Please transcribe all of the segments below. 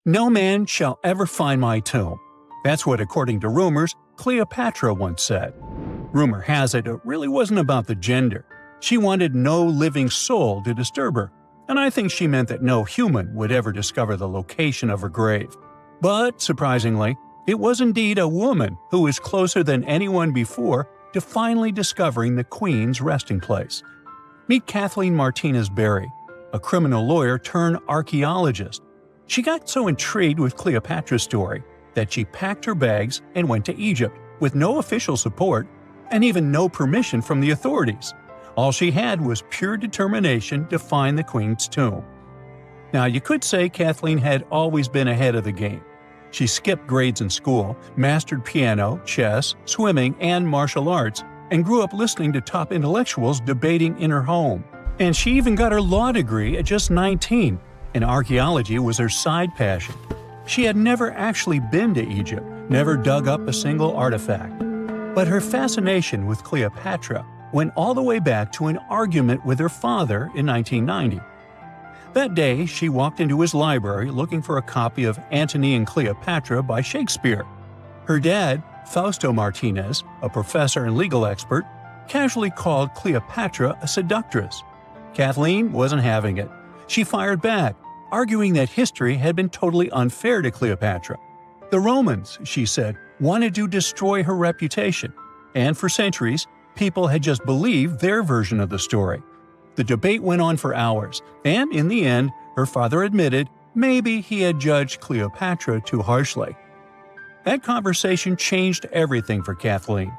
"No man shall ever find my tomb." That's what, according to rumors, Cleopatra once said. Rumor has it really wasn't about the gender. She wanted no living soul to disturb her, and I think she meant that no human would ever discover the location of her grave. But, surprisingly, it was indeed a woman who was closer than anyone before to finally discovering the Queen's resting place. Meet Kathleen Martinez Berry, a criminal lawyer turned archaeologist. She got so intrigued with Cleopatra's story that she packed her bags and went to Egypt with no official support and even no permission from the authorities. All she had was pure determination to find the Queen's tomb. Now, you could say Kathleen had always been ahead of the game. She skipped grades in school, mastered piano, chess, swimming, and martial arts, and grew up listening to top intellectuals debating in her home. And she even got her law degree at just 19, and archaeology was her side passion. She had never actually been to Egypt, never dug up a single artifact. But her fascination with Cleopatra went all the way back to an argument with her father in 1990. That day, she walked into his library looking for a copy of Antony and Cleopatra by Shakespeare. Her dad, Fausto Martinez, a professor and legal expert, casually called Cleopatra a seductress. Kathleen wasn't having it. She fired back, arguing that history had been totally unfair to Cleopatra. The Romans, she said, wanted to destroy her reputation, and for centuries, people had just believed their version of the story. The debate went on for hours, and in the end, her father admitted maybe he had judged Cleopatra too harshly. That conversation changed everything for Kathleen.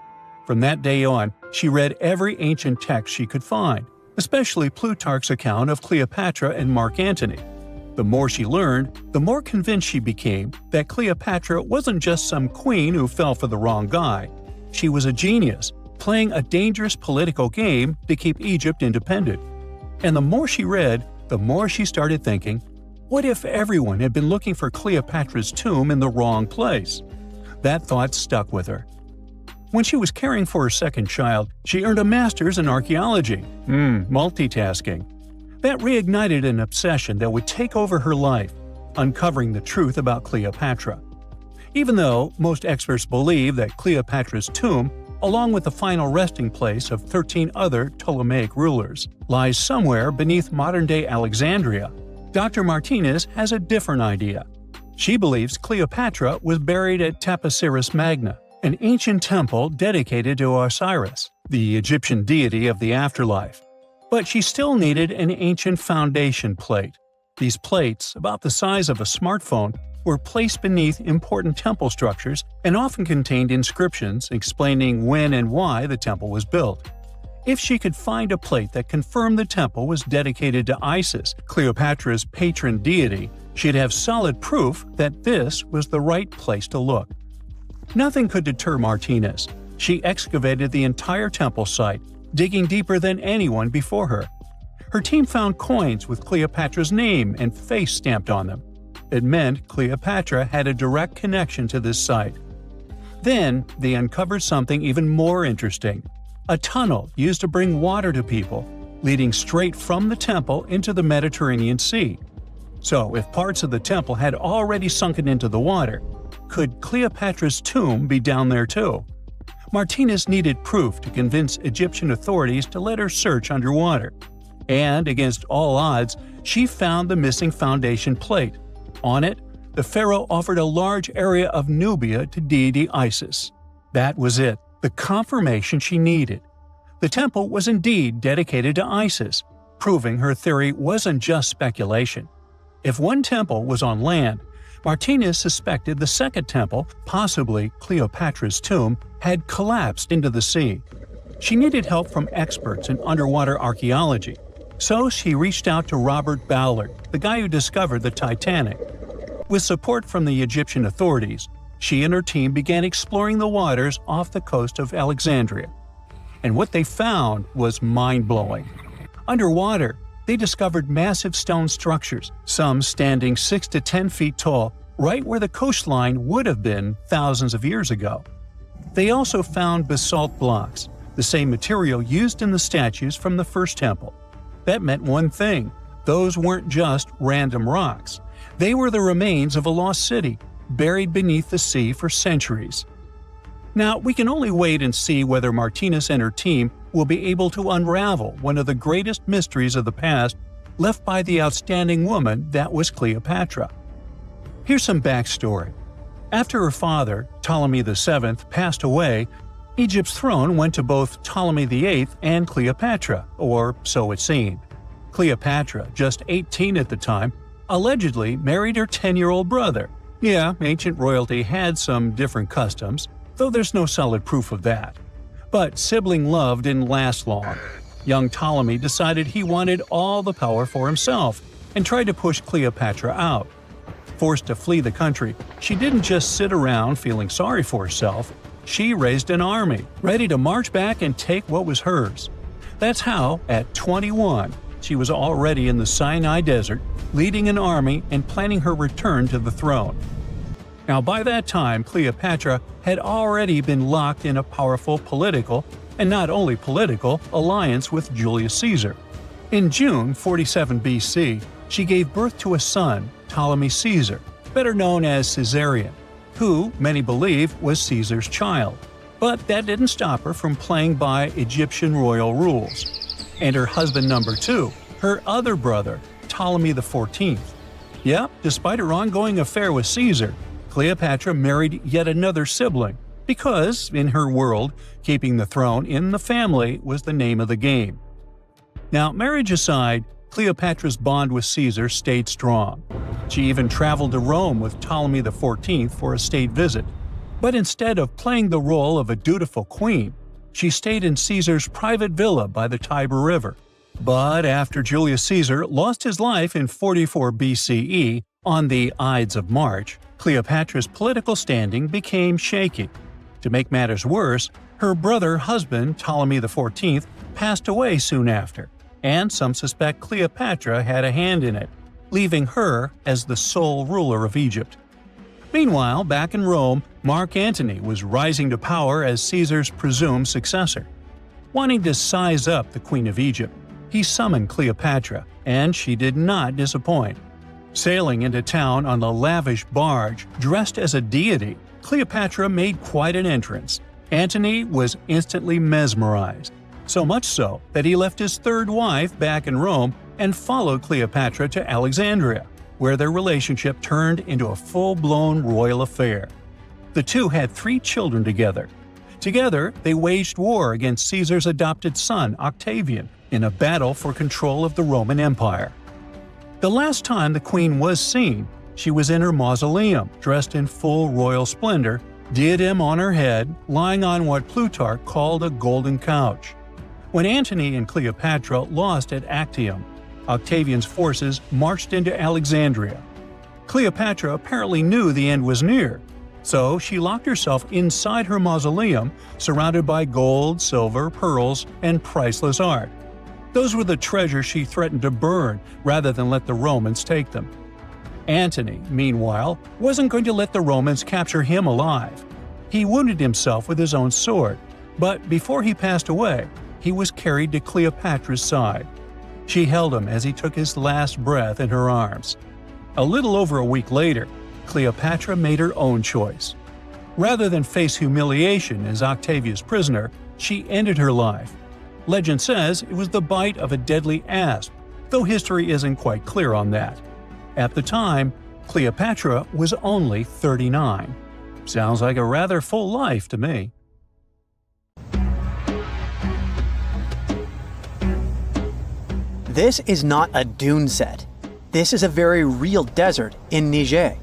From that day on, she read every ancient text she could find, especially Plutarch's account of Cleopatra and Mark Antony. The more she learned, the more convinced she became that Cleopatra wasn't just some queen who fell for the wrong guy. She was a genius, playing a dangerous political game to keep Egypt independent. And the more she read, the more she started thinking, what if everyone had been looking for Cleopatra's tomb in the wrong place? That thought stuck with her. When she was caring for her second child, she earned a master's in archaeology. Multitasking. That reignited an obsession that would take over her life, uncovering the truth about Cleopatra. Even though most experts believe that Cleopatra's tomb, along with the final resting place of 13 other Ptolemaic rulers, lies somewhere beneath modern-day Alexandria, Dr. Martinez has a different idea. She believes Cleopatra was buried at Taposiris Magna, an ancient temple dedicated to Osiris, the Egyptian deity of the afterlife. But she still needed an ancient foundation plate. These plates, about the size of a smartphone, were placed beneath important temple structures and often contained inscriptions explaining when and why the temple was built. If she could find a plate that confirmed the temple was dedicated to Isis, Cleopatra's patron deity, she'd have solid proof that this was the right place to look. Nothing could deter Martinez. She excavated the entire temple site, digging deeper than anyone before her. Her team found coins with Cleopatra's name and face stamped on them. It meant Cleopatra had a direct connection to this site. Then, they uncovered something even more interesting: a tunnel used to bring water to people, leading straight from the temple into the Mediterranean Sea. So, if parts of the temple had already sunken into the water, could Cleopatra's tomb be down there too? Martinez needed proof to convince Egyptian authorities to let her search underwater. And, against all odds, she found the missing foundation plate. On it, the pharaoh offered a large area of Nubia to deity Isis. That was it, the confirmation she needed. The temple was indeed dedicated to Isis, proving her theory wasn't just speculation. If one temple was on land, Martinez suspected the second temple, possibly Cleopatra's tomb, had collapsed into the sea. She needed help from experts in underwater archaeology, so she reached out to Robert Ballard, the guy who discovered the Titanic. With support from the Egyptian authorities, she and her team began exploring the waters off the coast of Alexandria. And what they found was mind-blowing. Underwater, they discovered massive stone structures, some standing 6 to 10 feet tall, right where the coastline would have been thousands of years ago. They also found basalt blocks, the same material used in the statues from the first temple. That meant one thing: those weren't just random rocks. They were the remains of a lost city, buried beneath the sea for centuries. Now, we can only wait and see whether Martinez and her team will be able to unravel one of the greatest mysteries of the past left by the outstanding woman that was Cleopatra. Here's some backstory. After her father, Ptolemy VII, passed away, Egypt's throne went to both Ptolemy VIII and Cleopatra, or so it seemed. Cleopatra, just 18 at the time, allegedly married her 10-year-old brother. Yeah, ancient royalty had some different customs, though there's no solid proof of that. But sibling love didn't last long. Young Ptolemy decided he wanted all the power for himself and tried to push Cleopatra out. Forced to flee the country, she didn't just sit around feeling sorry for herself. She raised an army, ready to march back and take what was hers. That's how, at 21, she was already in the Sinai Desert, leading an army and planning her return to the throne. Now, by that time, Cleopatra had already been locked in a powerful political, and not only political, alliance with Julius Caesar. In June 47 BC, she gave birth to a son, Ptolemy Caesar, better known as Caesarion, who, many believe, was Caesar's child. But that didn't stop her from playing by Egyptian royal rules. And her husband number 2, her other brother, Ptolemy XIV. Yep, despite her ongoing affair with Caesar, Cleopatra married yet another sibling, because, in her world, keeping the throne in the family was the name of the game. Now, marriage aside, Cleopatra's bond with Caesar stayed strong. She even traveled to Rome with Ptolemy XIV for a state visit. But instead of playing the role of a dutiful queen, she stayed in Caesar's private villa by the Tiber River. But after Julius Caesar lost his life in 44 BCE on the Ides of March, Cleopatra's political standing became shaky. To make matters worse, her brother-husband Ptolemy XIV passed away soon after, and some suspect Cleopatra had a hand in it, leaving her as the sole ruler of Egypt. Meanwhile, back in Rome, Mark Antony was rising to power as Caesar's presumed successor. Wanting to size up the Queen of Egypt, he summoned Cleopatra, and she did not disappoint. Sailing into town on a lavish barge dressed as a deity, Cleopatra made quite an entrance. Antony was instantly mesmerized, so much so that he left his third wife back in Rome and followed Cleopatra to Alexandria, where their relationship turned into a full-blown royal affair. The two had 3 children together. Together, they waged war against Caesar's adopted son, Octavian, in a battle for control of the Roman Empire. The last time the queen was seen, she was in her mausoleum, dressed in full royal splendor, diadem on her head, lying on what Plutarch called a golden couch. When Antony and Cleopatra lost at Actium, Octavian's forces marched into Alexandria. Cleopatra apparently knew the end was near, so she locked herself inside her mausoleum, surrounded by gold, silver, pearls, and priceless art. Those were the treasures she threatened to burn rather than let the Romans take them. Antony, meanwhile, wasn't going to let the Romans capture him alive. He wounded himself with his own sword, but before he passed away, he was carried to Cleopatra's side. She held him as he took his last breath in her arms. A little over a week later, Cleopatra made her own choice. Rather than face humiliation as Octavia's prisoner, she ended her life. Legend says it was the bite of a deadly asp, though history isn't quite clear on that. At the time, Cleopatra was only 39. Sounds like a rather full life to me. This is not a dune set. This is a very real desert in Niger.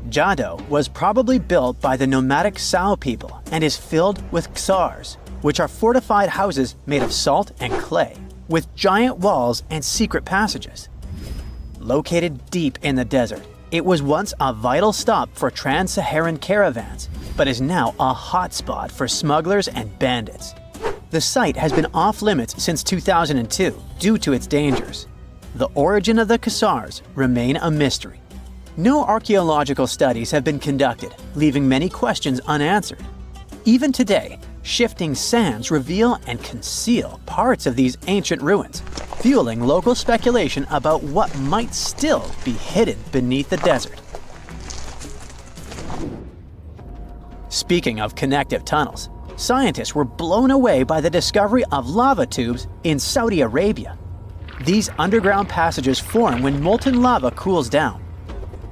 Jado was probably built by the nomadic Sao people and is filled with ksars, which are fortified houses made of salt and clay, with giant walls and secret passages. Located deep in the desert, it was once a vital stop for trans-Saharan caravans, but is now a hotspot for smugglers and bandits. The site has been off-limits since 2002 due to its dangers. The origin of the ksars remain a mystery. No archaeological studies have been conducted, leaving many questions unanswered. Even today, shifting sands reveal and conceal parts of these ancient ruins. fueling local speculation about what might still be hidden beneath the desert. Speaking of connective tunnels, scientists were blown away by the discovery of lava tubes in Saudi Arabia. These underground passages form when molten lava cools down.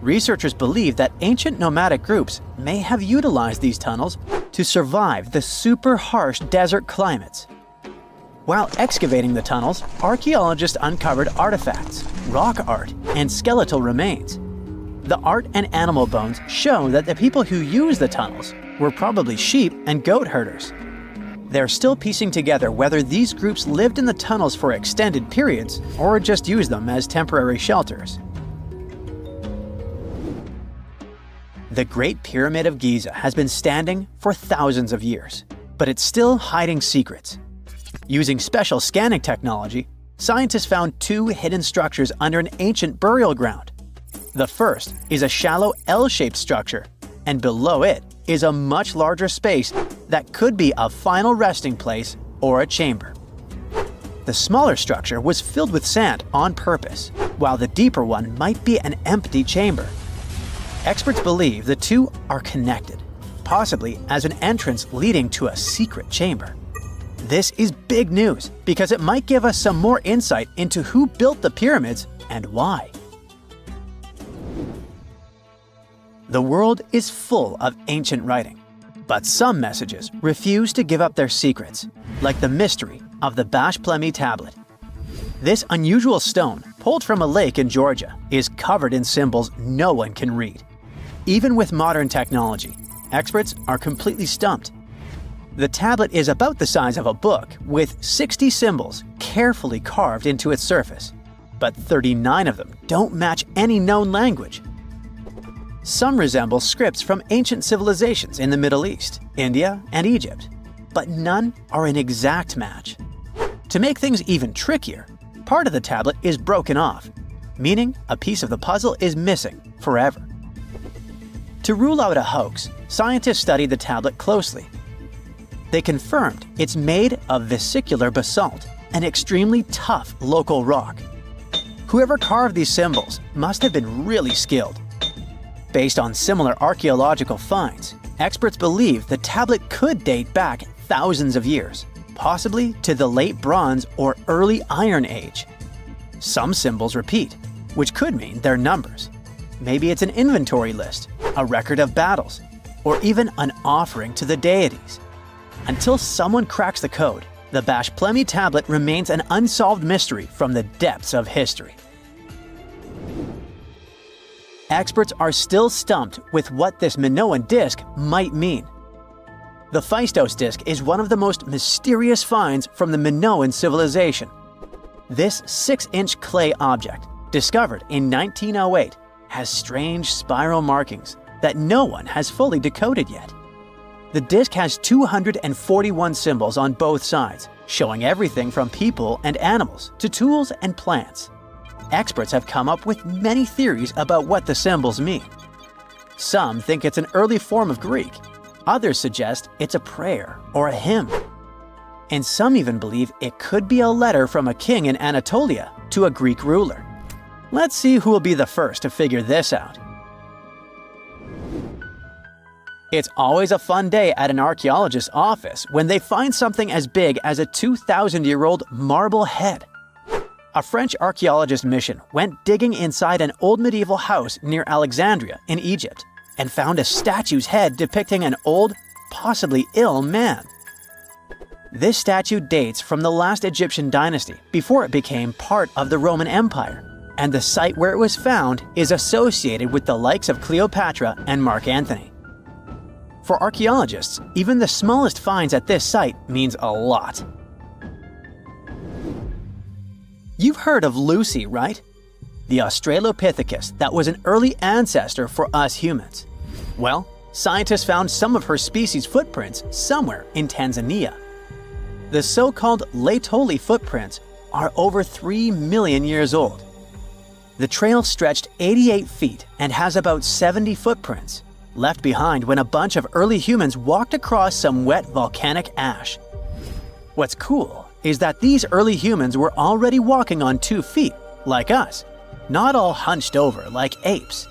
Researchers believe that ancient nomadic groups may have utilized these tunnels to survive the super harsh desert climates. While excavating the tunnels, archaeologists uncovered artifacts, rock art, and skeletal remains. The art and animal bones show that the people who used the tunnels were probably sheep and goat herders. They're still piecing together whether these groups lived in the tunnels for extended periods or just used them as temporary shelters. The Great Pyramid of Giza has been standing for thousands of years, but it's still hiding secrets. Using special scanning technology, scientists found two hidden structures under an ancient burial ground. The first is a shallow L-shaped structure, and below it is a much larger space that could be a final resting place or a chamber. The smaller structure was filled with sand on purpose, while the deeper one might be an empty chamber. Experts believe the two are connected, possibly as an entrance leading to a secret chamber. This is big news because it might give us some more insight into who built the pyramids and why. The world is full of ancient writing, but some messages refuse to give up their secrets, like the mystery of the Bash Plemi tablet. This unusual stone, pulled from a lake in Georgia, is covered in symbols no one can read. Even with modern technology, experts are completely stumped. The tablet is about the size of a book, with 60 symbols carefully carved into its surface, but 39 of them don't match any known language. Some resemble scripts from ancient civilizations in the Middle East, India, and Egypt, but none are an exact match. To make things even trickier, part of the tablet is broken off, meaning a piece of the puzzle is missing forever. To rule out a hoax, scientists studied the tablet closely. They confirmed it's made of vesicular basalt, an extremely tough local rock. Whoever carved these symbols must have been really skilled. Based on similar archaeological finds, experts believe the tablet could date back thousands of years, possibly to the late Bronze or early Iron Age. Some symbols repeat, which could mean they're numbers. Maybe it's an inventory list, a record of battles, or even an offering to the deities. Until someone cracks the code, the Bash Plemi tablet remains an unsolved mystery from the depths of history. Experts are still stumped with what this Minoan disc might mean. The Phaistos disc is one of the most mysterious finds from the Minoan civilization. This 6-inch clay object, discovered in 1908, has strange spiral markings that no one has fully decoded yet. The disc has 241 symbols on both sides, showing everything from people and animals to tools and plants. Experts have come up with many theories about what the symbols mean. Some think it's an early form of Greek. Others suggest it's a prayer or a hymn. And some even believe it could be a letter from a king in Anatolia to a Greek ruler. Let's see who will be the first to figure this out. It's always a fun day at an archaeologist's office when they find something as big as a 2,000-year-old marble head. A French archaeologist mission went digging inside an old medieval house near Alexandria in Egypt and found a statue's head depicting an old, possibly ill man. This statue dates from the last Egyptian dynasty before it became part of the Roman Empire, and the site where it was found is associated with the likes of Cleopatra and Mark Antony. For archaeologists, even the smallest finds at this site means a lot. You've heard of Lucy, right? The Australopithecus that was an early ancestor for us humans. Well, scientists found some of her species' footprints somewhere in Tanzania. The so-called Laetoli footprints are over 3 million years old. The trail stretched 88 feet and has about 70 footprints, left behind when a bunch of early humans walked across some wet volcanic ash. What's cool is that these early humans were already walking on 2 feet, like us, not all hunched over like apes.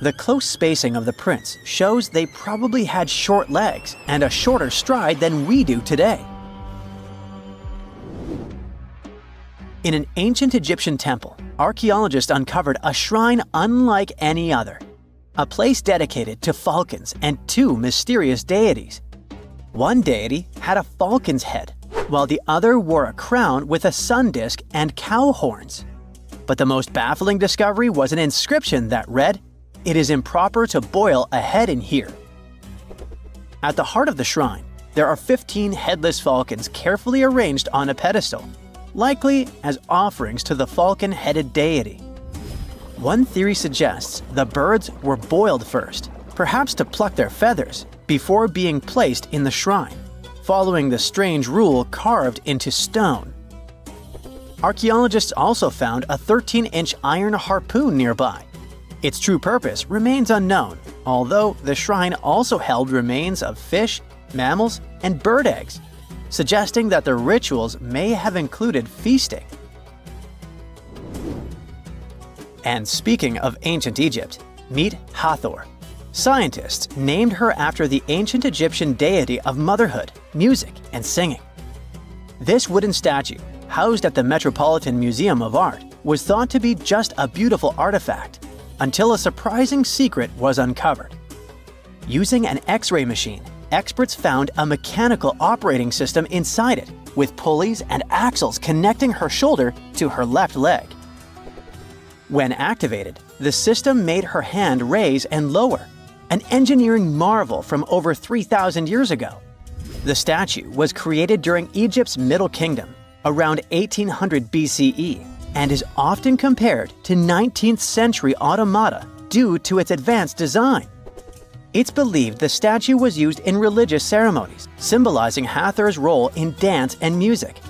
The close spacing of the prints shows they probably had short legs and a shorter stride than we do today. In an ancient Egyptian temple, archaeologists uncovered a shrine unlike any other, a place dedicated to falcons and 2 mysterious deities. One deity had a falcon's head, while the other wore a crown with a sun disk and cow horns. But the most baffling discovery was an inscription that read, "It is improper to boil a head in here." At the heart of the shrine, there are 15 headless falcons carefully arranged on a pedestal, likely as offerings to the falcon-headed deity. One theory suggests the birds were boiled first, perhaps to pluck their feathers, before being placed in the shrine, following the strange rule carved into stone. Archaeologists also found a 13-inch iron harpoon nearby. Its true purpose remains unknown, although the shrine also held remains of fish, mammals, and bird eggs, suggesting that the rituals may have included feasting. And speaking of ancient Egypt, meet Hathor. Scientists named her after the ancient Egyptian deity of motherhood, music, and singing. This wooden statue, housed at the Metropolitan Museum of Art, was thought to be just a beautiful artifact, until a surprising secret was uncovered. Using an X-ray machine, experts found a mechanical operating system inside it, with pulleys and axles connecting her shoulder to her left leg. When activated, the system made her hand raise and lower, an engineering marvel from over 3,000 years ago. The statue was created during Egypt's Middle Kingdom, around 1800 BCE, and is often compared to 19th century automata due to its advanced design. It's believed the statue was used in religious ceremonies, symbolizing Hathor's role in dance and music.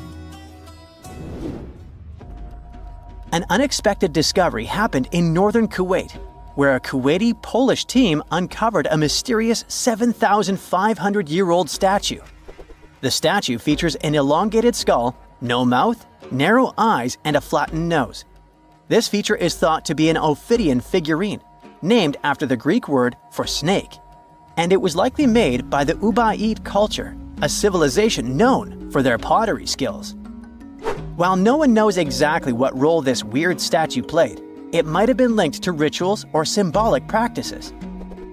An unexpected discovery happened in northern Kuwait, where a Kuwaiti-Polish team uncovered a mysterious 7,500-year-old statue. The statue features an elongated skull, no mouth, narrow eyes, and a flattened nose. This feature is thought to be an Ophidian figurine, named after the Greek word for snake, and it was likely made by the Ubaid culture, a civilization known for their pottery skills. While no one knows exactly what role this weird statue played, it might have been linked to rituals or symbolic practices.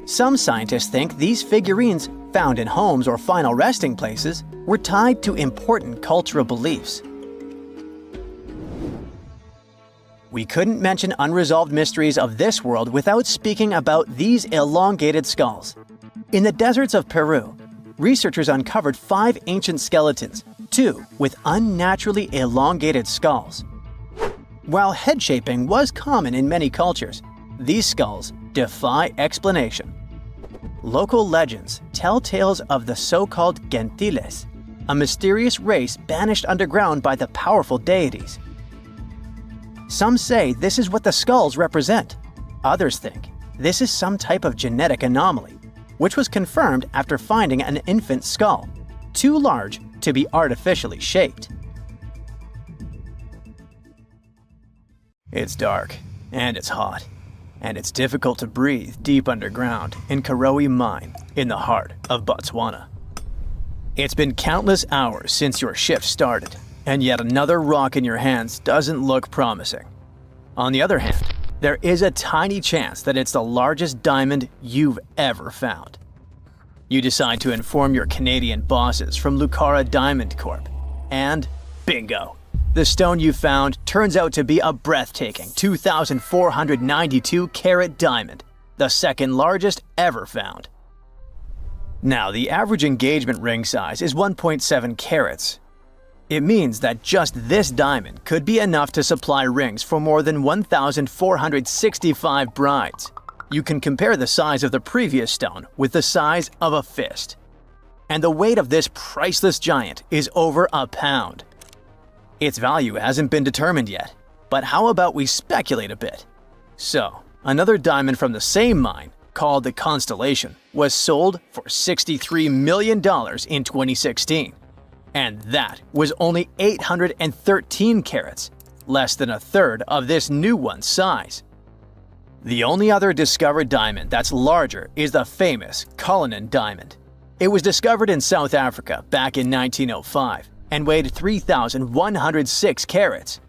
Some scientists think these figurines, found in homes or final resting places, were tied to important cultural beliefs. We couldn't mention unresolved mysteries of this world without speaking about these elongated skulls. In the deserts of Peru, researchers uncovered 5 ancient skeletons, 2 with unnaturally elongated skulls. While head shaping was common in many cultures, these skulls defy explanation. Local legends tell tales of the so-called gentiles, a mysterious race banished underground by the powerful deities. Some say this is what the skulls represent. Others think this is some type of genetic anomaly, which was confirmed after finding an infant skull, too large to be artificially shaped. It's dark, and it's hot, and it's difficult to breathe deep underground in Karowe Mine in the heart of Botswana. It's been countless hours since your shift started, and yet another rock in your hands doesn't look promising. On the other hand, there is a tiny chance that it's the largest diamond you've ever found. You decide to inform your Canadian bosses from Lucara Diamond Corp. And bingo! The stone you found turns out to be a breathtaking 2,492 carat diamond, the second largest ever found. Now, the average engagement ring size is 1.7 carats. It means that just this diamond could be enough to supply rings for more than 1,465 brides. You can compare the size of the previous stone with the size of a fist. And the weight of this priceless giant is over a pound. Its value hasn't been determined yet, but how about we speculate a bit? So, another diamond from the same mine, called the Constellation, was sold for $63 million in 2016. And that was only 813 carats, less than a third of this new one's size. The only other discovered diamond that's larger is the famous Cullinan diamond. It was discovered in South Africa back in 1905 and weighed 3,106 carats.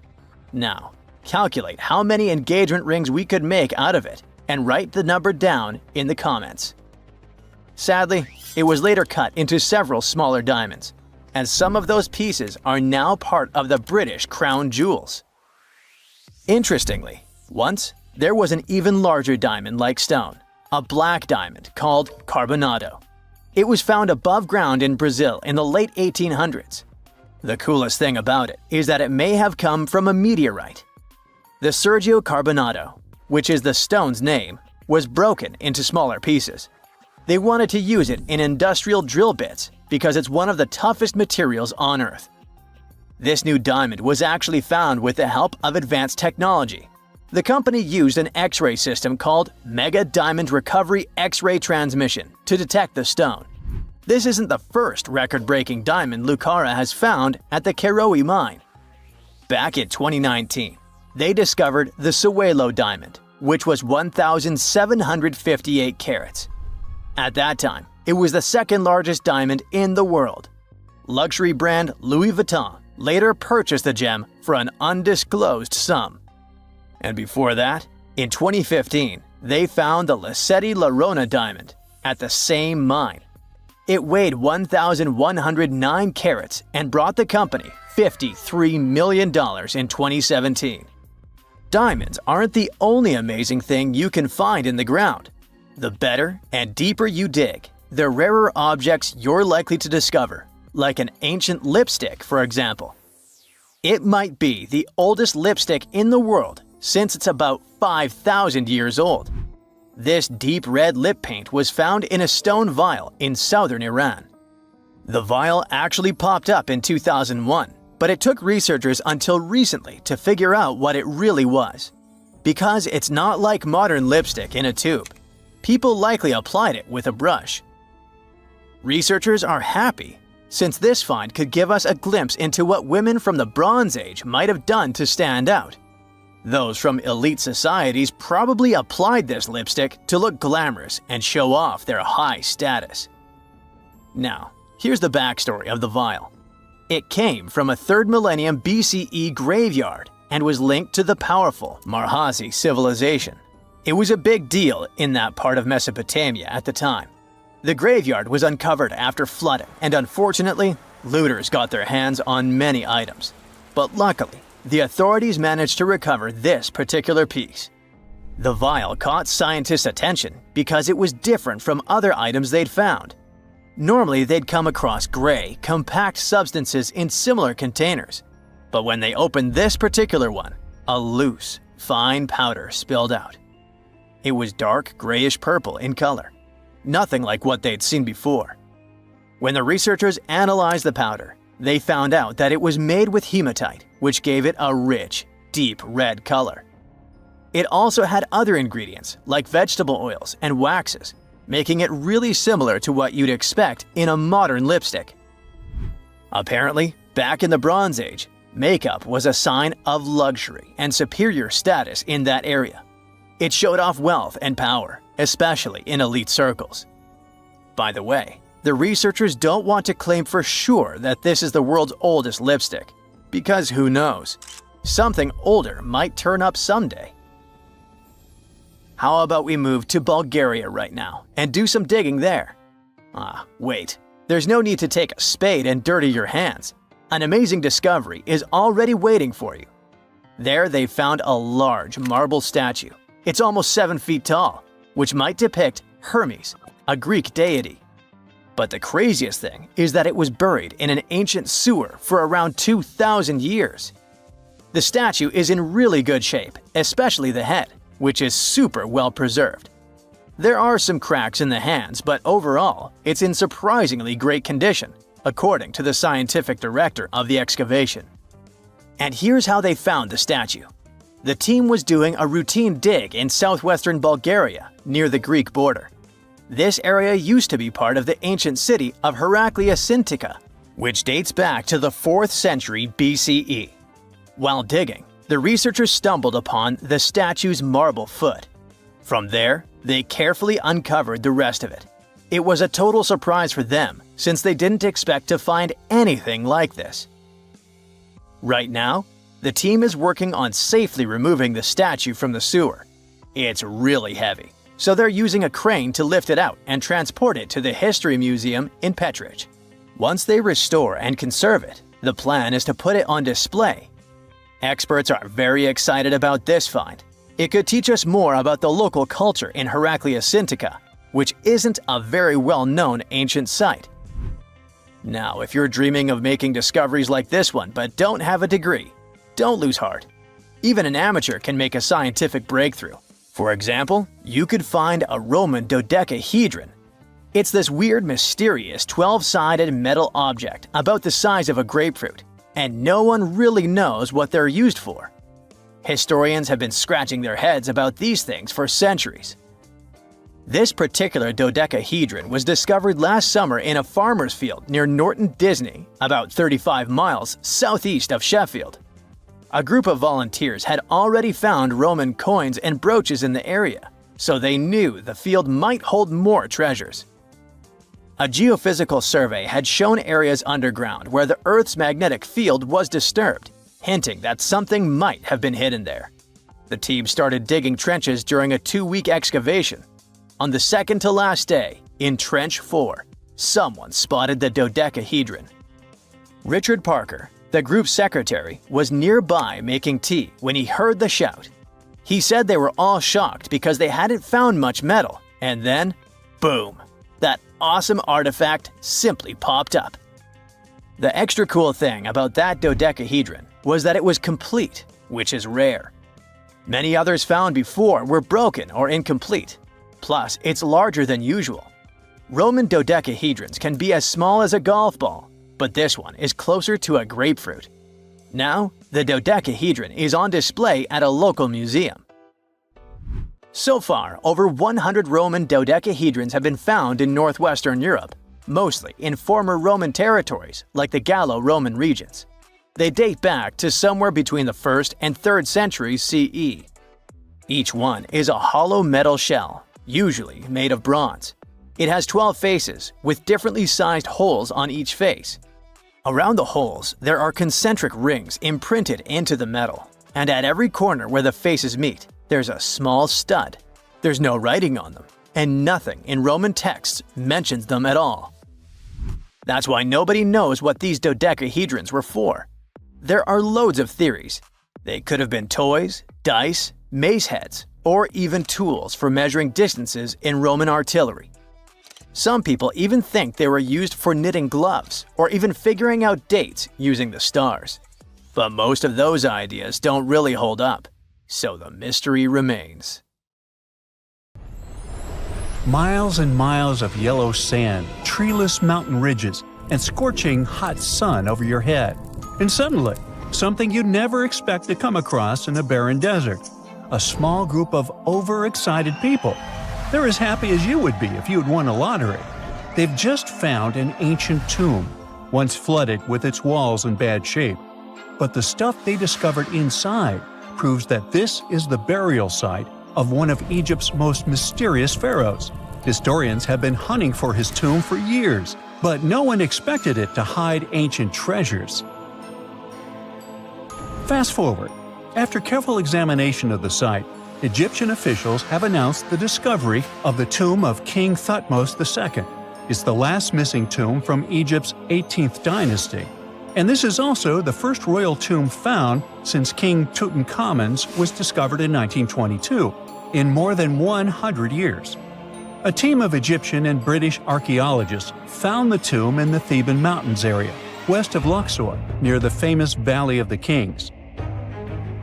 Now, calculate how many engagement rings we could make out of it and write the number down in the comments. Sadly, it was later cut into several smaller diamonds, and some of those pieces are now part of the British crown jewels. Interestingly, once there was an even larger diamond-like stone, a black diamond called carbonado. It was found above ground in Brazil in the late 1800s. The coolest thing about it is that it may have come from a meteorite. The Sergio Carbonado, which is the stone's name, was broken into smaller pieces. They wanted to use it in industrial drill bits because it's one of the toughest materials on Earth. This new diamond was actually found with the help of advanced technology. The company used an X-ray system called Mega Diamond Recovery X-ray Transmission to detect the stone. This isn't the first record-breaking diamond Lucara has found at the Karowe mine. Back in 2019, they discovered the Sewelo diamond, which was 1,758 carats. At that time, it was the second largest diamond in the world. Luxury brand Louis Vuitton later purchased the gem for an undisclosed sum. And before that, in 2015, they found the Lasceti La Rona diamond at the same mine. It weighed 1,109 carats and brought the company $53 million in 2017. Diamonds aren't the only amazing thing you can find in the ground. The better and deeper you dig, the rarer objects you're likely to discover, like an ancient lipstick, for example. It might be the oldest lipstick in the world since it's about 5,000 years old. This deep red lip paint was found in a stone vial in southern Iran. The vial actually popped up in 2001, but it took researchers until recently to figure out what it really was. Because it's not like modern lipstick in a tube. People likely applied it with a brush. Researchers are happy, since this find could give us a glimpse into what women from the Bronze Age might have done to stand out. Those from elite societies probably applied this lipstick to look glamorous and show off their high status. Now, here's the backstory of the vial. It came from a 3rd millennium BCE graveyard and was linked to the powerful Marhazi civilization. It was a big deal in that part of Mesopotamia at the time. The graveyard was uncovered after flooding, and unfortunately, looters got their hands on many items. But luckily, the authorities managed to recover this particular piece. The vial caught scientists' attention because it was different from other items they'd found. Normally, they'd come across gray, compact substances in similar containers. But when they opened this particular one, a loose, fine powder spilled out. It was dark grayish-purple in color, nothing like what they'd seen before. When the researchers analyzed the powder, they found out that it was made with hematite, which gave it a rich, deep red color. It also had other ingredients like vegetable oils and waxes, making it really similar to what you'd expect in a modern lipstick. Apparently, back in the Bronze Age, makeup was a sign of luxury and superior status in that area. It showed off wealth and power, especially in elite circles. By the way, the researchers don't want to claim for sure that this is the world's oldest lipstick, because who knows? Something older might turn up someday. How about we move to Bulgaria right now and do some digging there? Wait, there's no need to take a spade and dirty your hands. An amazing discovery is already waiting for you. There they found a large marble statue. It's almost 7 feet tall, which might depict Hermes, a Greek deity. But the craziest thing is that it was buried in an ancient sewer for around 2,000 years. The statue is in really good shape, especially the head, which is super well preserved. There are some cracks in the hands, but overall, it's in surprisingly great condition, according to the scientific director of the excavation. And here's how they found the statue. The team was doing a routine dig in southwestern Bulgaria, near the Greek border. This area used to be part of the ancient city of Heraklia Sintika, which dates back to the 4th century BCE. While digging, the researchers stumbled upon the statue's marble foot. From there, they carefully uncovered the rest of it. It was a total surprise for them, since they didn't expect to find anything like this. Right now, the team is working on safely removing the statue from the sewer. It's really heavy, so they're using a crane to lift it out and transport it to the History Museum in Petrich. Once they restore and conserve it, the plan is to put it on display. Experts are very excited about this find. It could teach us more about the local culture in Heraclea Sintica, which isn't a very well-known ancient site. Now, if you're dreaming of making discoveries like this one but don't have a degree, don't lose heart. Even an amateur can make a scientific breakthrough. For example, you could find a Roman dodecahedron. It's this weird, mysterious 12-sided metal object about the size of a grapefruit, and no one really knows what they're used for. Historians have been scratching their heads about these things for centuries. This particular dodecahedron was discovered last summer in a farmer's field near Norton Disney, about 35 miles southeast of Sheffield. A group of volunteers had already found Roman coins and brooches in the area, so they knew the field might hold more treasures. A geophysical survey had shown areas underground where the Earth's magnetic field was disturbed, hinting that something might have been hidden there. The team started digging trenches during a 2-week excavation. On the second to last day, in Trench 4, someone spotted the dodecahedron. Richard Parker, the group's secretary, was nearby making tea when he heard the shout. He said they were all shocked because they hadn't found much metal, and then, boom, that awesome artifact simply popped up. The extra cool thing about that dodecahedron was that it was complete, which is rare. Many others found before were broken or incomplete. Plus, it's larger than usual. Roman dodecahedrons can be as small as a golf ball, but this one is closer to a grapefruit. Now, the dodecahedron is on display at a local museum. So far, over 100 Roman dodecahedrons have been found in northwestern Europe, mostly in former Roman territories like the Gallo-Roman regions. They date back to somewhere between the 1st and 3rd centuries CE. Each one is a hollow metal shell, usually made of bronze. It has 12 faces, with differently sized holes on each face. Around the holes, there are concentric rings imprinted into the metal, and at every corner where the faces meet, there's a small stud. There's no writing on them, and nothing in Roman texts mentions them at all. That's why nobody knows what these dodecahedrons were for. There are loads of theories. They could have been toys, dice, mace heads, or even tools for measuring distances in Roman artillery. Some people even think they were used for knitting gloves or even figuring out dates using the stars. But most of those ideas don't really hold up, so the mystery remains. Miles and miles of yellow sand, treeless mountain ridges, and scorching hot sun over your head. And suddenly, something you'd never expect to come across in a barren desert. A small group of overexcited people. They're as happy as you would be if you'd won a lottery. They've just found an ancient tomb, once flooded with its walls in bad shape. But the stuff they discovered inside proves that this is the burial site of one of Egypt's most mysterious pharaohs. Historians have been hunting for his tomb for years, but no one expected it to hide ancient treasures. Fast forward. After careful examination of the site, Egyptian officials have announced the discovery of the tomb of King Thutmose II. It's the last missing tomb from Egypt's 18th dynasty. And this is also the first royal tomb found since King Tutankhamun's was discovered in 1922, in more than 100 years. A team of Egyptian and British archaeologists found the tomb in the Theban Mountains area, west of Luxor, near the famous Valley of the Kings.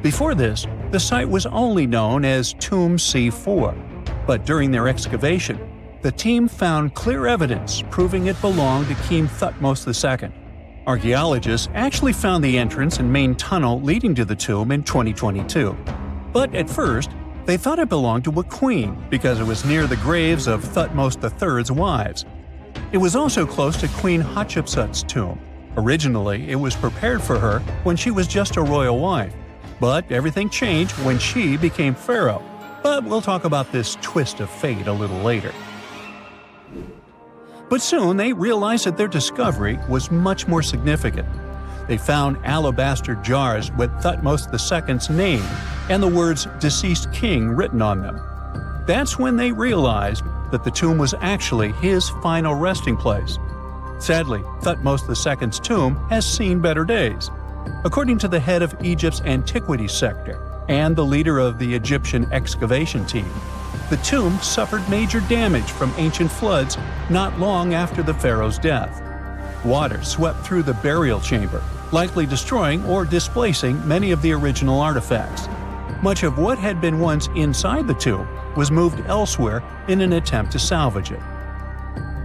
Before this, the site was only known as Tomb C4, but during their excavation, the team found clear evidence proving it belonged to King Thutmose II. Archaeologists actually found the entrance and main tunnel leading to the tomb in 2022. But at first, they thought it belonged to a queen because it was near the graves of Thutmose III's wives. It was also close to Queen Hatshepsut's tomb, Originally, it was prepared for her when she was just a royal wife, but everything changed when she became pharaoh. But we'll talk about this twist of fate a little later. But soon they realized that their discovery was much more significant. They found alabaster jars with Thutmose II's name and the words "deceased king" written on them. That's when they realized that the tomb was actually his final resting place. Sadly, Thutmose II's tomb has seen better days. According to the head of Egypt's antiquities sector and the leader of the Egyptian excavation team, the tomb suffered major damage from ancient floods not long after the pharaoh's death. Water swept through the burial chamber, likely destroying or displacing many of the original artifacts. Much of what had been once inside the tomb was moved elsewhere in an attempt to salvage it.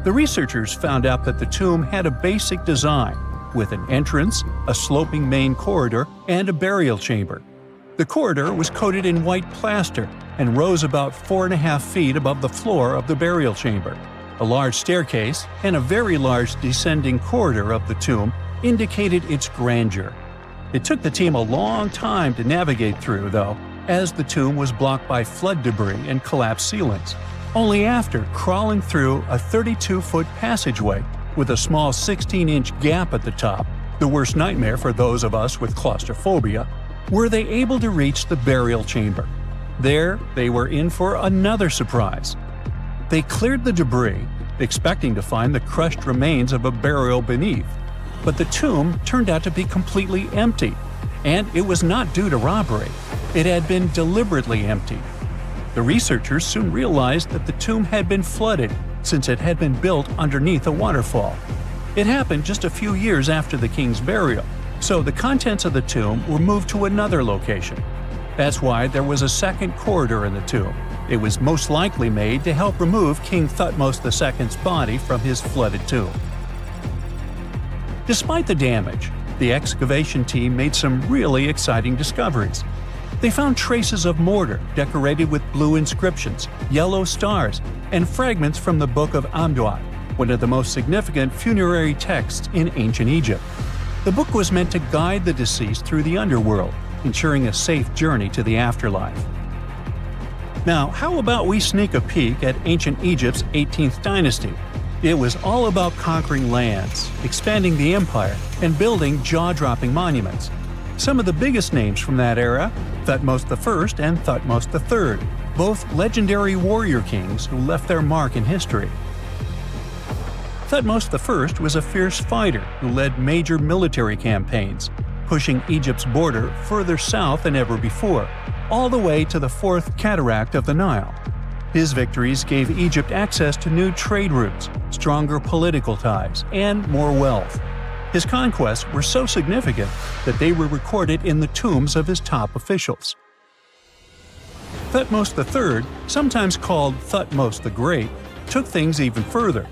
The researchers found out that the tomb had a basic design, with an entrance, a sloping main corridor, and a burial chamber. The corridor was coated in white plaster and rose about 4.5 feet above the floor of the burial chamber. A large staircase and a very large descending corridor of the tomb indicated its grandeur. It took the team a long time to navigate through, though, as the tomb was blocked by flood debris and collapsed ceilings. Only after crawling through a 32-foot passageway with a small 16-inch gap at the top, the worst nightmare for those of us with claustrophobia, were they able to reach the burial chamber. There, they were in for another surprise. They cleared the debris, expecting to find the crushed remains of a burial beneath. But the tomb turned out to be completely empty, and it was not due to robbery. It had been deliberately emptied. The researchers soon realized that the tomb had been flooded since it had been built underneath a waterfall. It happened just a few years after the king's burial, so the contents of the tomb were moved to another location. That's why there was a second corridor in the tomb. It was most likely made to help remove King Thutmose II's body from his flooded tomb. Despite the damage, the excavation team made some really exciting discoveries. They found traces of mortar decorated with blue inscriptions, yellow stars, and fragments from the Book of Amduat, one of the most significant funerary texts in ancient Egypt. The book was meant to guide the deceased through the underworld, ensuring a safe journey to the afterlife. Now, how about we sneak a peek at ancient Egypt's 18th dynasty? It was all about conquering lands, expanding the empire, and building jaw-dropping monuments. Some of the biggest names from that era, Thutmose I and Thutmose III, both legendary warrior kings who left their mark in history. Thutmose I was a fierce fighter who led major military campaigns, pushing Egypt's border further south than ever before, all the way to the fourth cataract of the Nile. His victories gave Egypt access to new trade routes, stronger political ties, and more wealth. His conquests were so significant that they were recorded in the tombs of his top officials. Thutmose III, sometimes called Thutmose the Great, took things even further.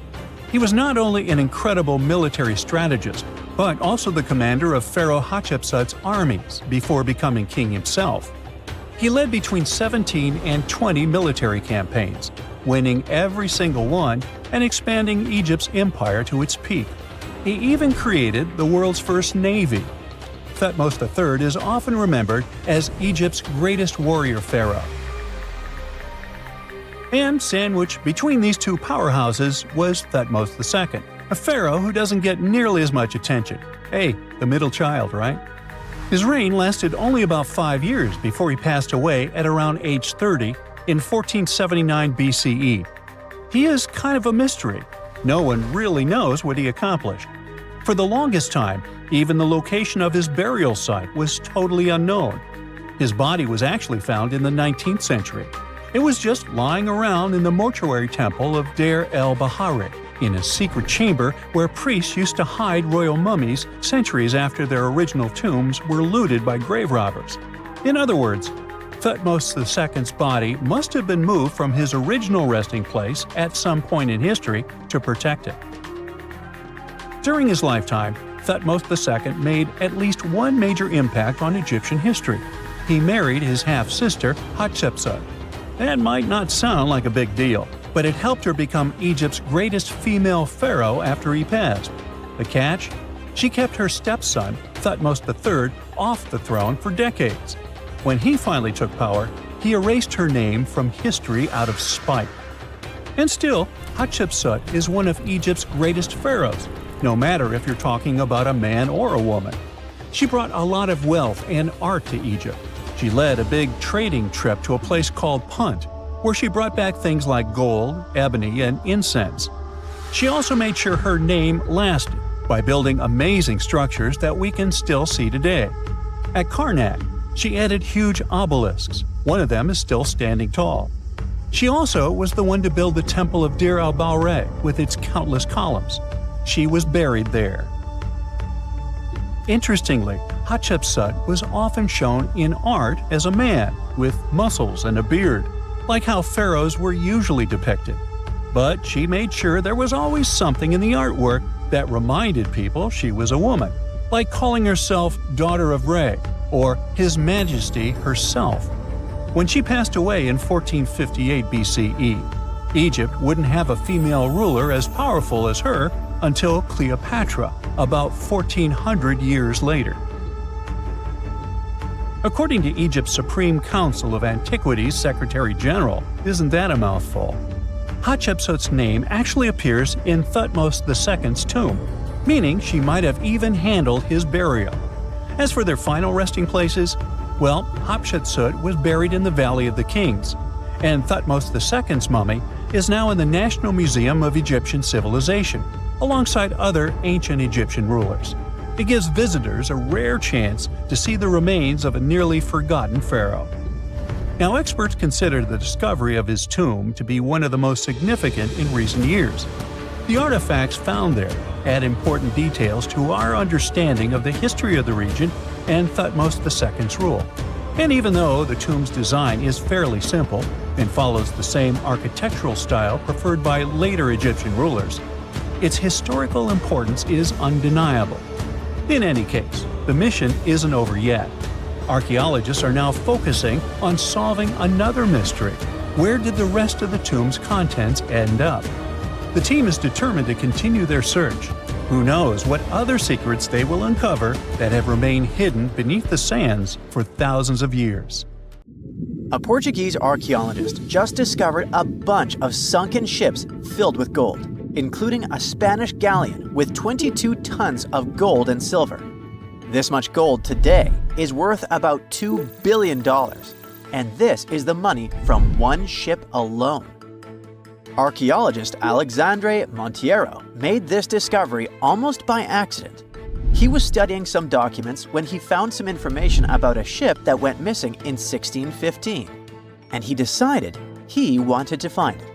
He was not only an incredible military strategist, but also the commander of Pharaoh Hatshepsut's armies before becoming king himself. He led between 17 and 20 military campaigns, winning every single one and expanding Egypt's empire to its peak. He even created the world's first navy. Thutmose III is often remembered as Egypt's greatest warrior pharaoh. And sandwiched between these two powerhouses was Thutmose II, a pharaoh who doesn't get nearly as much attention. Hey, the middle child, right? His reign lasted only about 5 years before he passed away at around age 30 in 1479 BCE. He is kind of a mystery. No one really knows what he accomplished. For the longest time, even the location of his burial site was totally unknown. His body was actually found in the 19th century. It was just lying around in the mortuary temple of Deir el-Bahari, in a secret chamber where priests used to hide royal mummies centuries after their original tombs were looted by grave robbers. In other words, Thutmose II's body must have been moved from his original resting place at some point in history to protect it. During his lifetime, Thutmose II made at least one major impact on Egyptian history. He married his half-sister Hatshepsut. That might not sound like a big deal, but it helped her become Egypt's greatest female pharaoh after he passed. The catch? She kept her stepson, Thutmose III, off the throne for decades. When he finally took power, he erased her name from history out of spite. And still, Hatshepsut is one of Egypt's greatest pharaohs, no matter if you're talking about a man or a woman. She brought a lot of wealth and art to Egypt. She led a big trading trip to a place called Punt, where she brought back things like gold, ebony, and incense. She also made sure her name lasted by building amazing structures that we can still see today. At Karnak, she added huge obelisks. One of them is still standing tall. She also was the one to build the Temple of Dir al-Bahre with its countless columns. She was buried there. Interestingly, Hatshepsut was often shown in art as a man with muscles and a beard, like how pharaohs were usually depicted. But she made sure there was always something in the artwork that reminded people she was a woman, like calling herself Daughter of Re or His Majesty herself. When she passed away in 1458 BCE, Egypt wouldn't have a female ruler as powerful as her until Cleopatra, about 1400 years later. According to Egypt's Supreme Council of Antiquities Secretary General, isn't that a mouthful? Hatshepsut's name actually appears in Thutmose II's tomb, meaning she might have even handled his burial. As for their final resting places, well, Hatshepsut was buried in the Valley of the Kings, and Thutmose II's mummy is now in the National Museum of Egyptian Civilization, alongside other ancient Egyptian rulers. It gives visitors a rare chance to see the remains of a nearly forgotten pharaoh. Now, experts consider the discovery of his tomb to be one of the most significant in recent years. The artifacts found there add important details to our understanding of the history of the region and Thutmose II's rule. And even though the tomb's design is fairly simple and follows the same architectural style preferred by later Egyptian rulers, its historical importance is undeniable. In any case, the mission isn't over yet. Archaeologists are now focusing on solving another mystery. Where did the rest of the tomb's contents end up? The team is determined to continue their search. Who knows what other secrets they will uncover that have remained hidden beneath the sands for thousands of years. A Portuguese archaeologist just discovered a bunch of sunken ships filled with gold, including a Spanish galleon with 22 tons of gold and silver. This much gold today is worth about $2 billion, and this is the money from one ship alone. Archaeologist Alexandre Monteiro made this discovery almost by accident. He was studying some documents when he found some information about a ship that went missing in 1615, and he decided he wanted to find it.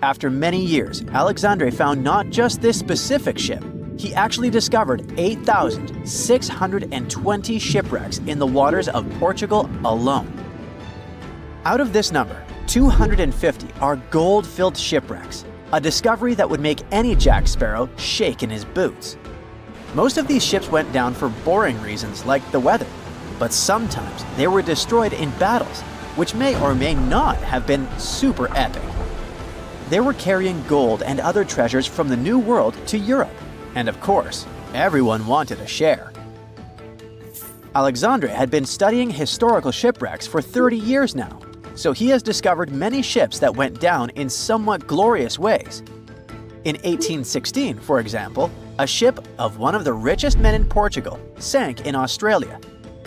After many years, Alexandre found not just this specific ship, he actually discovered 8,620 shipwrecks in the waters of Portugal alone. Out of this number, 250 are gold-filled shipwrecks, a discovery that would make any Jack Sparrow shake in his boots. Most of these ships went down for boring reasons like the weather, but sometimes they were destroyed in battles, which may or may not have been super epic. They were carrying gold and other treasures from the New World to Europe, and of course, everyone wanted a share. Alexandre had been studying historical shipwrecks for 30 years now, so he has discovered many ships that went down in somewhat glorious ways. In 1816, for example, a ship of one of the richest men in Portugal sank in Australia,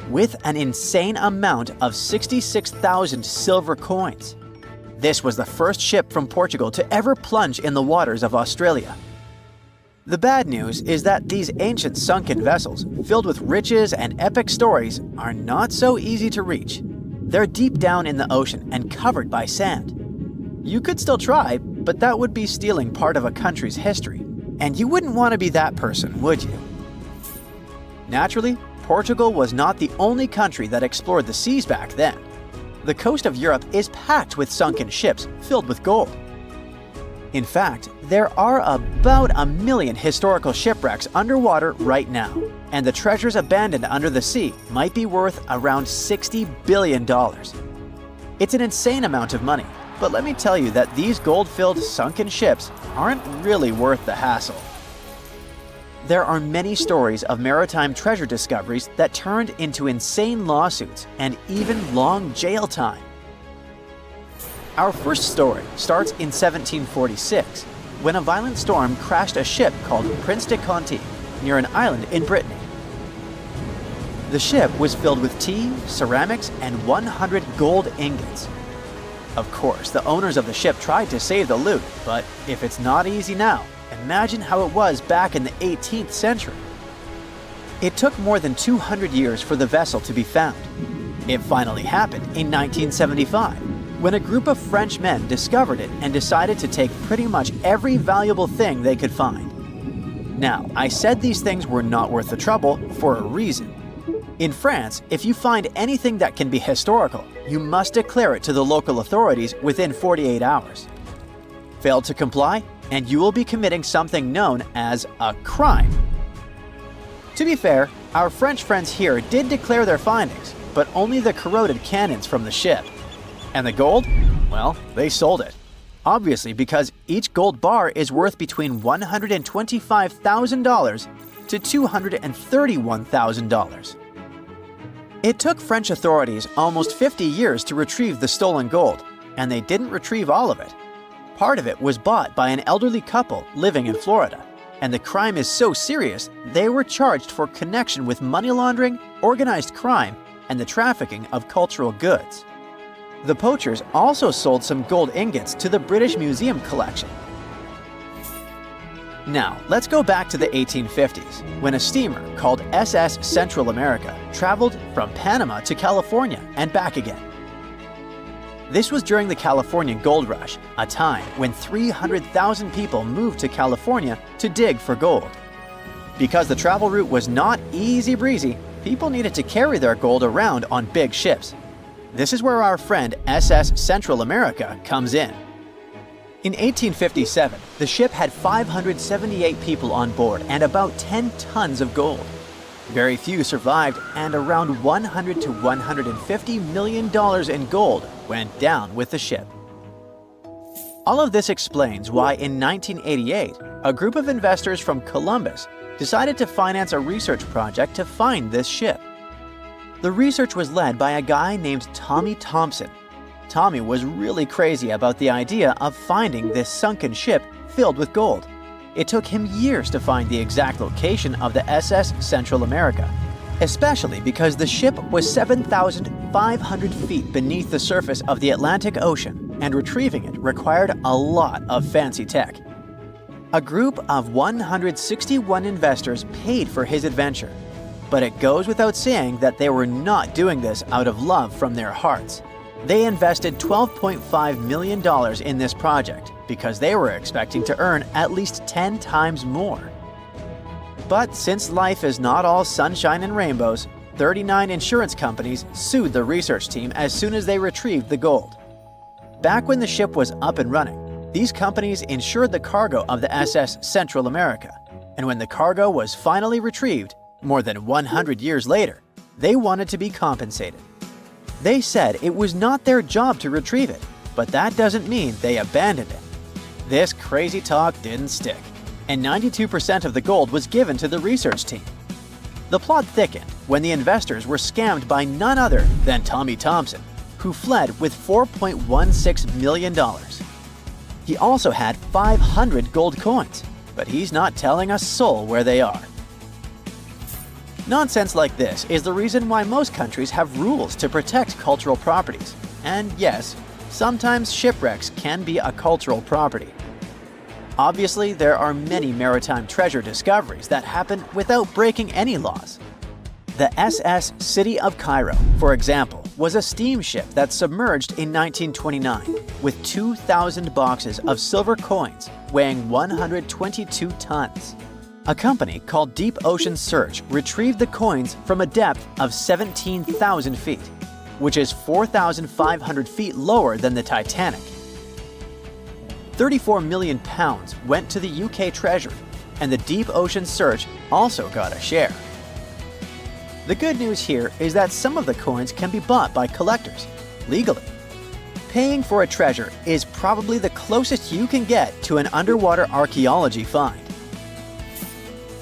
with an insane amount of 66,000 silver coins. This was the first ship from Portugal to ever plunge in the waters of Australia. The bad news is that these ancient sunken vessels, filled with riches and epic stories, are not so easy to reach. They're deep down in the ocean and covered by sand. You could still try, but that would be stealing part of a country's history, and you wouldn't want to be that person, would you? Naturally, Portugal was not the only country that explored the seas back then. The coast of Europe is packed with sunken ships filled with gold. In fact, there are about 1 million historical shipwrecks underwater right now, and the treasures abandoned under the sea might be worth around $60 billion. It's an insane amount of money, but let me tell you that these gold-filled sunken ships aren't really worth the hassle. There are many stories of maritime treasure discoveries that turned into insane lawsuits and even long jail time. Our first story starts in 1746, when a violent storm crashed a ship called Prince de Conti near an island in Brittany. The ship was filled with tea, ceramics, and 100 gold ingots. Of course, the owners of the ship tried to save the loot, but if it's not easy now, imagine how it was back in the 18th century. It took more than 200 years for the vessel to be found. It finally happened in 1975, when a group of French men discovered it and decided to take pretty much every valuable thing they could find. Now, I said these things were not worth the trouble for a reason. In France, if you find anything that can be historical, you must declare it to the local authorities within 48 hours. Fail to comply, and you will be committing something known as a crime. To be fair, our French friends here did declare their findings, but only the corroded cannons from the ship. And the gold? Well, they sold it. Obviously, because each gold bar is worth between $125,000 to $231,000. It took French authorities almost 50 years to retrieve the stolen gold, and they didn't retrieve all of it. Part of it was bought by an elderly couple living in Florida, and the crime is so serious they were charged for connection with money laundering, organized crime, and the trafficking of cultural goods. The poachers also sold some gold ingots to the British Museum collection. Now, let's go back to the 1850s, when a steamer called SS Central America traveled from Panama to California and back again. This was during the California Gold Rush, a time when 300,000 people moved to California to dig for gold. Because the travel route was not easy breezy, people needed to carry their gold around on big ships. This is where our friend SS Central America comes in. In 1857, the ship had 578 people on board and about 10 tons of gold. Very few survived, and around $100 to $150 million in gold went down with the ship. All of this explains why in 1988, a group of investors from Columbus decided to finance a research project to find this ship. The research was led by a guy named Tommy Thompson. Tommy was really crazy about the idea of finding this sunken ship filled with gold. It took him years to find the exact location of the SS Central America, especially because the ship was 7,500 feet beneath the surface of the Atlantic Ocean, and retrieving it required a lot of fancy tech. A group of 161 investors paid for his adventure, but it goes without saying that they were not doing this out of love from their hearts. They invested $12.5 million in this project because they were expecting to earn at least 10 times more. But since life is not all sunshine and rainbows, 39 insurance companies sued the research team as soon as they retrieved the gold. Back when the ship was up and running, these companies insured the cargo of the SS Central America, and when the cargo was finally retrieved, more than 100 years later, they wanted to be compensated. They said it was not their job to retrieve it, but that doesn't mean they abandoned it. This crazy talk didn't stick, and 92% of the gold was given to the research team. The plot thickened when the investors were scammed by none other than Tommy Thompson, who fled with $4.16 million. He also had 500 gold coins, but he's not telling a soul where they are. Nonsense like this is the reason why most countries have rules to protect cultural properties. And yes, sometimes shipwrecks can be a cultural property. Obviously, there are many maritime treasure discoveries that happen without breaking any laws. The SS City of Cairo, for example, was a steamship that submerged in 1929 with 2,000 boxes of silver coins weighing 122 tons. A company called Deep Ocean Search retrieved the coins from a depth of 17,000 feet, which is 4,500 feet lower than the Titanic. 34 million pounds went to the UK Treasury, and the Deep Ocean Search also got a share. The good news here is that some of the coins can be bought by collectors, legally. Paying for a treasure is probably the closest you can get to an underwater archaeology find.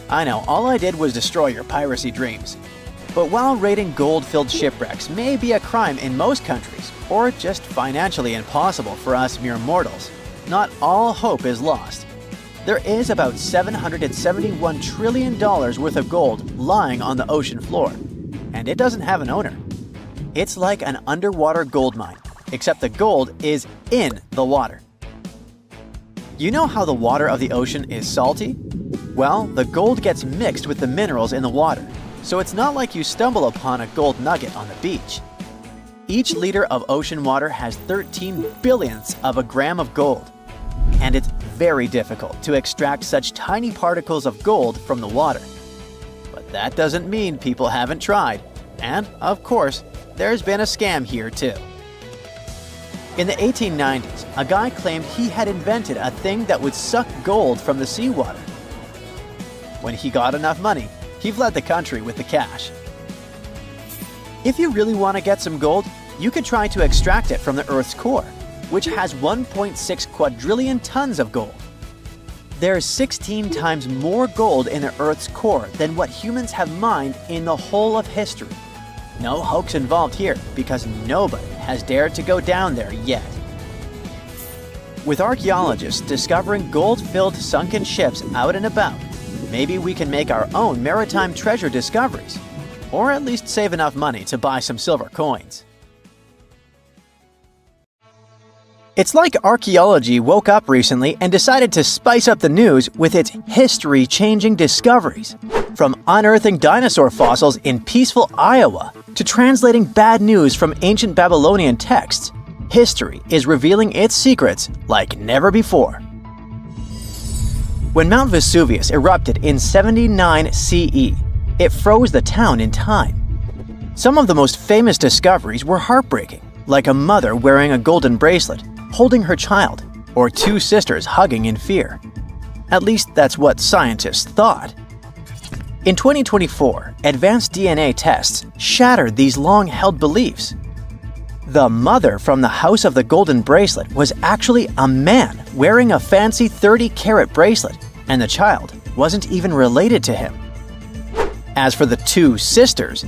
I know, all I did was destroy your piracy dreams. But while raiding gold-filled shipwrecks may be a crime in most countries, or just financially impossible for us mere mortals, not all hope is lost. There is about $771 trillion worth of gold lying on the ocean floor, and it doesn't have an owner. It's like an underwater gold mine, except the gold is in the water. You know how the water of the ocean is salty? Well, the gold gets mixed with the minerals in the water, so it's not like you stumble upon a gold nugget on the beach. Each liter of ocean water has 13 billionths of a gram of gold, and it's very difficult to extract such tiny particles of gold from the water. But that doesn't mean people haven't tried, and of course, there's been a scam here too. In the 1890s, a guy claimed he had invented a thing that would suck gold from the seawater. When he got enough money, he fled the country with the cash. If you really want to get some gold, you could try to extract it from the Earth's core, which has 1.6 quadrillion tons of gold. There's 16 times more gold in the Earth's core than what humans have mined in the whole of history. No hoax involved here, because nobody has dared to go down there yet. With archaeologists discovering gold-filled sunken ships out and about, maybe we can make our own maritime treasure discoveries, or at least save enough money to buy some silver coins. It's like archaeology woke up recently and decided to spice up the news with its history-changing discoveries. From unearthing dinosaur fossils in peaceful Iowa to translating bad news from ancient Babylonian texts, history is revealing its secrets like never before. When Mount Vesuvius erupted in 79 CE, it froze the town in time. Some of the most famous discoveries were heartbreaking, like a mother wearing a golden bracelet, holding her child, or two sisters hugging in fear. At least that's what scientists thought. In 2024, advanced DNA tests shattered these long-held beliefs. The mother from the House of the Golden Bracelet was actually a man wearing a fancy 30-carat bracelet, and the child wasn't even related to him. As for the two sisters,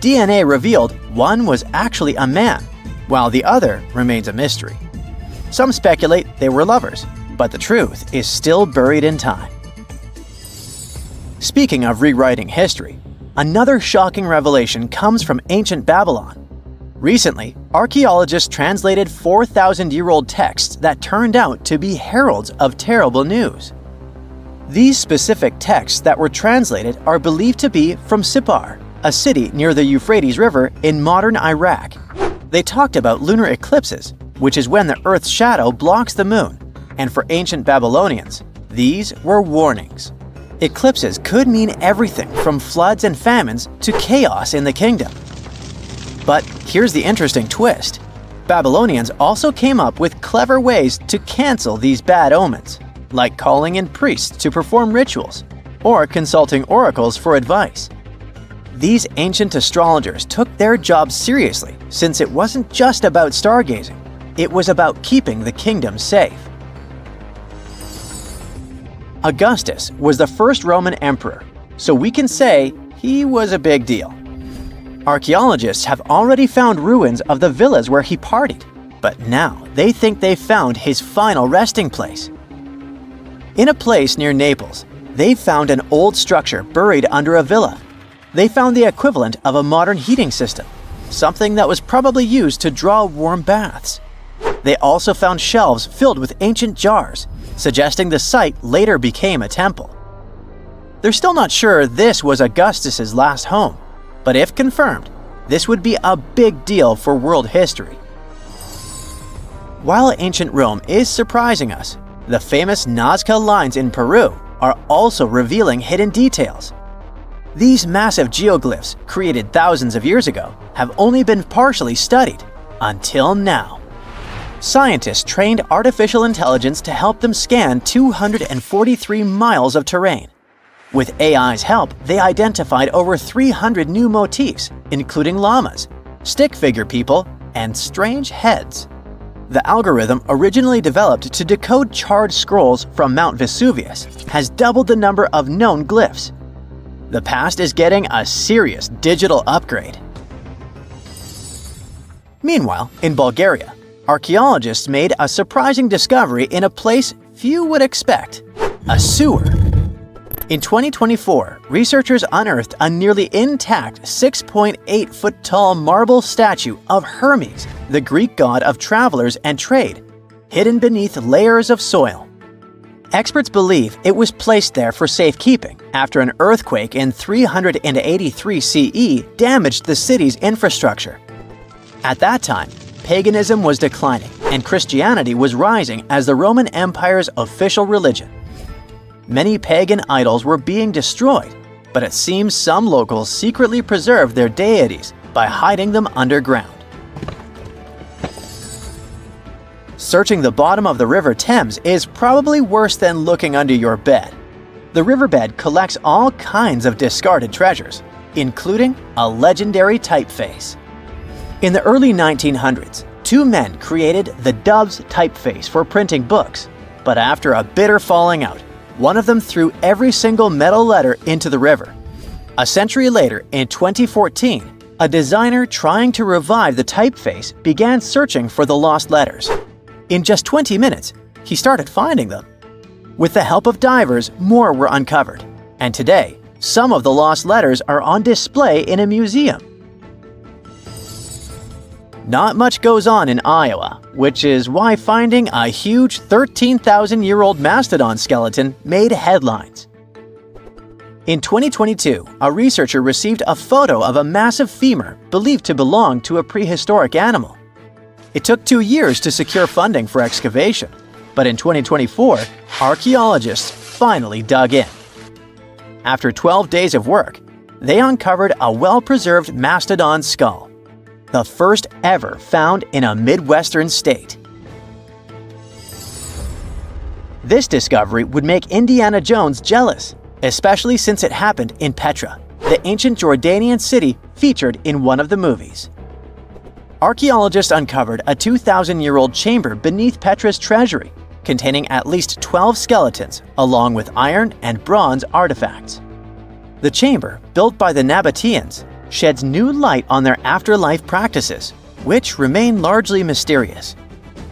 DNA revealed one was actually a man, while the other remains a mystery. Some speculate they were lovers, but the truth is still buried in time. Speaking of rewriting history, another shocking revelation comes from ancient Babylon. Recently, archaeologists translated 4,000-year-old texts that turned out to be heralds of terrible news. These specific texts that were translated are believed to be from Sippar, a city near the Euphrates River in modern Iraq. They talked about lunar eclipses, which is when the Earth's shadow blocks the moon, and for ancient Babylonians, these were warnings. Eclipses could mean everything from floods and famines to chaos in the kingdom. But here's the interesting twist. Babylonians also came up with clever ways to cancel these bad omens, like calling in priests to perform rituals, or consulting oracles for advice. These ancient astrologers took their job seriously, since it wasn't just about stargazing. It was about keeping the kingdom safe. Augustus was the first Roman emperor, so we can say he was a big deal. Archaeologists have already found ruins of the villas where he partied, but now they think they found his final resting place. In a place near Naples, they found an old structure buried under a villa. They found the equivalent of a modern heating system, something that was probably used to draw warm baths. They also found shelves filled with ancient jars, suggesting the site later became a temple. They're still not sure this was Augustus's last home, but if confirmed, this would be a big deal for world history. While ancient Rome is surprising us, the famous Nazca lines in Peru are also revealing hidden details. These massive geoglyphs, created thousands of years ago, have only been partially studied until now. Scientists trained artificial intelligence to help them scan 243 miles of terrain. With AI's help, they identified over 300 new motifs, including llamas, stick figure people, and strange heads. The algorithm, originally developed to decode charred scrolls from Mount Vesuvius, has doubled the number of known glyphs, The past is getting a serious digital upgrade. Meanwhile, in Bulgaria, archaeologists made a surprising discovery in a place few would expect: a sewer. In 2024, researchers unearthed a nearly intact 6.8-foot-tall marble statue of Hermes, the Greek god of travelers and trade, hidden beneath layers of soil. Experts believe it was placed there for safekeeping after an earthquake in 383 CE damaged the city's infrastructure. At that time, paganism was declining and Christianity was rising as the Roman Empire's official religion. Many pagan idols were being destroyed, but it seems some locals secretly preserved their deities by hiding them underground. Searching the bottom of the River Thames is probably worse than looking under your bed. The riverbed collects all kinds of discarded treasures, including a legendary typeface. In the early 1900s, two men created the Doves typeface for printing books, but after a bitter falling out, one of them threw every single metal letter into the river. A century later, in 2014, a designer trying to revive the typeface began searching for the lost letters. In just 20 minutes, he started finding them. With the help of divers, more were uncovered, and today, some of the lost letters are on display in a museum. Not much goes on in Iowa, which is why finding a huge 13,000-year-old mastodon skeleton made headlines. In 2022, a researcher received a photo of a massive femur believed to belong to a prehistoric animal. It took 2 years to secure funding for excavation, but in 2024, archaeologists finally dug in. After 12 days of work, they uncovered a well-preserved mastodon skull, the first ever found in a Midwestern state. This discovery would make Indiana Jones jealous, especially since it happened in Petra, the ancient Jordanian city featured in one of the movies. Archaeologists uncovered a 2,000-year-old chamber beneath Petra's treasury, containing at least 12 skeletons along with iron and bronze artifacts. The chamber, built by the Nabateans, sheds new light on their afterlife practices, which remain largely mysterious.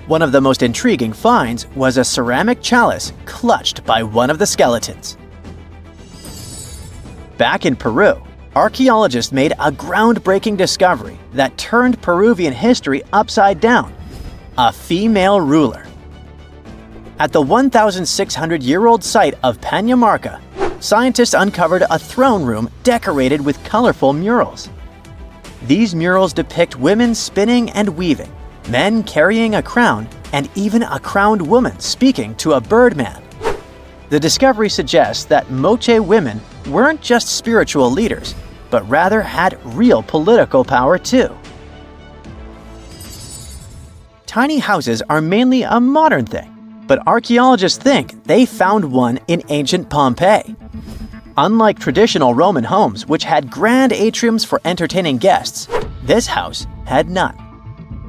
One of the most intriguing finds was a ceramic chalice clutched by one of the skeletons. Back in Peru, archaeologists made a groundbreaking discovery that turned Peruvian history upside down: a female ruler. At the 1,600-year-old site of Pañamarca, scientists uncovered a throne room decorated with colorful murals. These murals depict women spinning and weaving, men carrying a crown, and even a crowned woman speaking to a birdman. The discovery suggests that Moche women weren't just spiritual leaders, but rather had real political power too. Tiny houses are mainly a modern thing, but archaeologists think they found one in ancient Pompeii. Unlike traditional Roman homes, which had grand atriums for entertaining guests, this house had none.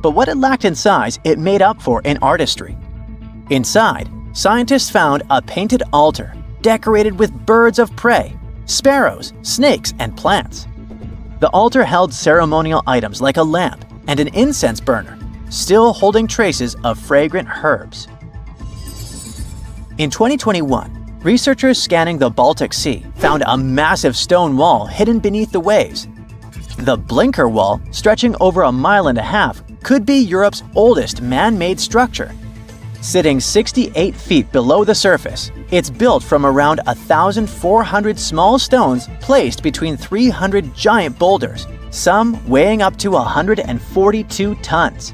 But what it lacked in size, it made up for in artistry. Inside, scientists found a painted altar decorated with birds of prey, sparrows, snakes, and plants. The altar held ceremonial items like a lamp and an incense burner, still holding traces of fragrant herbs. In 2021, researchers scanning the Baltic Sea found a massive stone wall hidden beneath the waves. The Blinker Wall, stretching over 1.5 miles, could be Europe's oldest man-made structure. Sitting 68 feet below the surface, it's built from around 1,400 small stones placed between 300 giant boulders, some weighing up to 142 tons.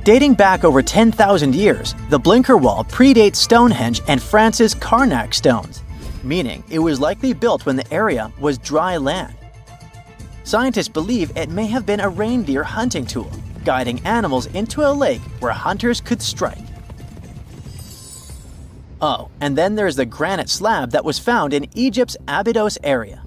Dating back over 10,000 years, the Blinker Wall predates Stonehenge and France's Karnak stones, meaning it was likely built when the area was dry land. Scientists believe it may have been a reindeer hunting tool, guiding animals into a lake where hunters could strike. Oh, and then there's the granite slab that was found in Egypt's Abydos area.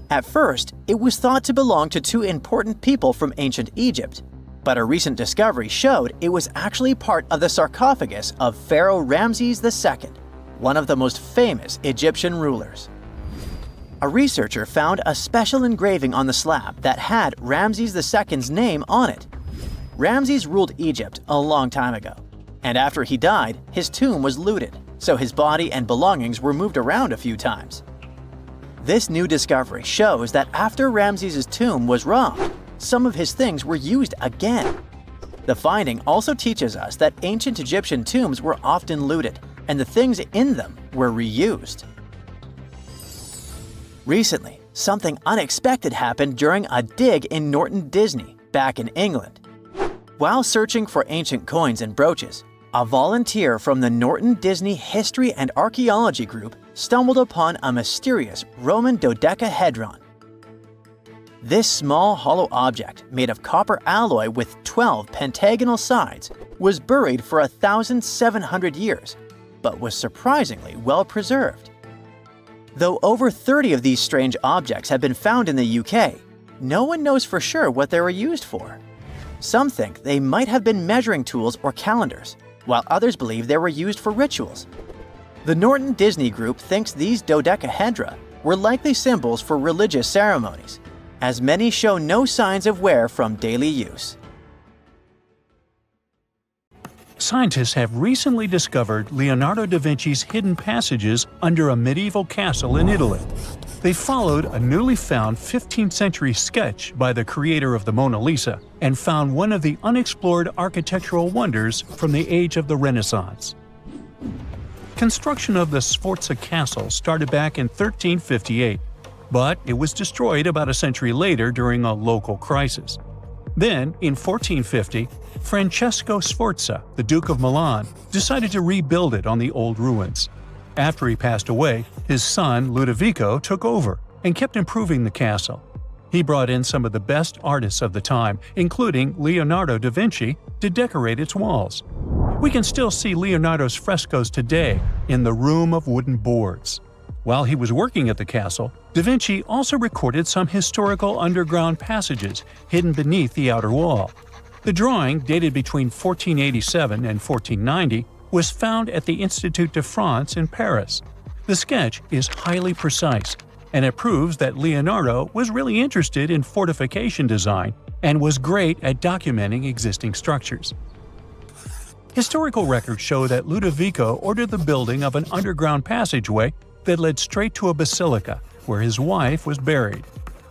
At first, it was thought to belong to two important people from ancient Egypt, but a recent discovery showed it was actually part of the sarcophagus of Pharaoh Ramses II, one of the most famous Egyptian rulers. a researcher found a special engraving on the slab that had Ramses II's name on it. Ramses ruled Egypt a long time ago, and after he died, his tomb was looted, so his body and belongings were moved around a few times. This new discovery shows that after Ramses' tomb was robbed, some of his things were used again. The finding also teaches us that ancient Egyptian tombs were often looted, and the things in them were reused. Recently, something unexpected happened during a dig in Norton Disney, back in England. While searching for ancient coins and brooches, a volunteer from the Norton Disney History and Archaeology group stumbled upon a mysterious Roman dodecahedron. This small hollow object, made of copper alloy with 12 pentagonal sides, was buried for 1,700 years, but was surprisingly well preserved. Though over 30 of these strange objects have been found in the UK, no one knows for sure what they were used for. Some think they might have been measuring tools or calendars, while others believe they were used for rituals. The Norton Disney Group thinks these dodecahedra were likely symbols for religious ceremonies, as many show no signs of wear from daily use. Scientists have recently discovered Leonardo da Vinci's hidden passages under a medieval castle in Italy. They followed a newly found 15th century sketch by the creator of the Mona Lisa and found one of the unexplored architectural wonders from the age of the Renaissance. Construction of the Sforza Castle started back in 1358, but it was destroyed about a century later during a local crisis. Then, in 1450, Francesco Sforza, the Duke of Milan, decided to rebuild it on the old ruins. After he passed away, his son Ludovico took over and kept improving the castle. He brought in some of the best artists of the time, including Leonardo da Vinci, to decorate its walls. We can still see Leonardo's frescoes today in the Room of Wooden Boards. While he was working at the castle, da Vinci also recorded some historical underground passages hidden beneath the outer wall. The drawing, dated between 1487 and 1490, was found at the Institut de France in Paris. The sketch is highly precise, and it proves that Leonardo was really interested in fortification design and was great at documenting existing structures. Historical records show that Ludovico ordered the building of an underground passageway that led straight to a basilica, where his wife was buried.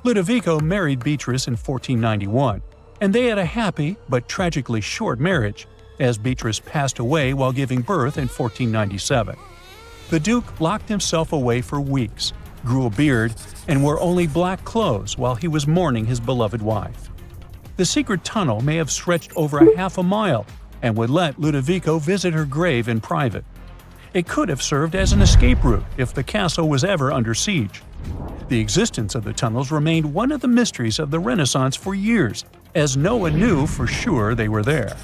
Ludovico married Beatrice in 1491, and they had a happy but tragically short marriage, as Beatrice passed away while giving birth in 1497. The Duke locked himself away for weeks, grew a beard, and wore only black clothes while he was mourning his beloved wife. The secret tunnel may have stretched over a half a mile and would let Ludovico visit her grave in private. It could have served as an escape route if the castle was ever under siege. The existence of the tunnels remained one of the mysteries of the Renaissance for years, as no one knew for sure they were there.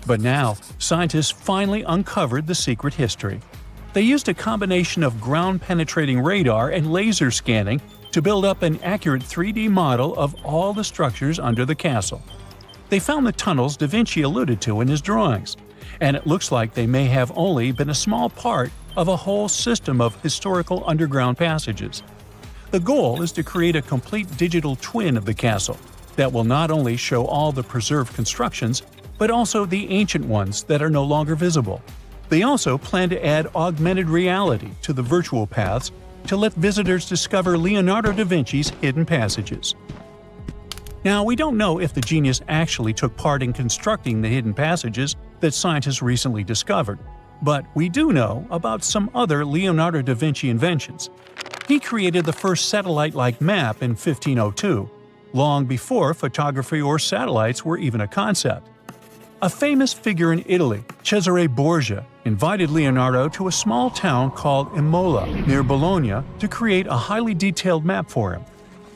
But now, scientists finally uncovered the secret history. They used a combination of ground-penetrating radar and laser scanning to build up an accurate 3D model of all the structures under the castle. They found the tunnels da Vinci alluded to in his drawings, and it looks like they may have only been a small part of a whole system of historical underground passages. The goal is to create a complete digital twin of the castle that will not only show all the preserved constructions, but also the ancient ones that are no longer visible. They also plan to add augmented reality to the virtual paths to let visitors discover Leonardo da Vinci's hidden passages. Now, we don't know if the genius actually took part in constructing the hidden passages that scientists recently discovered, but we do know about some other Leonardo da Vinci inventions. He created the first satellite-like map in 1502, long before photography or satellites were even a concept. A famous figure in Italy, Cesare Borgia, invited Leonardo to a small town called Imola, near Bologna, to create a highly detailed map for him.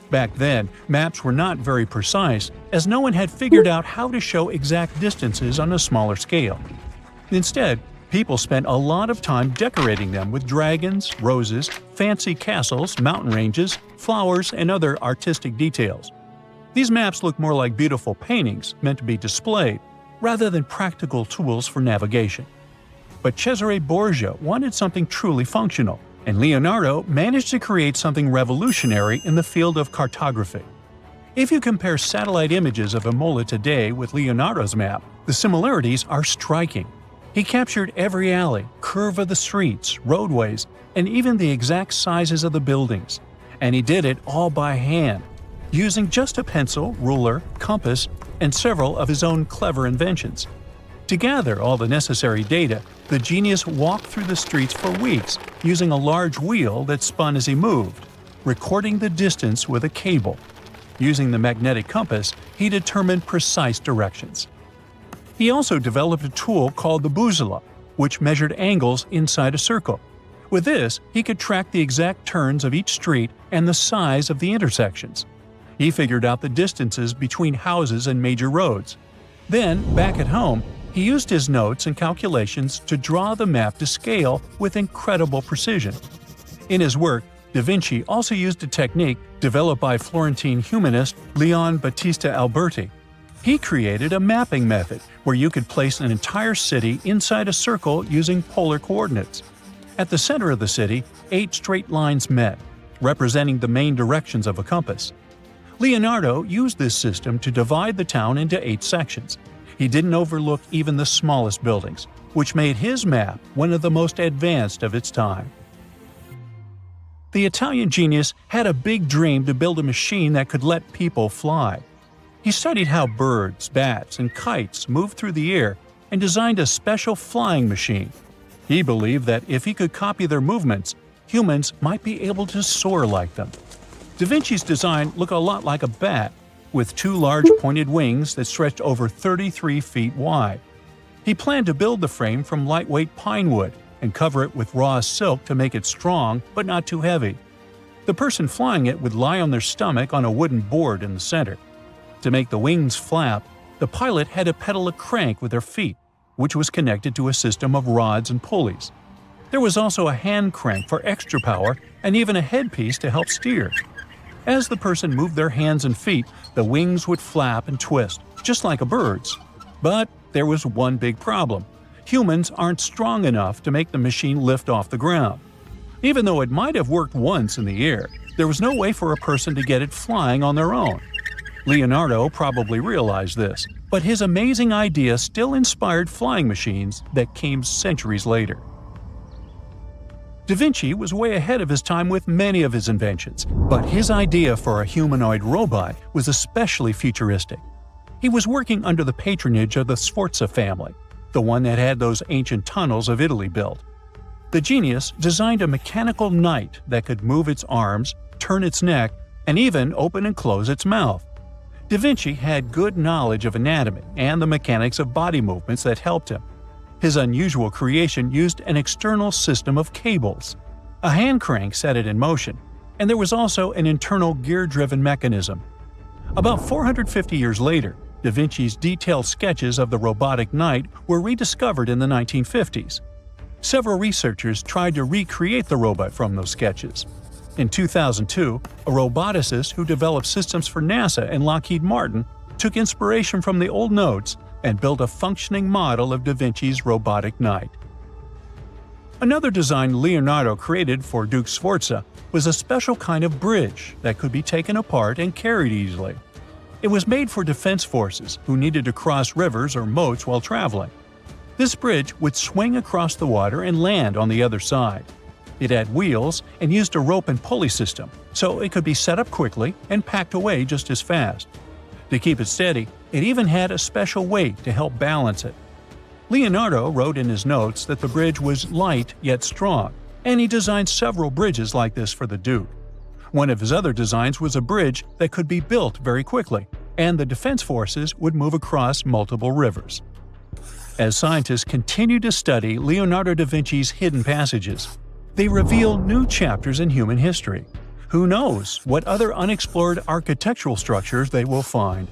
Back then, maps were not very precise, as no one had figured out how to show exact distances on a smaller scale. Instead, people spent a lot of time decorating them with dragons, roses, fancy castles, mountain ranges, flowers, and other artistic details. These maps look more like beautiful paintings meant to be displayed, rather than practical tools for navigation. But Cesare Borgia wanted something truly functional, and Leonardo managed to create something revolutionary in the field of cartography. If you compare satellite images of Imola today with Leonardo's map, the similarities are striking. He captured every alley, curve of the streets, roadways, and even the exact sizes of the buildings. And he did it all by hand, using just a pencil, ruler, compass, and several of his own clever inventions. To gather all the necessary data, the genius walked through the streets for weeks using a large wheel that spun as he moved, recording the distance with a cable. Using the magnetic compass, he determined precise directions. He also developed a tool called the bussola, which measured angles inside a circle. With this, he could track the exact turns of each street and the size of the intersections. He figured out the distances between houses and major roads. Then, back at home, he used his notes and calculations to draw the map to scale with incredible precision. In his work, Da Vinci also used a technique developed by Florentine humanist Leon Battista Alberti. He created a mapping method where you could place an entire city inside a circle using polar coordinates. At the center of the city, 8 straight lines met, representing the main directions of a compass. Leonardo used this system to divide the town into 8 sections. He didn't overlook even the smallest buildings, which made his map one of the most advanced of its time. The Italian genius had a big dream to build a machine that could let people fly. He studied how birds, bats, and kites move through the air and designed a special flying machine. He believed that if he could copy their movements, humans might be able to soar like them. Da Vinci's design looked a lot like a bat, with 2 large pointed wings that stretched over 33 feet wide. He planned to build the frame from lightweight pine wood and cover it with raw silk to make it strong but not too heavy. The person flying it would lie on their stomach on a wooden board in the center. To make the wings flap, the pilot had to pedal a crank with their feet, which was connected to a system of rods and pulleys. There was also a hand crank for extra power and even a headpiece to help steer. As the person moved their hands and feet, the wings would flap and twist, just like a bird's. But there was one big problem. Humans aren't strong enough to make the machine lift off the ground. Even though it might have worked once in the air, there was no way for a person to get it flying on their own. Leonardo probably realized this, but his amazing idea still inspired flying machines that came centuries later. Da Vinci was way ahead of his time with many of his inventions, but his idea for a humanoid robot was especially futuristic. He was working under the patronage of the Sforza family, the one that had those ancient tunnels of Italy built. The genius designed a mechanical knight that could move its arms, turn its neck, and even open and close its mouth. Da Vinci had good knowledge of anatomy and the mechanics of body movements that helped him. His unusual creation used an external system of cables. A hand crank set it in motion, and there was also an internal gear-driven mechanism. About 450 years later, Da Vinci's detailed sketches of the robotic knight were rediscovered in the 1950s. Several researchers tried to recreate the robot from those sketches. In 2002, a roboticist who developed systems for NASA and Lockheed Martin took inspiration from the old notes and built a functioning model of Da Vinci's robotic knight. Another design Leonardo created for Duke Sforza was a special kind of bridge that could be taken apart and carried easily. It was made for defense forces who needed to cross rivers or moats while traveling. This bridge would swing across the water and land on the other side. It had wheels and used a rope and pulley system, so it could be set up quickly and packed away just as fast. To keep it steady, it even had a special weight to help balance it. Leonardo wrote in his notes that the bridge was light yet strong, and he designed several bridges like this for the Duke. One of his other designs was a bridge that could be built very quickly, and the defense forces would move across multiple rivers. As scientists continue to study Leonardo da Vinci's hidden passages, they reveal new chapters in human history. Who knows what other unexplored architectural structures they will find?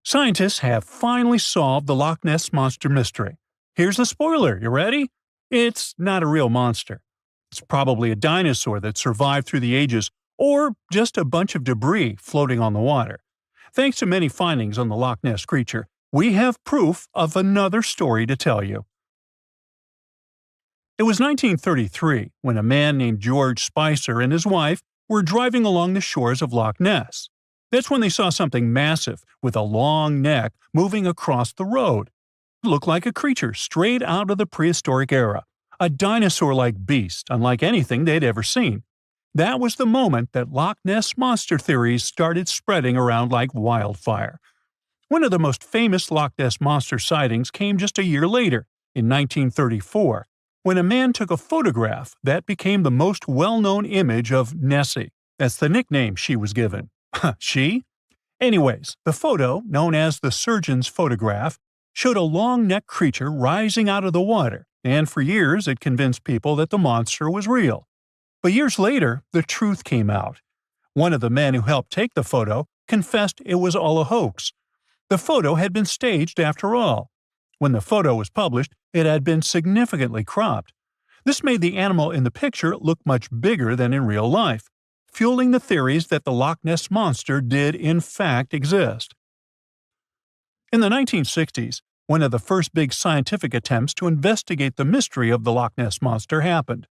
Scientists have finally solved the Loch Ness Monster mystery. Here's the spoiler, you ready? It's not a real monster. It's probably a dinosaur that survived through the ages, or just a bunch of debris floating on the water. Thanks to many findings on the Loch Ness creature, we have proof of another story to tell you. It was 1933 when a man named George Spicer and his wife were driving along the shores of Loch Ness. That's when they saw something massive with a long neck moving across the road. It looked like a creature straight out of the prehistoric era, a dinosaur-like beast unlike anything they'd ever seen. That was the moment that Loch Ness Monster theories started spreading around like wildfire. One of the most famous Loch Ness Monster sightings came just a year later, in 1934, when a man took a photograph that became the most well-known image of Nessie. That's the nickname she was given. She? Anyways, the photo, known as the surgeon's photograph, showed a long-necked creature rising out of the water, and for years it convinced people that the monster was real. But years later, the truth came out. One of the men who helped take the photo confessed it was all a hoax. The photo had been staged after all. When the photo was published, it had been significantly cropped. This made the animal in the picture look much bigger than in real life, fueling the theories that the Loch Ness Monster did in fact exist. In the 1960s, one of the first big scientific attempts to investigate the mystery of the Loch Ness Monster happened.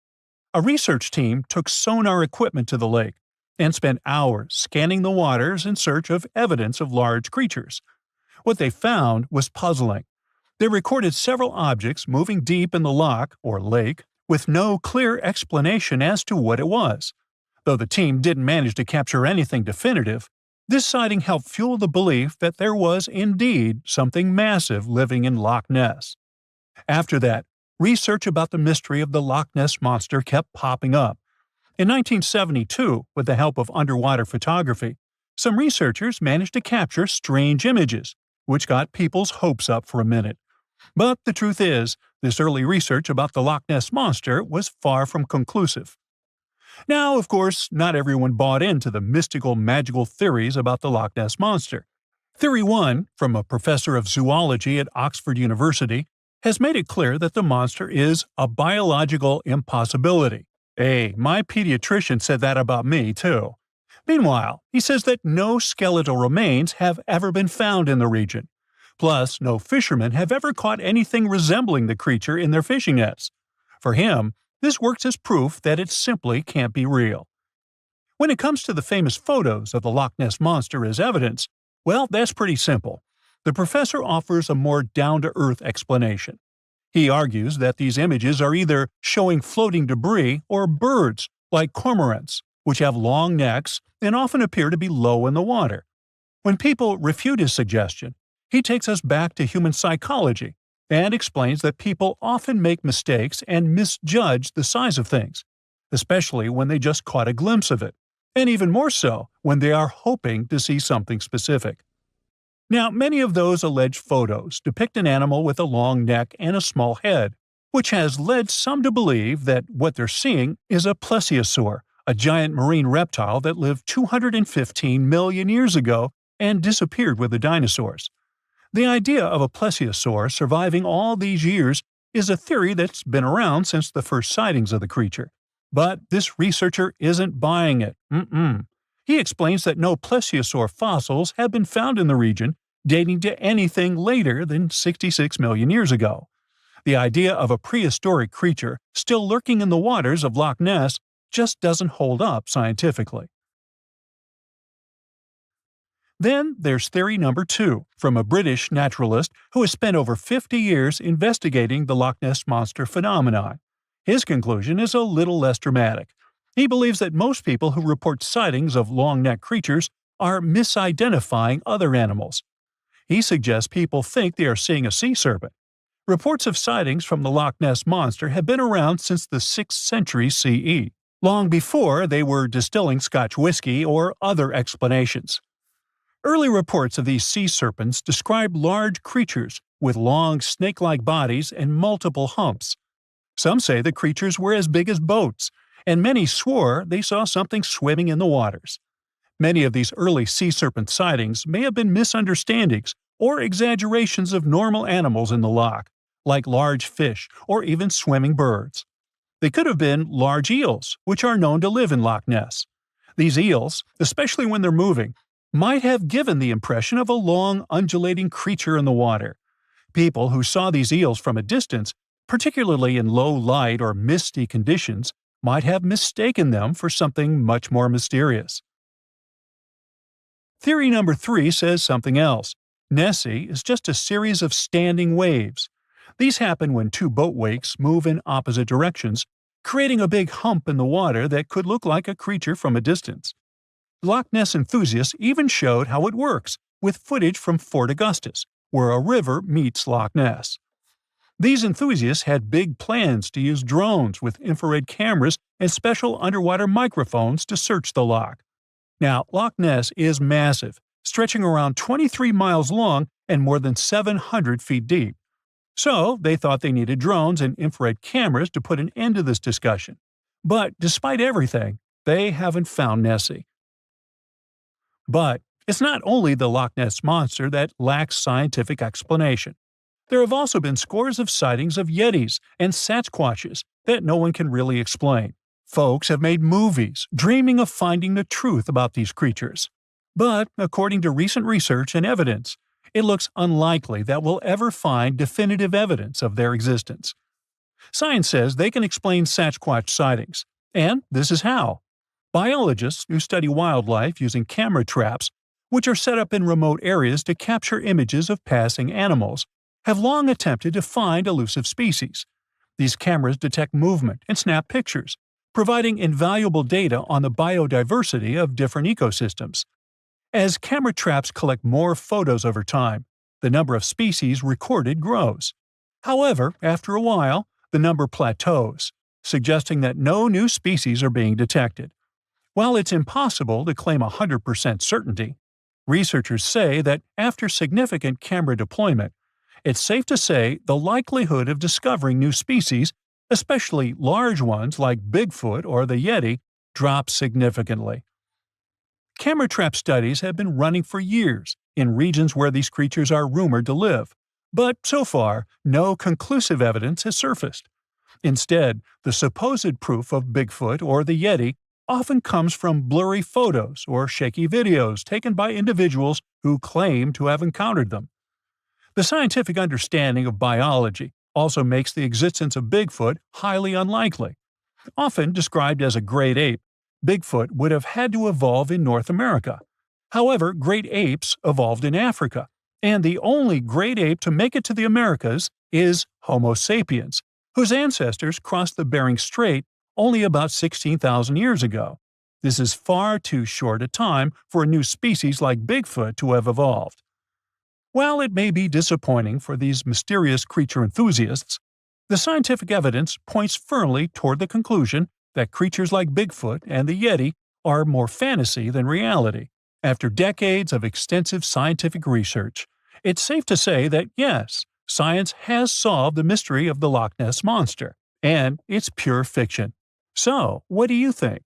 A research team took sonar equipment to the lake and spent hours scanning the waters in search of evidence of large creatures. What they found was puzzling. They recorded several objects moving deep in the loch, or lake, with no clear explanation as to what it was. Though the team didn't manage to capture anything definitive, this sighting helped fuel the belief that there was indeed something massive living in Loch Ness. After that, research about the mystery of the Loch Ness Monster kept popping up. In 1972, with the help of underwater photography, some researchers managed to capture strange images, which got people's hopes up for a minute. But the truth is, this early research about the Loch Ness Monster was far from conclusive. Now, of course, not everyone bought into the mystical, magical theories about the Loch Ness Monster. Theory 1, from a professor of zoology at Oxford University, has made it clear that the monster is a biological impossibility. Hey, my pediatrician said that about me, too. Meanwhile, he says that no skeletal remains have ever been found in the region. Plus, no fishermen have ever caught anything resembling the creature in their fishing nets. For him, this works as proof that it simply can't be real. When it comes to the famous photos of the Loch Ness Monster as evidence, well, that's pretty simple. The professor offers a more down-to-earth explanation. He argues that these images are either showing floating debris or birds, like cormorants, which have long necks and often appear to be low in the water. When people refute his suggestion, he takes us back to human psychology and explains that people often make mistakes and misjudge the size of things, especially when they just caught a glimpse of it, and even more so when they are hoping to see something specific. Now, many of those alleged photos depict an animal with a long neck and a small head, which has led some to believe that what they're seeing is a plesiosaur, a giant marine reptile that lived 215 million years ago and disappeared with the dinosaurs. The idea of a plesiosaur surviving all these years is a theory that's been around since the first sightings of the creature. But this researcher isn't buying it. He explains that no plesiosaur fossils have been found in the region dating to anything later than 66 million years ago. The idea of a prehistoric creature still lurking in the waters of Loch Ness just doesn't hold up scientifically. Then there's theory number 2, from a British naturalist who has spent over 50 years investigating the Loch Ness Monster phenomenon. His conclusion is a little less dramatic. He believes that most people who report sightings of long-necked creatures are misidentifying other animals. He suggests people think they are seeing a sea serpent. Reports of sightings from the Loch Ness Monster have been around since the 6th century CE, long before they were distilling Scotch whiskey or other explanations. Early reports of these sea serpents describe large creatures with long snake-like bodies and multiple humps. Some say the creatures were as big as boats, and many swore they saw something swimming in the waters. Many of these early sea serpent sightings may have been misunderstandings or exaggerations of normal animals in the loch, like large fish or even swimming birds. They could have been large eels, which are known to live in Loch Ness. These eels, especially when they're moving, might have given the impression of a long, undulating creature in the water. People who saw these eels from a distance particularly in low light or misty conditions, might have mistaken them for something much more mysterious. Theory number 3 says something else. Nessie is just a series of standing waves. These happen when two boat wakes move in opposite directions, creating a big hump in the water that could look like a creature from a distance. Loch Ness enthusiasts even showed how it works, with footage from Fort Augustus, where a river meets Loch Ness. These enthusiasts had big plans to use drones with infrared cameras and special underwater microphones to search the loch. Now, Loch Ness is massive, stretching around 23 miles long and more than 700 feet deep. So, they thought they needed drones and infrared cameras to put an end to this discussion. But despite everything, they haven't found Nessie. But it's not only the Loch Ness Monster that lacks scientific explanation. There have also been scores of sightings of Yetis and Sasquatches that no one can really explain. Folks have made movies, dreaming of finding the truth about these creatures. But, according to recent research and evidence, it looks unlikely that we'll ever find definitive evidence of their existence. Science says they can explain Sasquatch sightings, and this is how. Biologists who study wildlife using camera traps, which are set up in remote areas to capture images of passing animals, have long attempted to find elusive species. These cameras detect movement and snap pictures, providing invaluable data on the biodiversity of different ecosystems. As camera traps collect more photos over time, the number of species recorded grows. However, after a while, the number plateaus, suggesting that no new species are being detected. While it's impossible to claim 100% certainty, researchers say that after significant camera deployment, it's safe to say the likelihood of discovering new species, especially large ones like Bigfoot or the Yeti, drops significantly. Camera trap studies have been running for years in regions where these creatures are rumored to live, but so far, no conclusive evidence has surfaced. Instead, the supposed proof of Bigfoot or the Yeti often comes from blurry photos or shaky videos taken by individuals who claim to have encountered them. The scientific understanding of biology also makes the existence of Bigfoot highly unlikely. Often described as a great ape, Bigfoot would have had to evolve in North America. However, great apes evolved in Africa, and the only great ape to make it to the Americas is Homo sapiens, whose ancestors crossed the Bering Strait only about 16,000 years ago. This is far too short a time for a new species like Bigfoot to have evolved. While it may be disappointing for these mysterious creature enthusiasts, the scientific evidence points firmly toward the conclusion that creatures like Bigfoot and the Yeti are more fantasy than reality. After decades of extensive scientific research, it's safe to say that yes, science has solved the mystery of the Loch Ness Monster, and it's pure fiction. So, what do you think?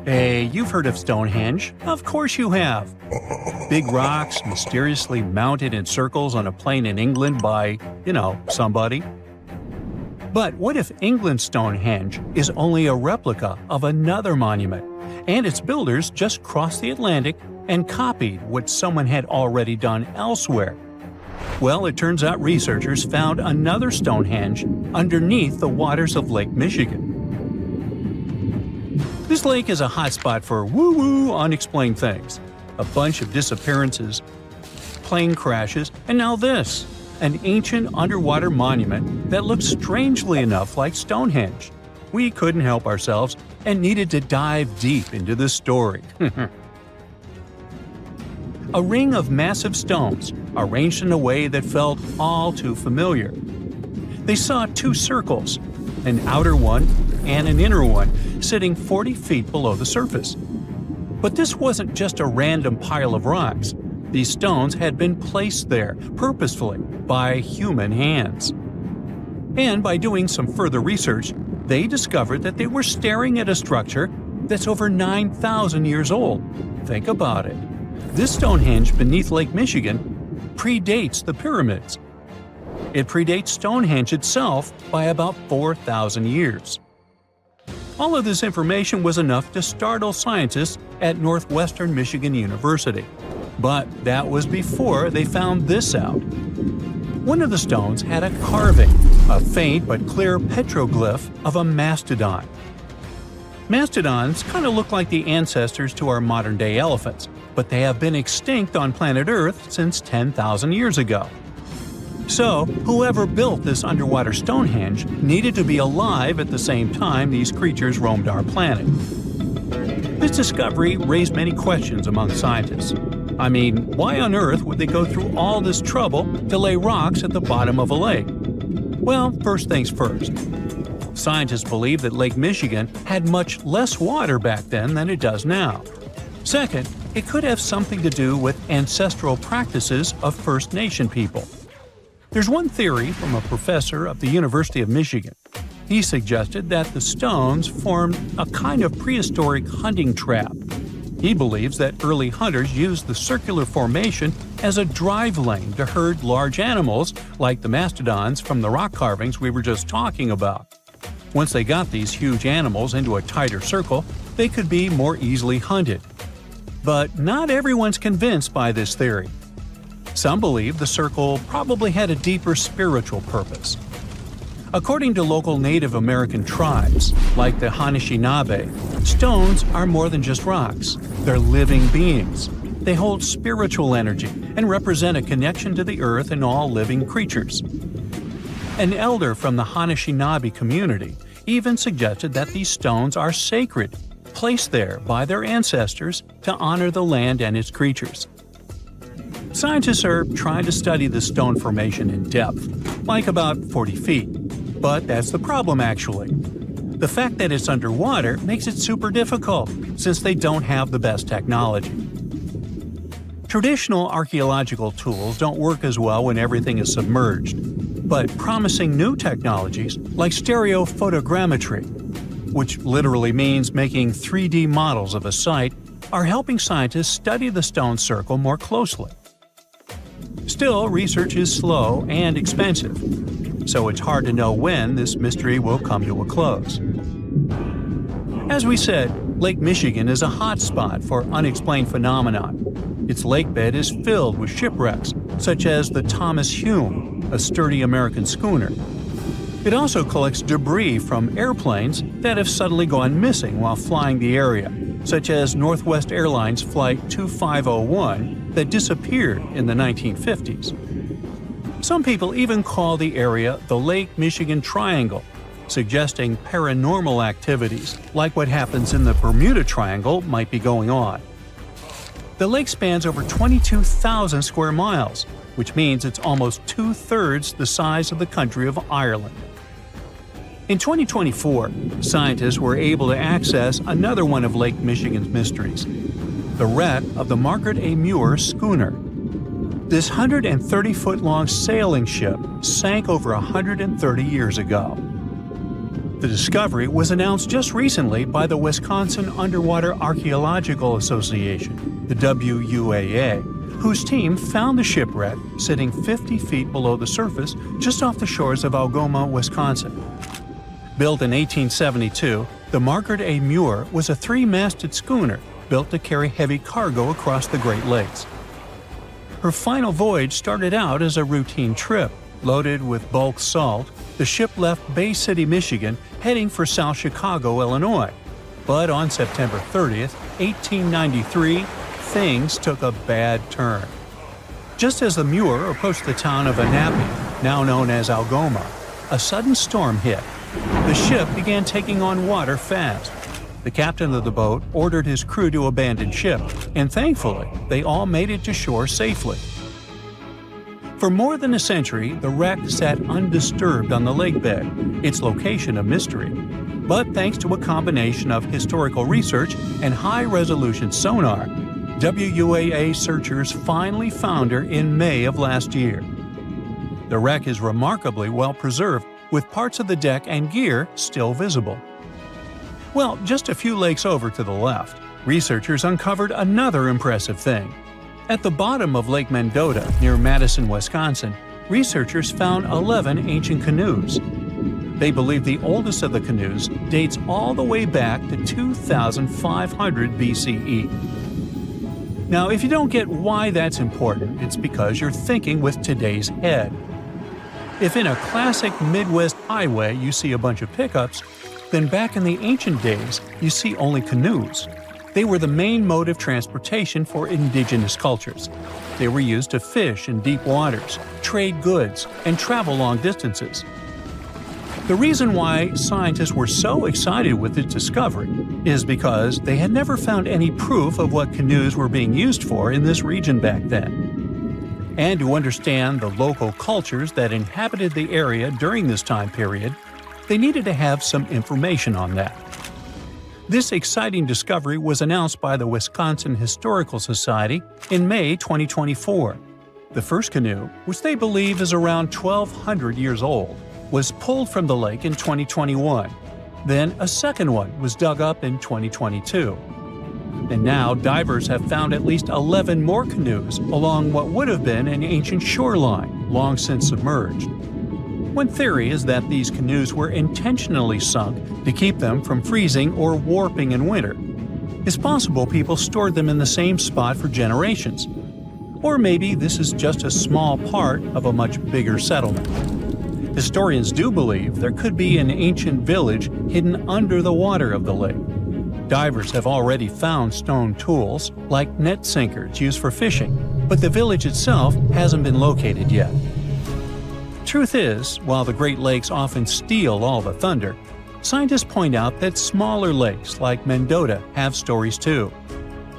Hey, you've heard of Stonehenge? Of course you have. Big rocks mysteriously mounted in circles on a plain in England by, somebody. But what if England's Stonehenge is only a replica of another monument, and its builders just crossed the Atlantic and copied what someone had already done elsewhere? Well, it turns out researchers found another Stonehenge underneath the waters of Lake Michigan. This lake is a hotspot for woo-woo unexplained things. A bunch of disappearances, plane crashes, and now this, an ancient underwater monument that looks strangely enough like Stonehenge. We couldn't help ourselves and needed to dive deep into this story. A ring of massive stones, arranged in a way that felt all too familiar. They saw two circles, an outer one and an inner one, sitting 40 feet below the surface. But this wasn't just a random pile of rocks. These stones had been placed there, purposefully, by human hands. And by doing some further research, they discovered that they were staring at a structure that's over 9,000 years old. Think about it. This Stonehenge beneath Lake Michigan predates the pyramids. It predates Stonehenge itself by about 4,000 years. All of this information was enough to startle scientists at Northwestern Michigan University. But that was before they found this out. One of the stones had a carving, a faint but clear petroglyph of a mastodon. Mastodons kind of look like the ancestors to our modern-day elephants, but they have been extinct on planet Earth since 10,000 years ago. So, whoever built this underwater Stonehenge needed to be alive at the same time these creatures roamed our planet. This discovery raised many questions among scientists. I mean, why on earth would they go through all this trouble to lay rocks at the bottom of a lake? Well, first things first. Scientists believe that Lake Michigan had much less water back then than it does now. Second, it could have something to do with ancestral practices of First Nation people. There's one theory from a professor of the University of Michigan. He suggested that the stones formed a kind of prehistoric hunting trap. He believes that early hunters used the circular formation as a drive lane to herd large animals like the mastodons from the rock carvings we were just talking about. Once they got these huge animals into a tighter circle, they could be more easily hunted. But not everyone's convinced by this theory. Some believe the circle probably had a deeper spiritual purpose. According to local Native American tribes, like the Anishinaabe, stones are more than just rocks. They're living beings. They hold spiritual energy and represent a connection to the earth and all living creatures. An elder from the Anishinaabe community even suggested that these stones are sacred, placed there by their ancestors to honor the land and its creatures. Scientists are trying to study the stone formation in depth, like about 40 feet. But that's the problem, actually. The fact that it's underwater makes it super difficult, since they don't have the best technology. Traditional archaeological tools don't work as well when everything is submerged, but promising new technologies like stereophotogrammetry, which literally means making 3D models of a site, are helping scientists study the stone circle more closely. Still, research is slow and expensive, so it's hard to know when this mystery will come to a close. As we said, Lake Michigan is a hot spot for unexplained phenomena. Its lakebed is filled with shipwrecks, such as the Thomas Hume, a sturdy American schooner. It also collects debris from airplanes that have suddenly gone missing while flying the area, such as Northwest Airlines Flight 2501 that disappeared in the 1950s. Some people even call the area the Lake Michigan Triangle, suggesting paranormal activities like what happens in the Bermuda Triangle might be going on. The lake spans over 22,000 square miles, which means it's almost two-thirds the size of the country of Ireland. In 2024, scientists were able to access another one of Lake Michigan's mysteries, the wreck of the Margaret A. Muir schooner. This 130-foot-long sailing ship sank over 130 years ago. The discovery was announced just recently by the Wisconsin Underwater Archaeological Association, the WUAA, whose team found the shipwreck sitting 50 feet below the surface just off the shores of Algoma, Wisconsin. Built in 1872, the Margaret A. Muir was a three-masted schooner built to carry heavy cargo across the Great Lakes. Her final voyage started out as a routine trip. Loaded with bulk salt, the ship left Bay City, Michigan, heading for South Chicago, Illinois. But on September 30th, 1893, things took a bad turn. Just as the Muir approached the town of Annapolis, now known as Algoma, a sudden storm hit. The ship began taking on water fast. The captain of the boat ordered his crew to abandon ship, and thankfully, they all made it to shore safely. For more than a century, the wreck sat undisturbed on the lakebed, its location a mystery. But thanks to a combination of historical research and high-resolution sonar, WUAA searchers finally found her in May of last year. The wreck is remarkably well preserved, with parts of the deck and gear still visible. Well, just a few lakes over to the left, researchers uncovered another impressive thing. At the bottom of Lake Mendota, near Madison, Wisconsin, researchers found 11 ancient canoes. They believe the oldest of the canoes dates all the way back to 2500 BCE. Now, if you don't get why that's important, it's because you're thinking with today's head. If in a classic Midwest highway you see a bunch of pickups, then back in the ancient days you see only canoes. They were the main mode of transportation for indigenous cultures. They were used to fish in deep waters, trade goods, and travel long distances. The reason why scientists were so excited with its discovery is because they had never found any proof of what canoes were being used for in this region back then. And to understand the local cultures that inhabited the area during this time period, they needed to have some information on that. This exciting discovery was announced by the Wisconsin Historical Society in May 2024. The first canoe, which they believe is around 1,200 years old, was pulled from the lake in 2021. Then a second one was dug up in 2022. And now divers have found at least 11 more canoes along what would have been an ancient shoreline, long since submerged. One theory is that these canoes were intentionally sunk to keep them from freezing or warping in winter. It's possible people stored them in the same spot for generations. Or maybe this is just a small part of a much bigger settlement. Historians do believe there could be an ancient village hidden under the water of the lake. Divers have already found stone tools, like net sinkers used for fishing, but the village itself hasn't been located yet. Truth is, while the Great Lakes often steal all the thunder, scientists point out that smaller lakes like Mendota have stories too.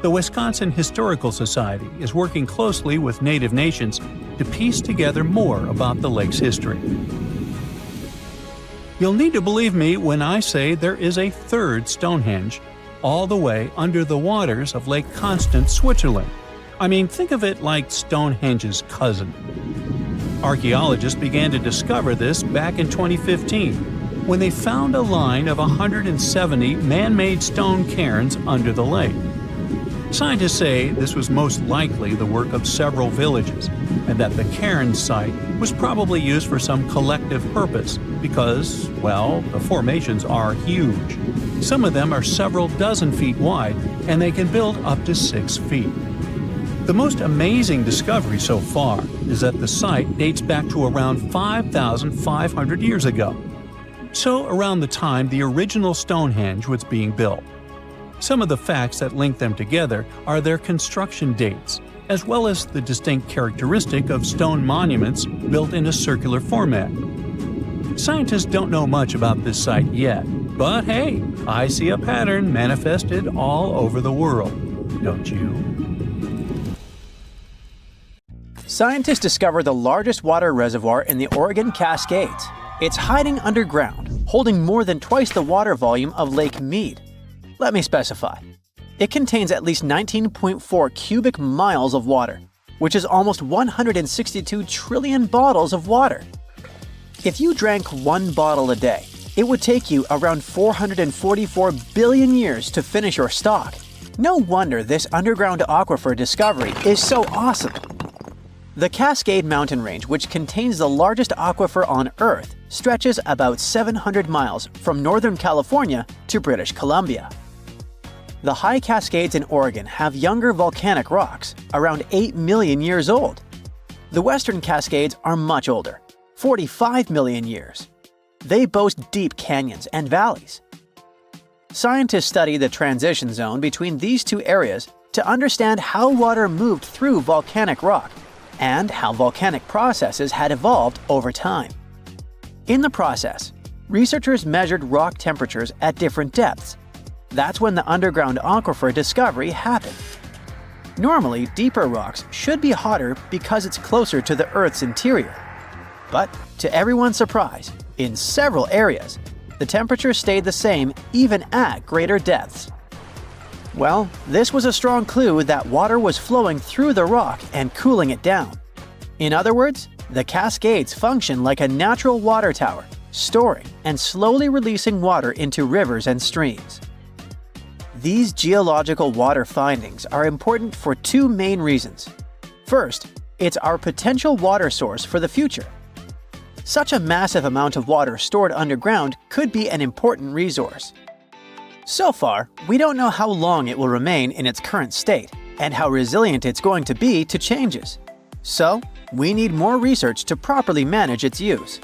The Wisconsin Historical Society is working closely with Native nations to piece together more about the lake's history. You'll need to believe me when I say there is a third Stonehenge, all the way under the waters of Lake Constance, Switzerland. I mean, think of it like Stonehenge's cousin. Archaeologists began to discover this back in 2015, when they found a line of 170 man-made stone cairns under the lake. Scientists say this was most likely the work of several villages, and that the cairn site was probably used for some collective purpose because, well, the formations are huge. Some of them are several dozen feet wide, and they can build up to 6 feet. The most amazing discovery so far is that the site dates back to around 5,500 years ago. So around the time the original Stonehenge was being built. Some of the facts that link them together are their construction dates, as well as the distinct characteristic of stone monuments built in a circular format. Scientists don't know much about this site yet, but hey, I see a pattern manifested all over the world, don't you? Scientists discovered the largest water reservoir in the Oregon Cascades. It's hiding underground, holding more than twice the water volume of Lake Mead. Let me specify. It contains at least 19.4 cubic miles of water, which is almost 162 trillion bottles of water. If you drank one bottle a day, it would take you around 444 billion years to finish your stock. No wonder this underground aquifer discovery is so awesome. The Cascade Mountain Range, which contains the largest aquifer on Earth, stretches about 700 miles from Northern California to British Columbia. The high Cascades in Oregon have younger volcanic rocks, around 8 million years old. The Western Cascades are much older, 45 million years. They boast deep canyons and valleys. Scientists study the transition zone between these two areas to understand how water moved through volcanic rock and how volcanic processes had evolved over time. In the process, researchers measured rock temperatures at different depths. That's when the underground aquifer discovery happened. Normally, deeper rocks should be hotter because it's closer to the Earth's interior. But, to everyone's surprise, in several areas, the temperature stayed the same even at greater depths. Well, this was a strong clue that water was flowing through the rock and cooling it down. In other words, the Cascades function like a natural water tower, storing and slowly releasing water into rivers and streams. These geological water findings are important for two main reasons. First, it's our potential water source for the future. Such a massive amount of water stored underground could be an important resource. So far, we don't know how long it will remain in its current state and how resilient it's going to be to changes. So, we need more research to properly manage its use.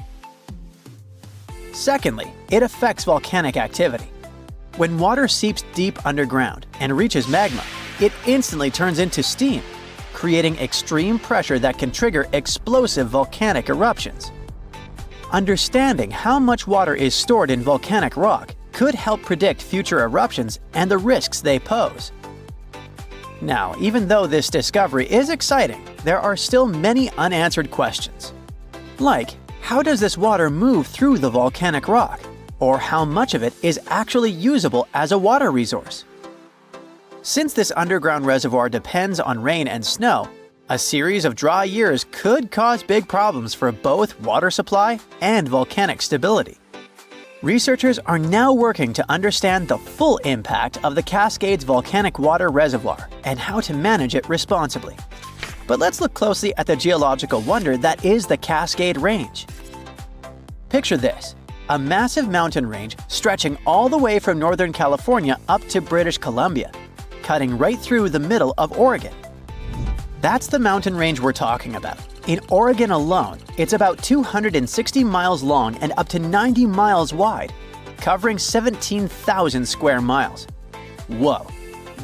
Secondly, it affects volcanic activity. When water seeps deep underground and reaches magma, it instantly turns into steam, creating extreme pressure that can trigger explosive volcanic eruptions. Understanding how much water is stored in volcanic rock could help predict future eruptions and the risks they pose. Now, even though this discovery is exciting, there are still many unanswered questions. Like, how does this water move through the volcanic rock? Or how much of it is actually usable as a water resource? Since this underground reservoir depends on rain and snow, a series of dry years could cause big problems for both water supply and volcanic stability. Researchers are now working to understand the full impact of the Cascades volcanic water reservoir and how to manage it responsibly. But let's look closely at the geological wonder that is the Cascade Range. Picture this: a massive mountain range stretching all the way from Northern California up to British Columbia, cutting right through the middle of Oregon. That's the mountain range we're talking about. In Oregon alone, it's about 260 miles long and up to 90 miles wide, covering 17,000 square miles. Whoa,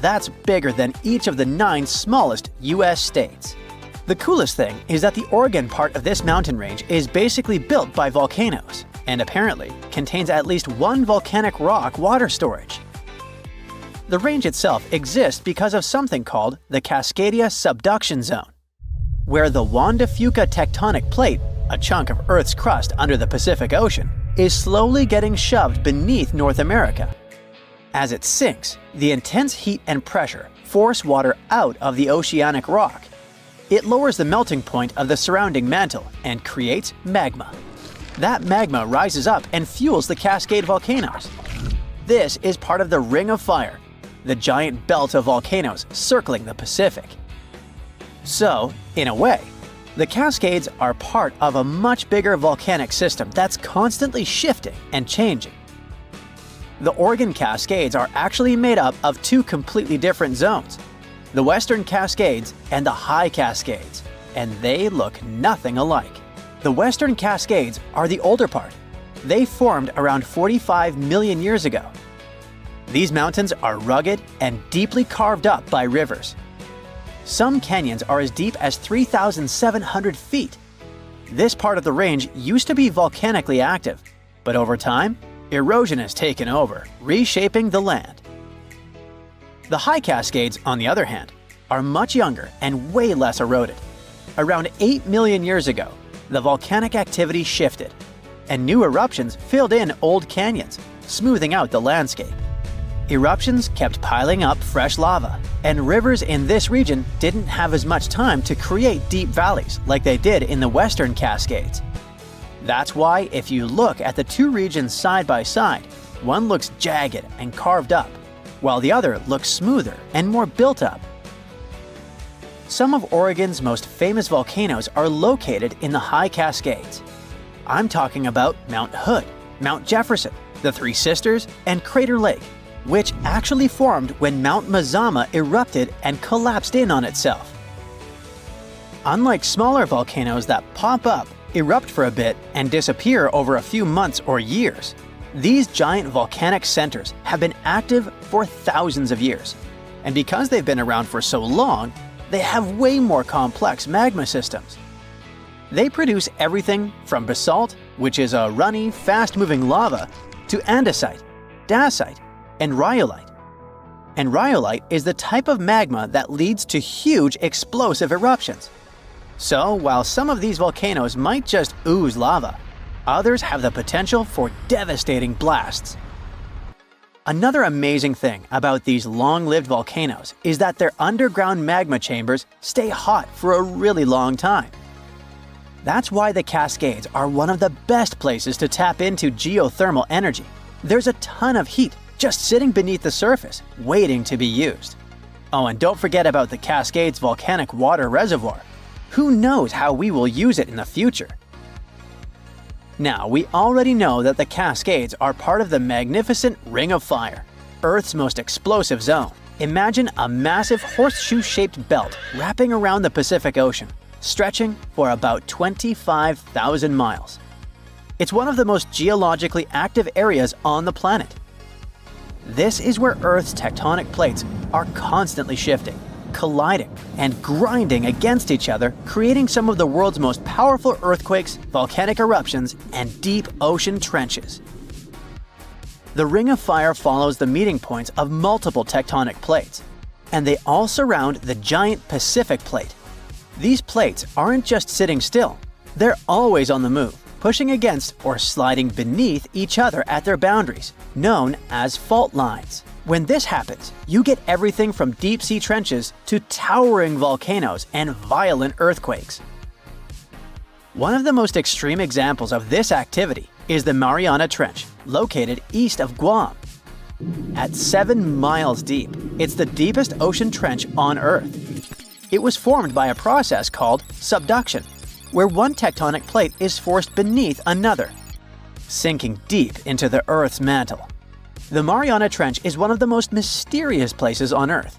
that's bigger than each of the 9 smallest US states. The coolest thing is that the Oregon part of this mountain range is basically built by volcanoes, and apparently contains at least one volcanic rock water storage. The range itself exists because of something called the Cascadia Subduction Zone, where the Juan de Fuca tectonic plate, a chunk of Earth's crust under the Pacific Ocean, is slowly getting shoved beneath North America. As it sinks, the intense heat and pressure force water out of the oceanic rock. It lowers the melting point of the surrounding mantle and creates magma. That magma rises up and fuels the Cascade volcanoes. This is part of the Ring of Fire, the giant belt of volcanoes circling the Pacific. So, in a way, the Cascades are part of a much bigger volcanic system that's constantly shifting and changing. The Oregon Cascades are actually made up of 2 completely different zones, the Western Cascades and the High Cascades, and they look nothing alike. The Western Cascades are the older part. They formed around 45 million years ago. These mountains are rugged and deeply carved up by rivers. Some canyons are as deep as 3,700 feet. This part of the range used to be volcanically active, but over time, erosion has taken over, reshaping the land. The High Cascades, on the other hand, are much younger and way less eroded. Around 8 million years ago, the volcanic activity shifted, and new eruptions filled in old canyons, smoothing out the landscape. Eruptions kept piling up fresh lava, and rivers in this region didn't have as much time to create deep valleys like they did in the Western Cascades. That's why if you look at the 2 regions side by side, one looks jagged and carved up, while the other looks smoother and more built up. Some of Oregon's most famous volcanoes are located in the High Cascades. I'm talking about Mount Hood, Mount Jefferson, the Three Sisters, and Crater Lake, which actually formed when Mount Mazama erupted and collapsed in on itself. Unlike smaller volcanoes that pop up, erupt for a bit, and disappear over a few months or years, these giant volcanic centers have been active for thousands of years. And because they've been around for so long, they have way more complex magma systems. They produce everything from basalt, which is a runny, fast-moving lava, to andesite, dacite, and rhyolite. And rhyolite is the type of magma that leads to huge explosive eruptions. So, while some of these volcanoes might just ooze lava, others have the potential for devastating blasts. Another amazing thing about these long-lived volcanoes is that their underground magma chambers stay hot for a really long time. That's why the Cascades are one of the best places to tap into geothermal energy. There's a ton of heat just sitting beneath the surface, waiting to be used. Oh, and don't forget about the Cascades volcanic water reservoir. Who knows how we will use it in the future? Now, we already know that the Cascades are part of the magnificent Ring of Fire, Earth's most explosive zone. Imagine a massive horseshoe-shaped belt wrapping around the Pacific Ocean, stretching for about 25,000 miles. It's one of the most geologically active areas on the planet. This is where Earth's tectonic plates are constantly shifting, colliding, and grinding against each other, creating some of the world's most powerful earthquakes, volcanic eruptions, and deep ocean trenches. The Ring of Fire follows the meeting points of multiple tectonic plates, and they all surround the giant Pacific Plate. These plates aren't just sitting still, they're always on the move, pushing against or sliding beneath each other at their boundaries, known as fault lines. When this happens, you get everything from deep-sea trenches to towering volcanoes and violent earthquakes. One of the most extreme examples of this activity is the Mariana Trench, located east of Guam. At 7 miles deep, it's the deepest ocean trench on Earth. It was formed by a process called subduction, where one tectonic plate is forced beneath another, sinking deep into the Earth's mantle. The Mariana Trench is one of the most mysterious places on Earth.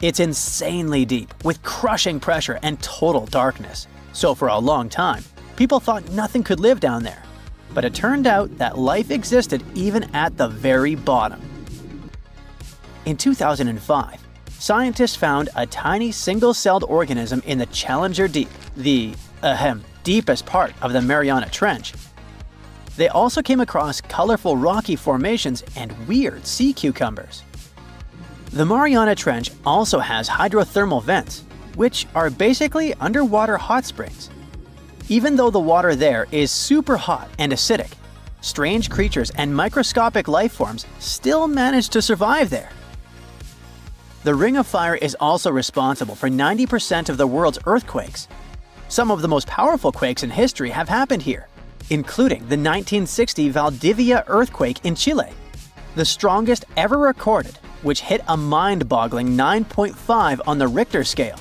It's insanely deep, with crushing pressure and total darkness. So for a long time, people thought nothing could live down there. But it turned out that life existed even at the very bottom. In 2005, scientists found a tiny single-celled organism in the Challenger Deep, the deepest part of the Mariana Trench. They also came across colorful rocky formations and weird sea cucumbers. The Mariana Trench also has hydrothermal vents, which are basically underwater hot springs. Even though the water there is super hot and acidic, strange creatures and microscopic life forms still manage to survive there. The Ring of Fire is also responsible for 90% of the world's earthquakes. Some of the most powerful quakes in history have happened here, including the 1960 Valdivia earthquake in Chile, the strongest ever recorded, which hit a mind-boggling 9.5 on the Richter scale.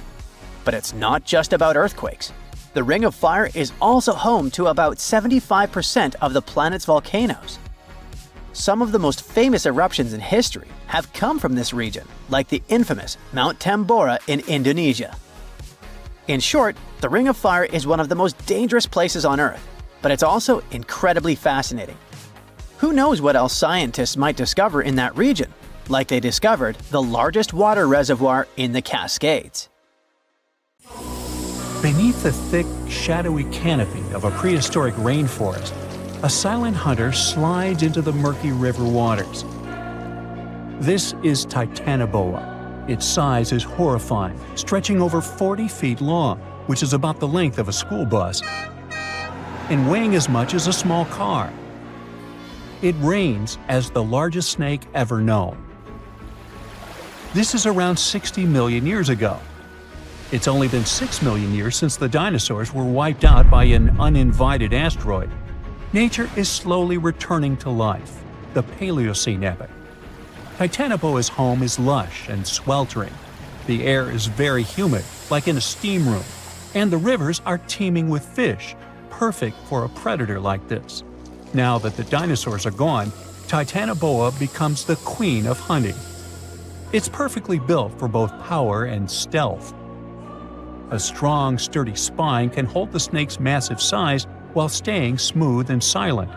But it's not just about earthquakes. The Ring of Fire is also home to about 75% of the planet's volcanoes. Some of the most famous eruptions in history have come from this region, like the infamous Mount Tambora in Indonesia. In short, the Ring of Fire is one of the most dangerous places on Earth, but it's also incredibly fascinating. Who knows what else scientists might discover in that region, like they discovered the largest water reservoir in the Cascades. Beneath the thick, shadowy canopy of a prehistoric rainforest, a silent hunter slides into the murky river waters. This is Titanoboa. Its size is horrifying, stretching over 40 feet long, which is about the length of a school bus, and weighing as much as a small car. It reigns as the largest snake ever known. This is around 60 million years ago. It's only been 6 million years since the dinosaurs were wiped out by an uninvited asteroid. Nature is slowly returning to life, the Paleocene epoch. Titanoboa's home is lush and sweltering. The air is very humid, like in a steam room, and the rivers are teeming with fish, perfect for a predator like this. Now that the dinosaurs are gone, Titanoboa becomes the queen of hunting. It's perfectly built for both power and stealth. A strong, sturdy spine can hold the snake's massive size while staying smooth and silent.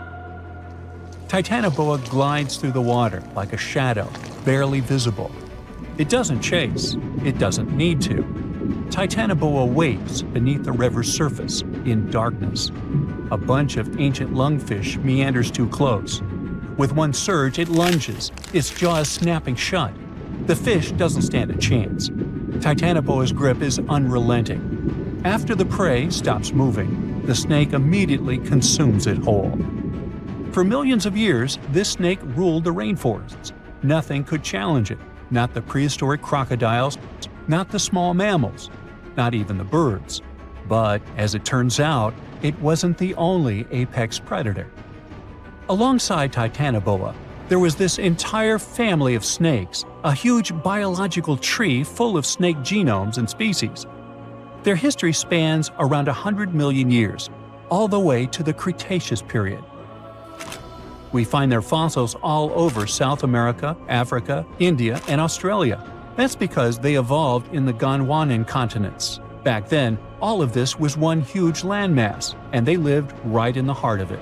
Titanoboa glides through the water like a shadow, barely visible. It doesn't chase. It doesn't need to. Titanoboa waits beneath the river's surface, in darkness. A bunch of ancient lungfish meanders too close. With one surge, it lunges, its jaws snapping shut. The fish doesn't stand a chance. Titanoboa's grip is unrelenting. After the prey stops moving, the snake immediately consumes it whole. For millions of years, this snake ruled the rainforests. Nothing could challenge it, not the prehistoric crocodiles, not the small mammals, not even the birds. But, as it turns out, it wasn't the only apex predator. Alongside Titanoboa, there was this entire family of snakes, a huge biological tree full of snake genomes and species. Their history spans around 100 million years, all the way to the Cretaceous period. We find their fossils all over South America, Africa, India, and Australia. That's because they evolved in the Gondwanan continents. Back then, All of this was one huge landmass, and they lived right in the heart of it.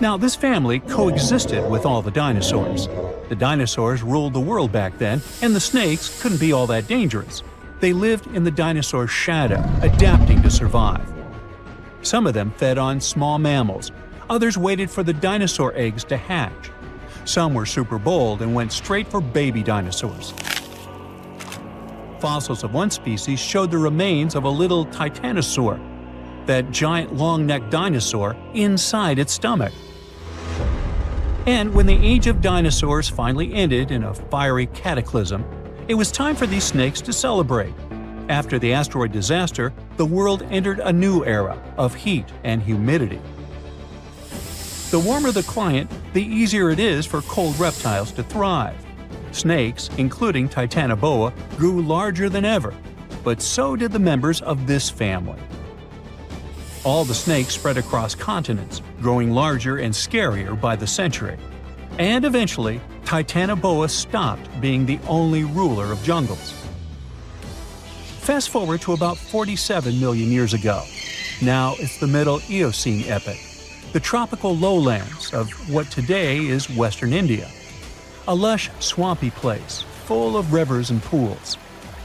Now, this family coexisted with all the dinosaurs. The dinosaurs ruled the world back then, and the snakes couldn't be all that dangerous. They lived in the dinosaur's shadow, adapting to survive. Some of them fed on small mammals. Others waited for the dinosaur eggs to hatch. Some were super bold and went straight for baby dinosaurs. Fossils of one species showed the remains of a little titanosaur, that giant long-necked dinosaur, inside its stomach. And when the age of dinosaurs finally ended in a fiery cataclysm, it was time for these snakes to celebrate. After the asteroid disaster, the world entered a new era of heat and humidity. The warmer the climate, the easier it is for cold reptiles to thrive. Snakes, including Titanoboa, grew larger than ever, but so did the members of this family. All the snakes spread across continents, growing larger and scarier by the century. And eventually, Titanoboa stopped being the only ruler of jungles. Fast forward to about 47 million years ago. Now it's the Middle Eocene epoch, the tropical lowlands of what today is western India. A lush, swampy place, full of rivers and pools.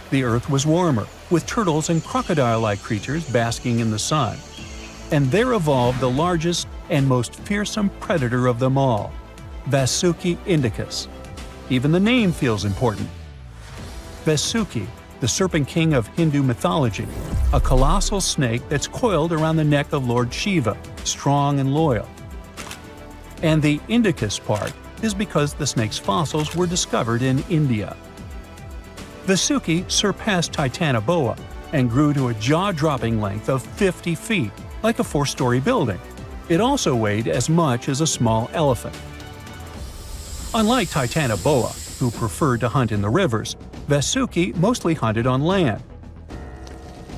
The earth was warmer, with turtles and crocodile-like creatures basking in the sun. And there evolved the largest and most fearsome predator of them all, Vasuki indicus. Even the name feels important. Vasuki, the serpent king of Hindu mythology, a colossal snake that's coiled around the neck of Lord Shiva, strong and loyal. And the indicus part is because the snake's fossils were discovered in India. Vasuki surpassed Titanoboa and grew to a jaw-dropping length of 50 feet, like a 4-story building. It also weighed as much as a small elephant. Unlike Titanoboa, who preferred to hunt in the rivers, Vasuki mostly hunted on land,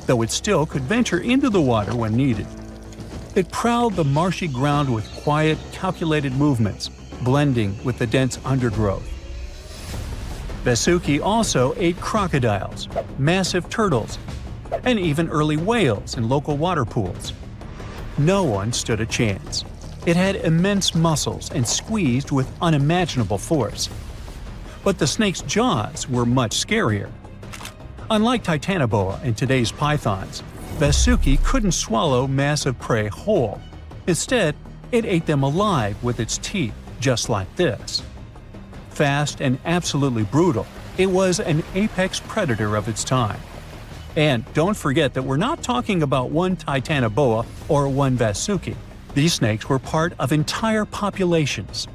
though it still could venture into the water when needed. It prowled the marshy ground with quiet, calculated movements, blending with the dense undergrowth. Vasuki also ate crocodiles, massive turtles, and even early whales in local water pools. No one stood a chance. It had immense muscles and squeezed with unimaginable force. But the snake's jaws were much scarier. Unlike Titanoboa and today's pythons, Vasuki couldn't swallow massive prey whole. Instead, it ate them alive with its teeth, just like this. Fast and absolutely brutal, it was an apex predator of its time. And don't forget that we're not talking about one Titanoboa or one Vasuki. These snakes were part of entire populations.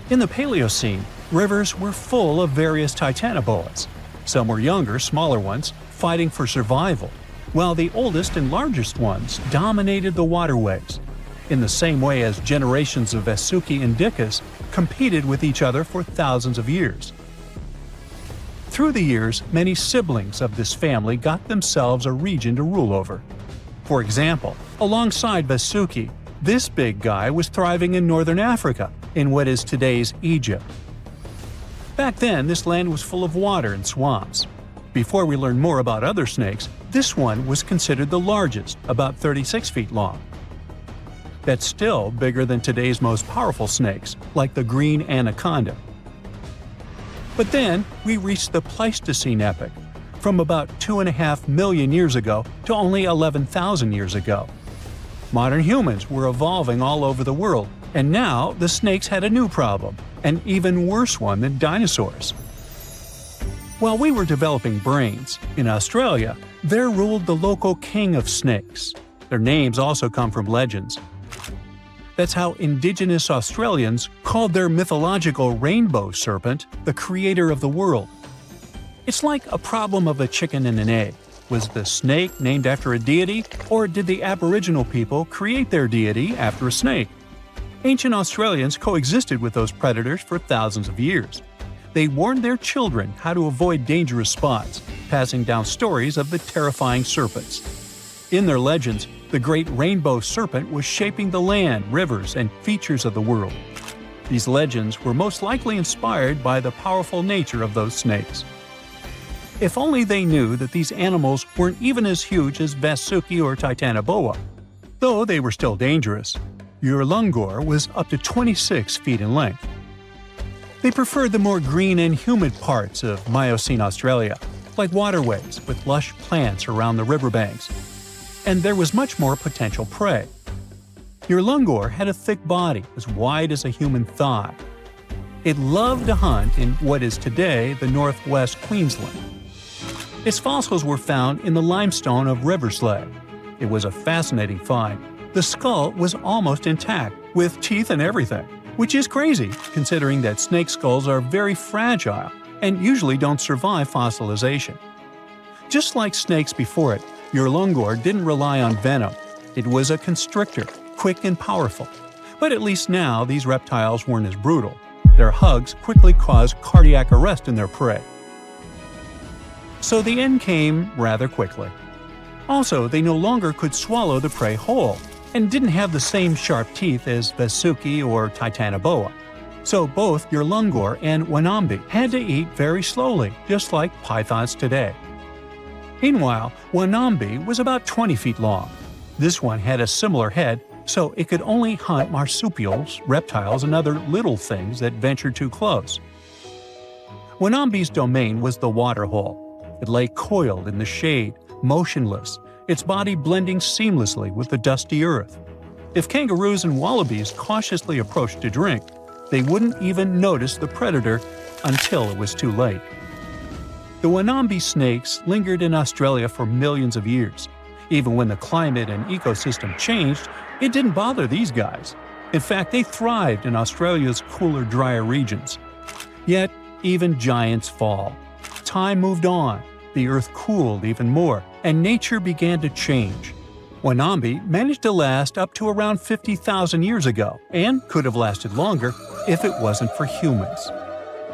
In the Paleocene, rivers were full of various Titanoboas. Some were younger, smaller ones, fighting for survival, while the oldest and largest ones dominated the waterways, in the same way as generations of Vasuki indicus competed with each other for thousands of years. Through the years, many siblings of this family got themselves a region to rule over. For example, alongside Vasuki, this big guy was thriving in northern Africa, in what is today's Egypt. Back then, this land was full of water and swamps. Before we learn more about other snakes, this one was considered the largest, about 36 feet long. That's still bigger than today's most powerful snakes, like the green anaconda. But then, we reached the Pleistocene epoch, from about 2.5 million years ago to only 11,000 years ago. Modern humans were evolving all over the world, and now the snakes had a new problem, an even worse one than dinosaurs. While we were developing brains, in Australia, there ruled the local king of snakes. Their names also come from legends. That's how indigenous Australians called their mythological rainbow serpent the creator of the world. It's like a problem of a chicken and an egg. Was the snake named after a deity, or did the Aboriginal people create their deity after a snake? Ancient Australians coexisted with those predators for thousands of years. They warned their children how to avoid dangerous spots, passing down stories of the terrifying serpents. In their legends, the great rainbow serpent was shaping the land, rivers, and features of the world. These legends were most likely inspired by the powerful nature of those snakes. If only they knew that these animals weren't even as huge as Vasuki or Titanoboa. Though they were still dangerous. Urlungor was up to 26 feet in length. They preferred the more green and humid parts of Miocene Australia, like waterways with lush plants around the riverbanks. And there was much more potential prey. Urlungor had a thick body as wide as a human thigh. It loved to hunt in what is today the northwest Queensland. Its fossils were found in the limestone of Riverslade. It was a fascinating find. The skull was almost intact, with teeth and everything, which is crazy considering that snake skulls are very fragile and usually don't survive fossilization. Just like snakes before it, Urlungor didn't rely on venom. It was a constrictor, quick and powerful. But at least now these reptiles weren't as brutal. Their hugs quickly caused cardiac arrest in their prey. So the end came rather quickly. Also, they no longer could swallow the prey whole, and didn't have the same sharp teeth as Vasuki or Titanoboa. So both Urlungor and Wanambi had to eat very slowly, just like pythons today. Meanwhile, Wanambi was about 20 feet long. This one had a similar head, so it could only hunt marsupials, reptiles, and other little things that ventured too close. Wanambi's domain was the waterhole. It lay coiled in the shade, motionless, its body blending seamlessly with the dusty earth. If kangaroos and wallabies cautiously approached to drink, they wouldn't even notice the predator until it was too late. The Wanambi snakes lingered in Australia for millions of years. Even when the climate and ecosystem changed, it didn't bother these guys. In fact, they thrived in Australia's cooler, drier regions. Yet, even giants fall. Time moved on, the earth cooled even more, and nature began to change. Wanambi managed to last up to around 50,000 years ago, and could have lasted longer if it wasn't for humans.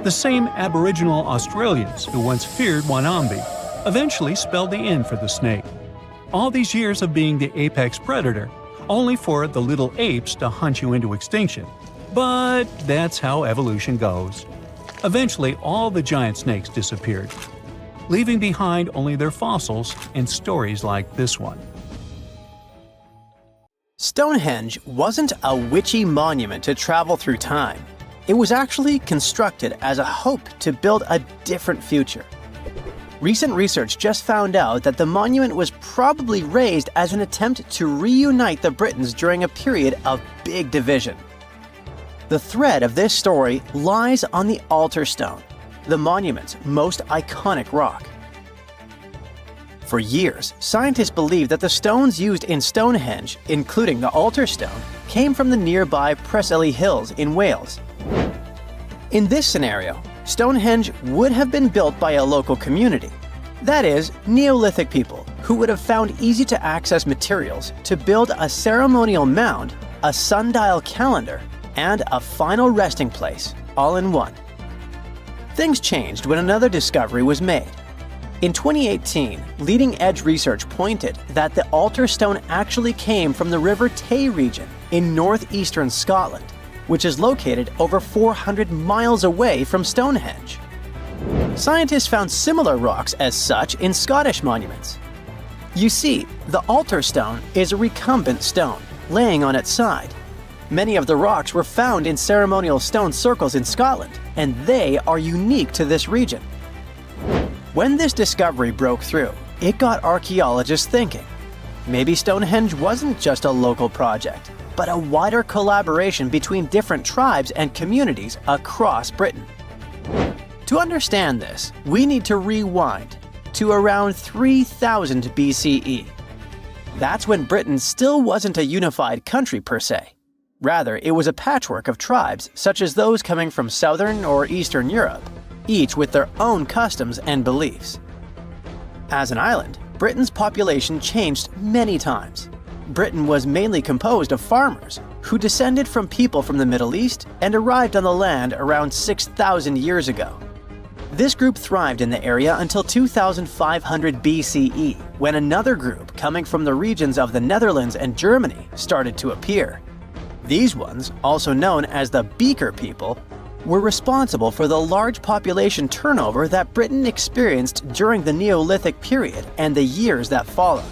The same Aboriginal Australians who once feared Wanambi eventually spelled the end for the snake. All these years of being the apex predator, only for the little apes to hunt you into extinction. But that's how evolution goes. Eventually, all the giant snakes disappeared, leaving behind only their fossils and stories like this one. Stonehenge wasn't a witchy monument to travel through time. It was actually constructed as a hope to build a different future. Recent research just found out that the monument was probably raised as an attempt to reunite the Britons during a period of big division. The thread of this story lies on the altar stone, the monument's most iconic rock. For years, scientists believed that the stones used in Stonehenge, including the altar stone, came from the nearby Preseli Hills in Wales. In this scenario, Stonehenge would have been built by a local community. That is, Neolithic people who would have found easy-to-access materials to build a ceremonial mound, a sundial calendar, and a final resting place, all in one. Things changed when another discovery was made. In 2018, leading-edge research pointed that the altar stone actually came from the River Tay region in northeastern Scotland, which is located over 400 miles away from Stonehenge. Scientists found similar rocks as such in Scottish monuments. You see, the altar stone is a recumbent stone, laying on its side. Many of the rocks were found in ceremonial stone circles in Scotland, and they are unique to this region. When this discovery broke through, it got archaeologists thinking. Maybe Stonehenge wasn't just a local project, but a wider collaboration between different tribes and communities across Britain. To understand this, we need to rewind to around 3000 BCE. That's when Britain still wasn't a unified country per se. Rather, it was a patchwork of tribes such as those coming from southern or eastern Europe, each with their own customs and beliefs. As an island, Britain's population changed many times. Britain was mainly composed of farmers who descended from people from the Middle East and arrived on the land around 6,000 years ago. This group thrived in the area until 2500 BCE, when another group coming from the regions of the Netherlands and Germany started to appear. These ones, also known as the Beaker people, were responsible for the large population turnover that Britain experienced during the Neolithic period and the years that followed.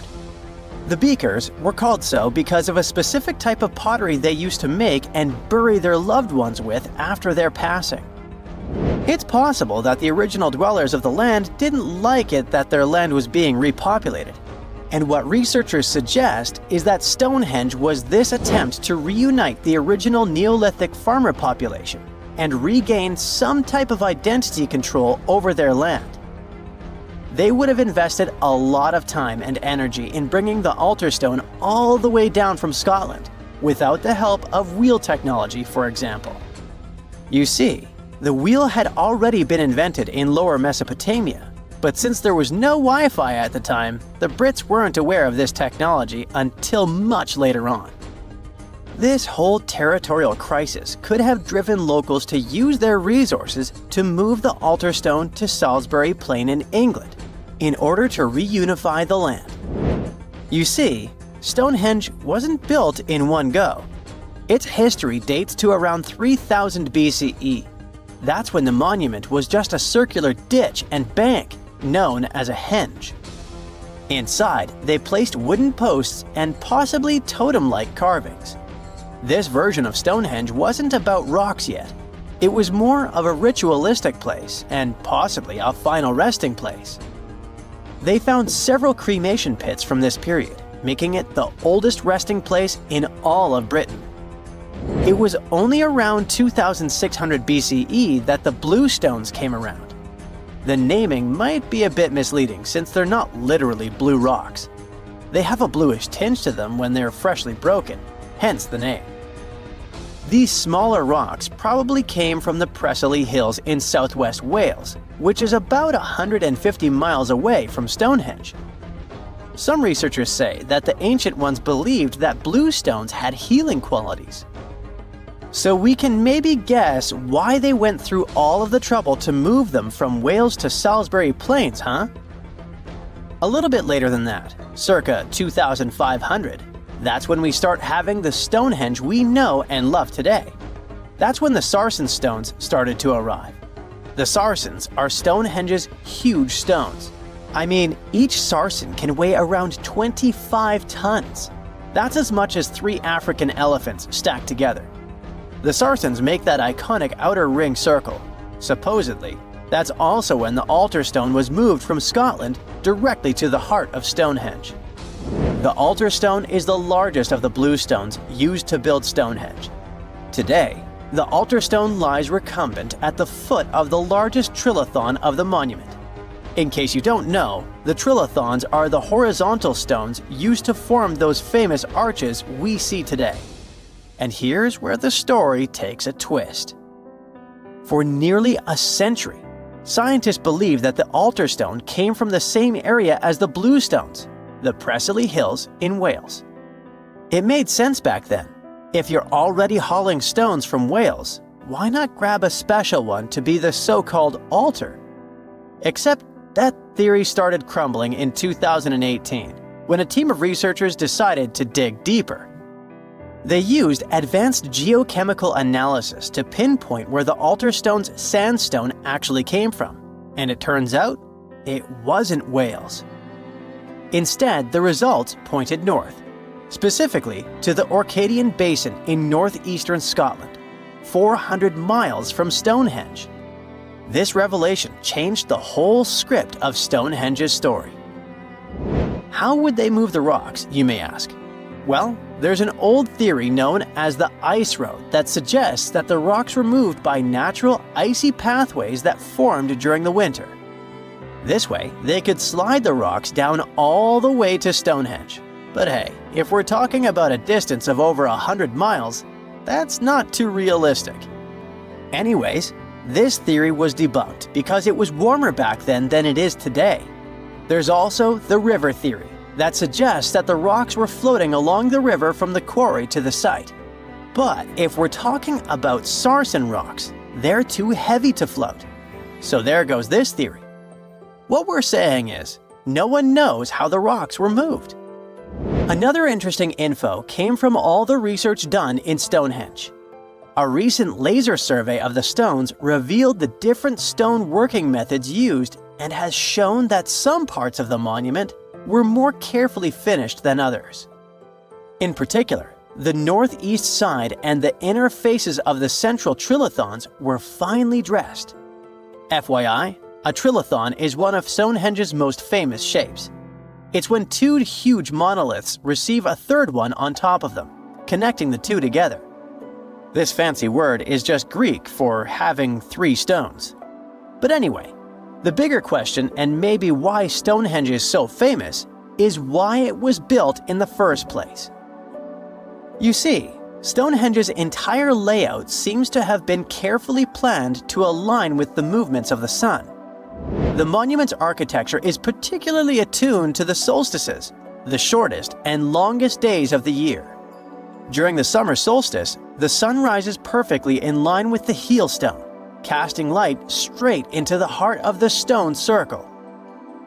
The beakers were called so because of a specific type of pottery they used to make and bury their loved ones with after their passing. It's possible that the original dwellers of the land didn't like it that their land was being repopulated. And what researchers suggest is that Stonehenge was this attempt to reunite the original Neolithic farmer population and regain some type of identity control over their land. They would have invested a lot of time and energy in bringing the altar stone all the way down from Scotland, without the help of wheel technology, for example. You see, the wheel had already been invented in Lower Mesopotamia, but since there was no Wi-Fi at the time, the Brits weren't aware of this technology until much later on. This whole territorial crisis could have driven locals to use their resources to move the altar stone to Salisbury Plain in England, in order to reunify the land. You see, Stonehenge wasn't built in one go. Its history dates to around 3000 BCE. That's when the monument was just a circular ditch and bank, known as a henge. Inside, they placed wooden posts and possibly totem-like carvings. This version of Stonehenge wasn't about rocks yet. It was more of a ritualistic place and possibly a final resting place. They found several cremation pits from this period, making it the oldest resting place in all of Britain. It was only around 2600 BCE that the blue stones came around. The naming might be a bit misleading since they're not literally blue rocks. They have a bluish tinge to them when they're freshly broken, hence the name. These smaller rocks probably came from the Preseli Hills in southwest Wales, which is about 150 miles away from Stonehenge. Some researchers say that the ancient ones believed that blue stones had healing qualities. So we can maybe guess why they went through all of the trouble to move them from Wales to Salisbury Plains, huh? A little bit later than that, circa 2500, that's when we start having the Stonehenge we know and love today. That's when the Sarsen stones started to arrive. The Sarsens are Stonehenge's huge stones. I mean, each Sarsen can weigh around 25 tons. That's as much as 3 African elephants stacked together. The Sarsens make that iconic outer ring circle. Supposedly, that's also when the altar stone was moved from Scotland directly to the heart of Stonehenge. The altar stone is the largest of the blue stones used to build Stonehenge. Today, the altar stone lies recumbent at the foot of the largest trilithon of the monument. In case you don't know, the trilithons are the horizontal stones used to form those famous arches we see today. And here's where the story takes a twist. For nearly a century, scientists believe that the altar stone came from the same area as the blue stones, the Preseli Hills in Wales. It made sense back then. If you're already hauling stones from Wales, why not grab a special one to be the so-called altar? Except that theory started crumbling in 2018, when a team of researchers decided to dig deeper. They used advanced geochemical analysis to pinpoint where the altar stone's sandstone actually came from, and it turns out it wasn't Wales. Instead, the results pointed north, specifically to the Orcadian Basin in northeastern Scotland, 400 miles from Stonehenge. This revelation changed the whole script of Stonehenge's story. How would they move the rocks, you may ask? Well, there's an old theory known as the ice road that suggests that the rocks were moved by natural icy pathways that formed during the winter. This way, they could slide the rocks down all the way to Stonehenge. But hey, if we're talking about a distance of over 100 miles, that's not too realistic. Anyways, this theory was debunked because it was warmer back then than it is today. There's also the river theory that suggests that the rocks were floating along the river from the quarry to the site. But if we're talking about Sarsen rocks, they're too heavy to float. So there goes this theory. What we're saying is, no one knows how the rocks were moved. Another interesting info came from all the research done in Stonehenge. A recent laser survey of the stones revealed the different stone working methods used and has shown that some parts of the monument were more carefully finished than others. In particular, the northeast side and the inner faces of the central trilithons were finely dressed. FYI, a trilithon is one of Stonehenge's most famous shapes. It's when two huge monoliths receive a third one on top of them, connecting the two together. This fancy word is just Greek for having three stones. But anyway, the bigger question, and maybe why Stonehenge is so famous, is why it was built in the first place. You see, Stonehenge's entire layout seems to have been carefully planned to align with the movements of the sun. The monument's architecture is particularly attuned to the solstices, the shortest and longest days of the year. During the summer solstice, the sun rises perfectly in line with the heel stone, casting light straight into the heart of the stone circle.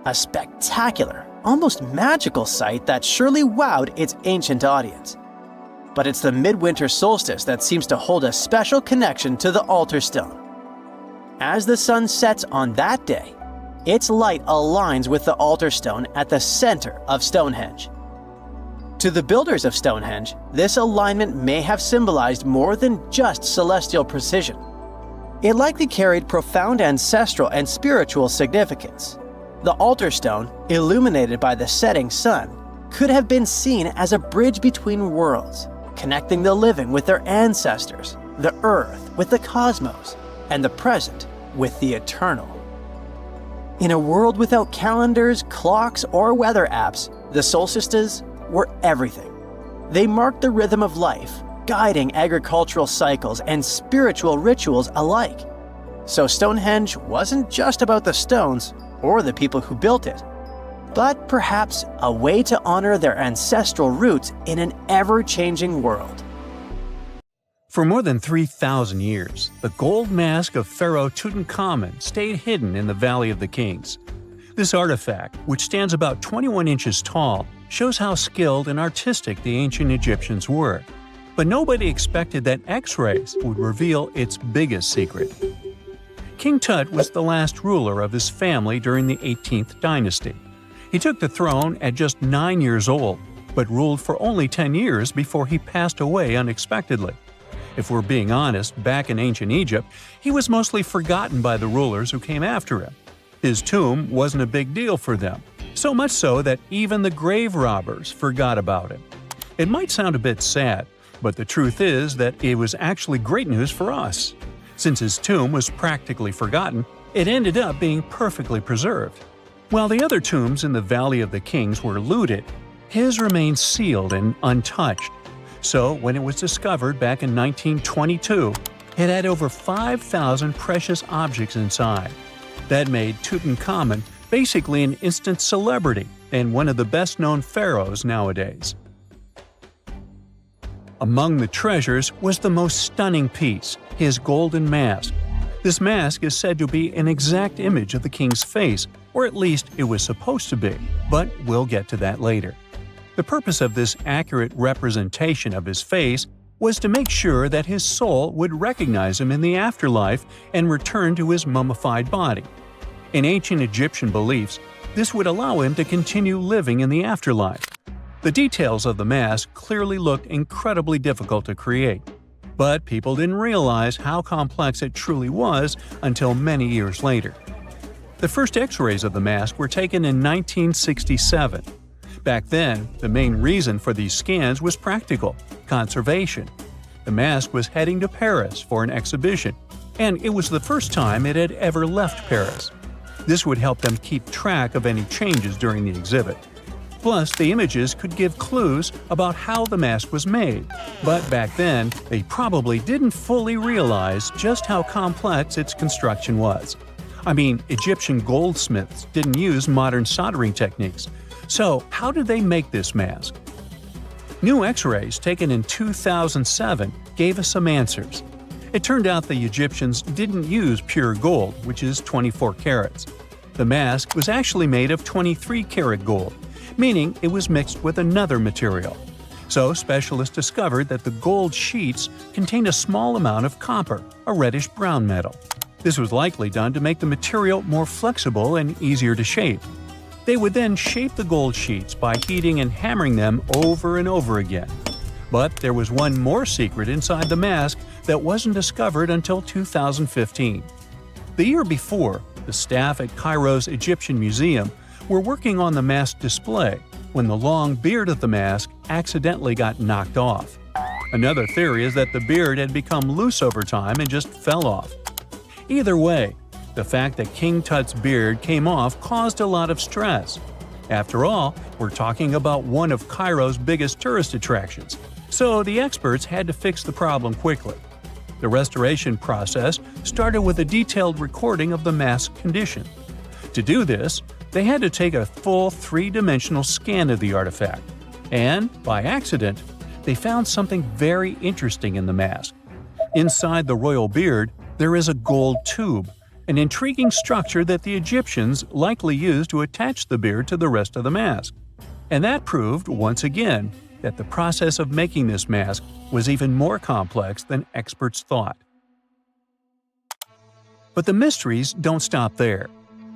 A spectacular, almost magical sight that surely wowed its ancient audience. But it's the midwinter solstice that seems to hold a special connection to the altar stone. As the sun sets on that day, its light aligns with the altar stone at the center of Stonehenge. To the builders of Stonehenge, this alignment may have symbolized more than just celestial precision. It likely carried profound ancestral and spiritual significance. The altar stone, illuminated by the setting sun, could have been seen as a bridge between worlds, connecting the living with their ancestors, the earth with the cosmos, and the present with the eternal. In a world without calendars, clocks, or weather apps, the solstices were everything. They marked the rhythm of life, guiding agricultural cycles and spiritual rituals alike. So Stonehenge wasn't just about the stones or the people who built it, but perhaps a way to honor their ancestral roots in an ever-changing world. For more than 3,000 years, the gold mask of Pharaoh Tutankhamun stayed hidden in the Valley of the Kings. This artifact, which stands about 21 inches tall, shows how skilled and artistic the ancient Egyptians were. But nobody expected that X-rays would reveal its biggest secret. King Tut was the last ruler of his family during the 18th dynasty. He took the throne at just 9 years old, but ruled for only 10 years before he passed away unexpectedly. If we're being honest, back in ancient Egypt, he was mostly forgotten by the rulers who came after him. His tomb wasn't a big deal for them, so much so that even the grave robbers forgot about him. It might sound a bit sad, but the truth is that it was actually great news for us. Since his tomb was practically forgotten, it ended up being perfectly preserved. While the other tombs in the Valley of the Kings were looted, his remained sealed and untouched. So, when it was discovered back in 1922, it had over 5,000 precious objects inside. That made Tutankhamun basically an instant celebrity and one of the best-known pharaohs nowadays. Among the treasures was the most stunning piece, his golden mask. This mask is said to be an exact image of the king's face, or at least it was supposed to be, but we'll get to that later. The purpose of this accurate representation of his face was to make sure that his soul would recognize him in the afterlife and return to his mummified body. In ancient Egyptian beliefs, this would allow him to continue living in the afterlife. The details of the mask clearly looked incredibly difficult to create, but people didn't realize how complex it truly was until many years later. The first X-rays of the mask were taken in 1967. Back then, the main reason for these scans was practical – conservation. The mask was heading to Paris for an exhibition, and it was the first time it had ever left Paris. This would help them keep track of any changes during the exhibit. Plus, the images could give clues about how the mask was made. But back then, they probably didn't fully realize just how complex its construction was. I mean, Egyptian goldsmiths didn't use modern soldering techniques. So, how did they make this mask? New X-rays taken in 2007 gave us some answers. It turned out the Egyptians didn't use pure gold, which is 24 carats. The mask was actually made of 23-karat gold, meaning it was mixed with another material. So specialists discovered that the gold sheets contained a small amount of copper, a reddish-brown metal. This was likely done to make the material more flexible and easier to shape. They would then shape the gold sheets by heating and hammering them over and over again. But there was one more secret inside the mask that wasn't discovered until 2015. The year before, the staff at Cairo's Egyptian Museum were working on the mask display when the long beard of the mask accidentally got knocked off. Another theory is that the beard had become loose over time and just fell off. Either way, the fact that King Tut's beard came off caused a lot of stress. After all, we're talking about one of Cairo's biggest tourist attractions, so the experts had to fix the problem quickly. The restoration process started with a detailed recording of the mask's condition. To do this, they had to take a full three-dimensional scan of the artifact. And, by accident, they found something very interesting in the mask. Inside the royal beard, there is a gold tube, an intriguing structure that the Egyptians likely used to attach the beard to the rest of the mask. And that proved, once again, that the process of making this mask was even more complex than experts thought. But the mysteries don't stop there.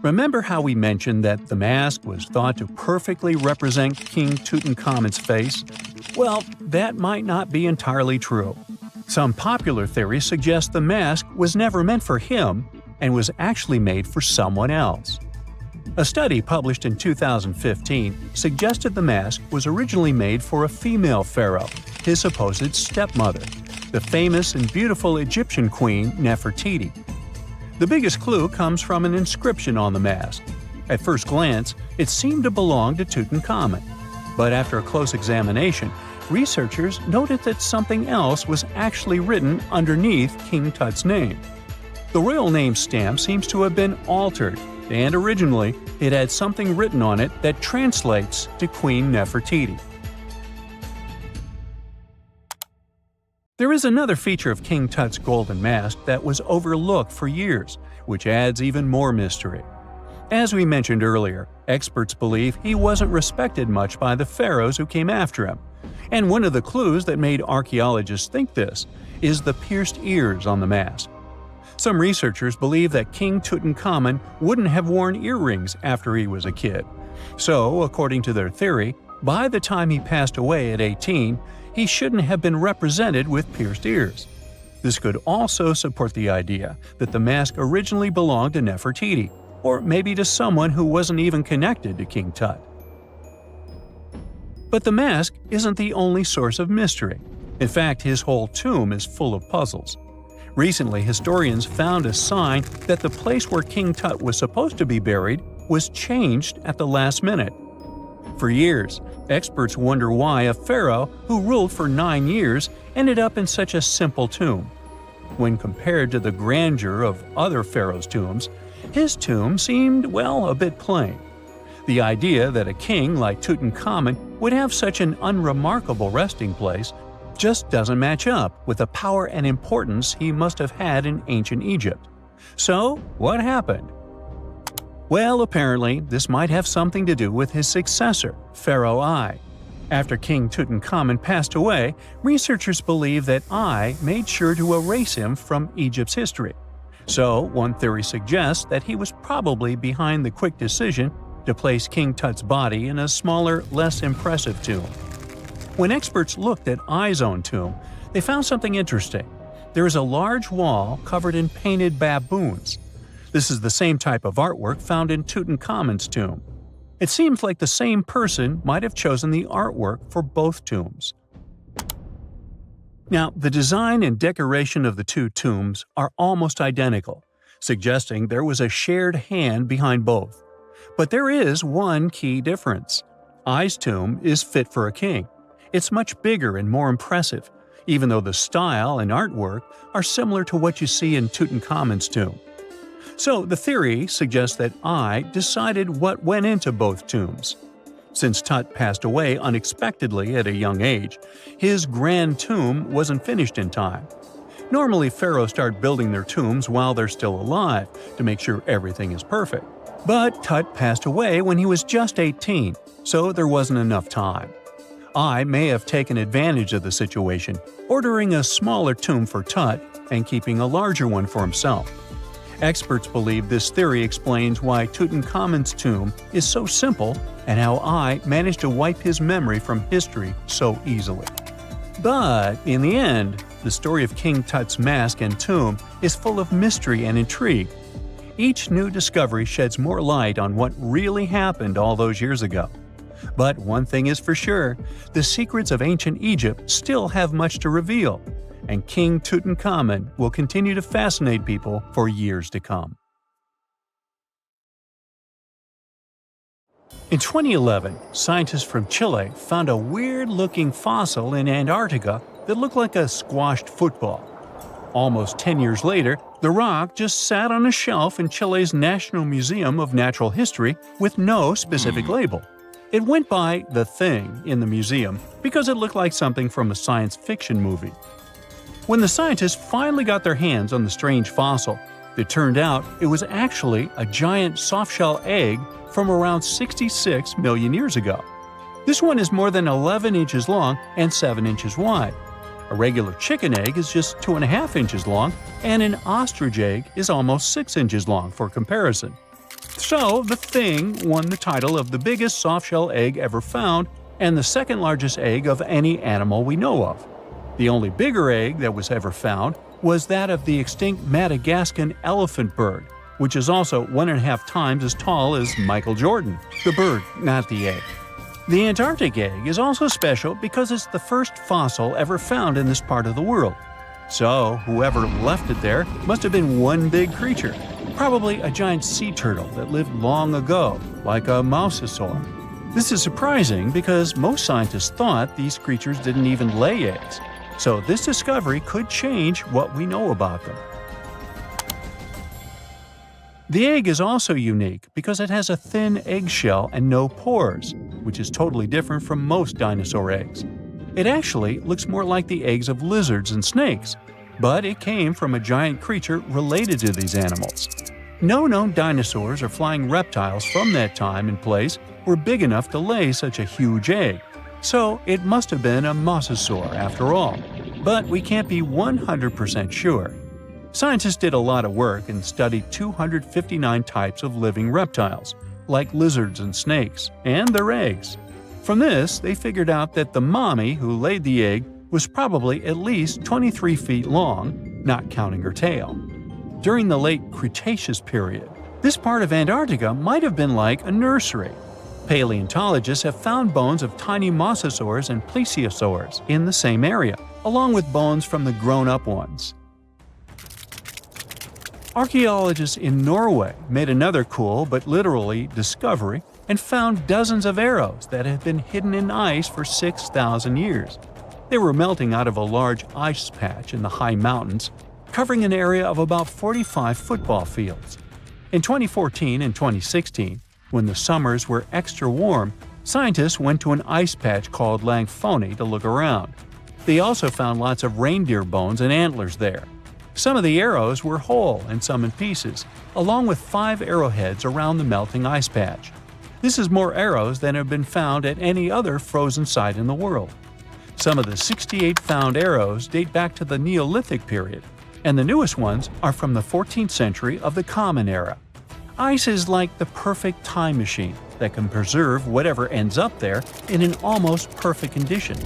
Remember how we mentioned that the mask was thought to perfectly represent King Tutankhamun's face? Well, that might not be entirely true. Some popular theories suggest the mask was never meant for him and was actually made for someone else. A study published in 2015 suggested the mask was originally made for a female pharaoh, his supposed stepmother, the famous and beautiful Egyptian queen Nefertiti. The biggest clue comes from an inscription on the mask. At first glance, it seemed to belong to Tutankhamun. But after a close examination, researchers noted that something else was actually written underneath King Tut's name. The royal name stamp seems to have been altered, and originally it had something written on it that translates to Queen Nefertiti. There is another feature of King Tut's golden mask that was overlooked for years, which adds even more mystery. As we mentioned earlier, experts believe he wasn't respected much by the pharaohs who came after him. And one of the clues that made archaeologists think this is the pierced ears on the mask. Some researchers believe that King Tutankhamun wouldn't have worn earrings after he was a kid. So, according to their theory, by the time he passed away at 18, he shouldn't have been represented with pierced ears. This could also support the idea that the mask originally belonged to Nefertiti, or maybe to someone who wasn't even connected to King Tut. But the mask isn't the only source of mystery. In fact, his whole tomb is full of puzzles. Recently, historians found a sign that the place where King Tut was supposed to be buried was changed at the last minute. For years, experts wonder why a pharaoh who ruled for 9 years ended up in such a simple tomb. When compared to the grandeur of other pharaohs' tombs, his tomb seemed, well, a bit plain. The idea that a king like Tutankhamun would have such an unremarkable resting place just doesn't match up with the power and importance he must have had in ancient Egypt. So, what happened? Well, apparently, this might have something to do with his successor, Pharaoh I. After King Tutankhamun passed away, researchers believe that I made sure to erase him from Egypt's history. So, one theory suggests that he was probably behind the quick decision to place King Tut's body in a smaller, less impressive tomb. When experts looked at I's own tomb, they found something interesting. There is a large wall covered in painted baboons. This is the same type of artwork found in Tutankhamun's tomb. It seems like the same person might have chosen the artwork for both tombs. Now, the design and decoration of the two tombs are almost identical, suggesting there was a shared hand behind both. But there is one key difference. I's tomb is fit for a king. It's much bigger and more impressive, even though the style and artwork are similar to what you see in Tutankhamun's tomb. So the theory suggests that I decided what went into both tombs. Since Tut passed away unexpectedly at a young age, his grand tomb wasn't finished in time. Normally, pharaohs start building their tombs while they're still alive to make sure everything is perfect. But Tut passed away when he was just 18, so there wasn't enough time. Ai may have taken advantage of the situation, ordering a smaller tomb for Tut and keeping a larger one for himself. Experts believe this theory explains why Tutankhamun's tomb is so simple and how Ai managed to wipe his memory from history so easily. But in the end, the story of King Tut's mask and tomb is full of mystery and intrigue. Each new discovery sheds more light on what really happened all those years ago. But one thing is for sure, the secrets of ancient Egypt still have much to reveal, and King Tutankhamun will continue to fascinate people for years to come. In 2011, scientists from Chile found a weird-looking fossil in Antarctica that looked like a squashed football. Almost 10 years later, the rock just sat on a shelf in Chile's National Museum of Natural History with no specific label. It went by The Thing in the museum because it looked like something from a science fiction movie. When the scientists finally got their hands on the strange fossil, it turned out it was actually a giant soft-shell egg from around 66 million years ago. This one is more than 11 inches long and 7 inches wide. A regular chicken egg is just 2.5 inches long, and an ostrich egg is almost 6 inches long for comparison. So, the Thing won the title of the biggest soft-shell egg ever found and the second largest egg of any animal we know of. The only bigger egg that was ever found was that of the extinct Madagascan elephant bird, which is also 1.5 times as tall as Michael Jordan. The bird, not the egg. The Antarctic egg is also special because it's the first fossil ever found in this part of the world. So, whoever left it there must have been one big creature, probably a giant sea turtle that lived long ago, like a mosasaur. This is surprising because most scientists thought these creatures didn't even lay eggs, so this discovery could change what we know about them. The egg is also unique because it has a thin eggshell and no pores, which is totally different from most dinosaur eggs. It actually looks more like the eggs of lizards and snakes, but it came from a giant creature related to these animals. No known dinosaurs or flying reptiles from that time and place were big enough to lay such a huge egg, so it must have been a mosasaur after all. But we can't be 100% sure. Scientists did a lot of work and studied 259 types of living reptiles, like lizards and snakes, and their eggs. From this, they figured out that the mommy who laid the egg was probably at least 23 feet long, not counting her tail. During the late Cretaceous period, this part of Antarctica might have been like a nursery. Paleontologists have found bones of tiny mosasaurs and plesiosaurs in the same area, along with bones from the grown-up ones. Archaeologists in Norway made another cool but literally discovery and found dozens of arrows that had been hidden in ice for 6,000 years. They were melting out of a large ice patch in the high mountains, covering an area of about 45 football fields. In 2014 and 2016, when the summers were extra warm, scientists went to an ice patch called Langfoni to look around. They also found lots of reindeer bones and antlers there. Some of the arrows were whole and some in pieces, along with 5 arrowheads around the melting ice patch. This is more arrows than have been found at any other frozen site in the world. Some of the 68 found arrows date back to the Neolithic period, and the newest ones are from the 14th century of the Common Era. Ice is like the perfect time machine that can preserve whatever ends up there in an almost perfect condition.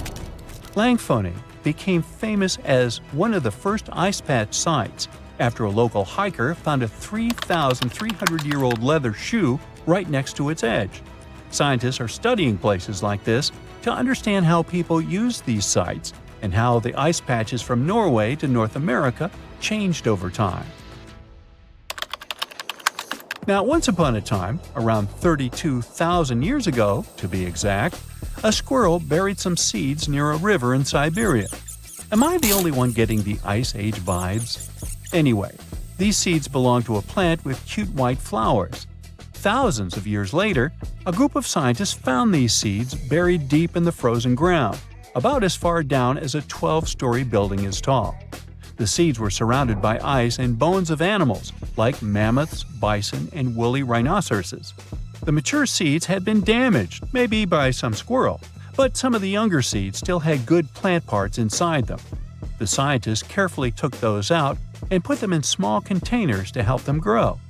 Langfoni became famous as one of the first ice patch sites after a local hiker found a 3,300-year-old leather shoe right next to its edge. Scientists are studying places like this to understand how people used these sites and how the ice patches from Norway to North America changed over time. Now, once upon a time, around 32,000 years ago, to be exact, a squirrel buried some seeds near a river in Siberia. Am I the only one getting the Ice Age vibes? Anyway, these seeds belong to a plant with cute white flowers. Thousands of years later, a group of scientists found these seeds buried deep in the frozen ground, about as far down as a 12-story building is tall. The seeds were surrounded by ice and bones of animals, like mammoths, bison, and woolly rhinoceroses. The mature seeds had been damaged, maybe by some squirrel, but some of the younger seeds still had good plant parts inside them. The scientists carefully took those out and put them in small containers to help them grow.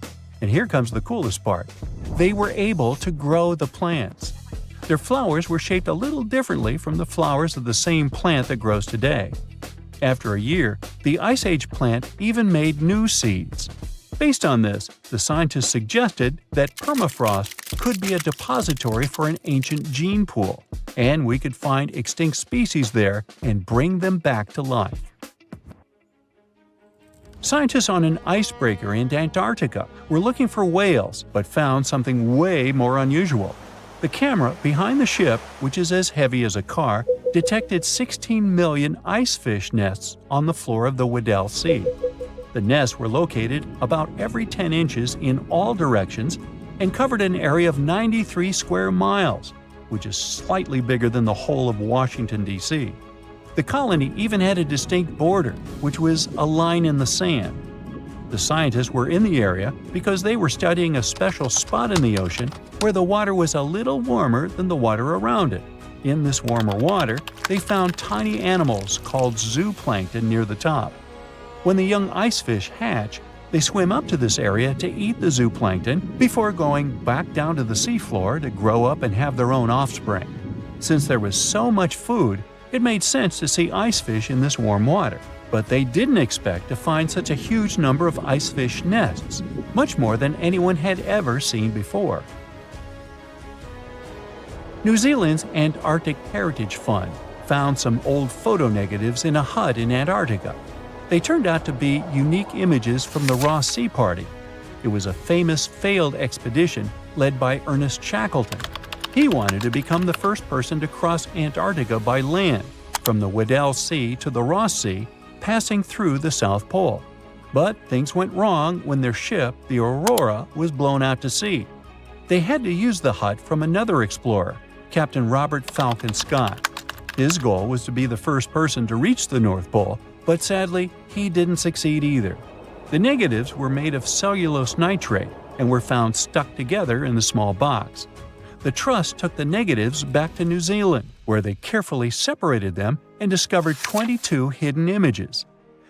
And here comes the coolest part. They were able to grow the plants. Their flowers were shaped a little differently from the flowers of the same plant that grows today. After a year, the Ice Age plant even made new seeds. Based on this, the scientists suggested that permafrost could be a depository for an ancient gene pool, and we could find extinct species there and bring them back to life. Scientists on an icebreaker in Antarctica were looking for whales but found something way more unusual. The camera behind the ship, which is as heavy as a car, detected 16 million icefish nests on the floor of the Weddell Sea. The nests were located about every 10 inches in all directions and covered an area of 93 square miles, which is slightly bigger than the whole of Washington, D.C. The colony even had a distinct border, which was a line in the sand. The scientists were in the area because they were studying a special spot in the ocean where the water was a little warmer than the water around it. In this warmer water, they found tiny animals called zooplankton near the top. When the young icefish hatch, they swim up to this area to eat the zooplankton before going back down to the seafloor to grow up and have their own offspring. Since there was so much food, it made sense to see icefish in this warm water. But they didn't expect to find such a huge number of icefish nests, much more than anyone had ever seen before. New Zealand's Antarctic Heritage Fund found some old photo negatives in a hut in Antarctica. They turned out to be unique images from the Ross Sea Party. It was a famous failed expedition led by Ernest Shackleton. He wanted to become the first person to cross Antarctica by land, from the Weddell Sea to the Ross Sea, passing through the South Pole. But things went wrong when their ship, the Aurora, was blown out to sea. They had to use the hut from another explorer, Captain Robert Falcon Scott. His goal was to be the first person to reach the North Pole, but sadly, he didn't succeed either. The negatives were made of cellulose nitrate and were found stuck together in the small box. The Trust took the negatives back to New Zealand, where they carefully separated them and discovered 22 hidden images.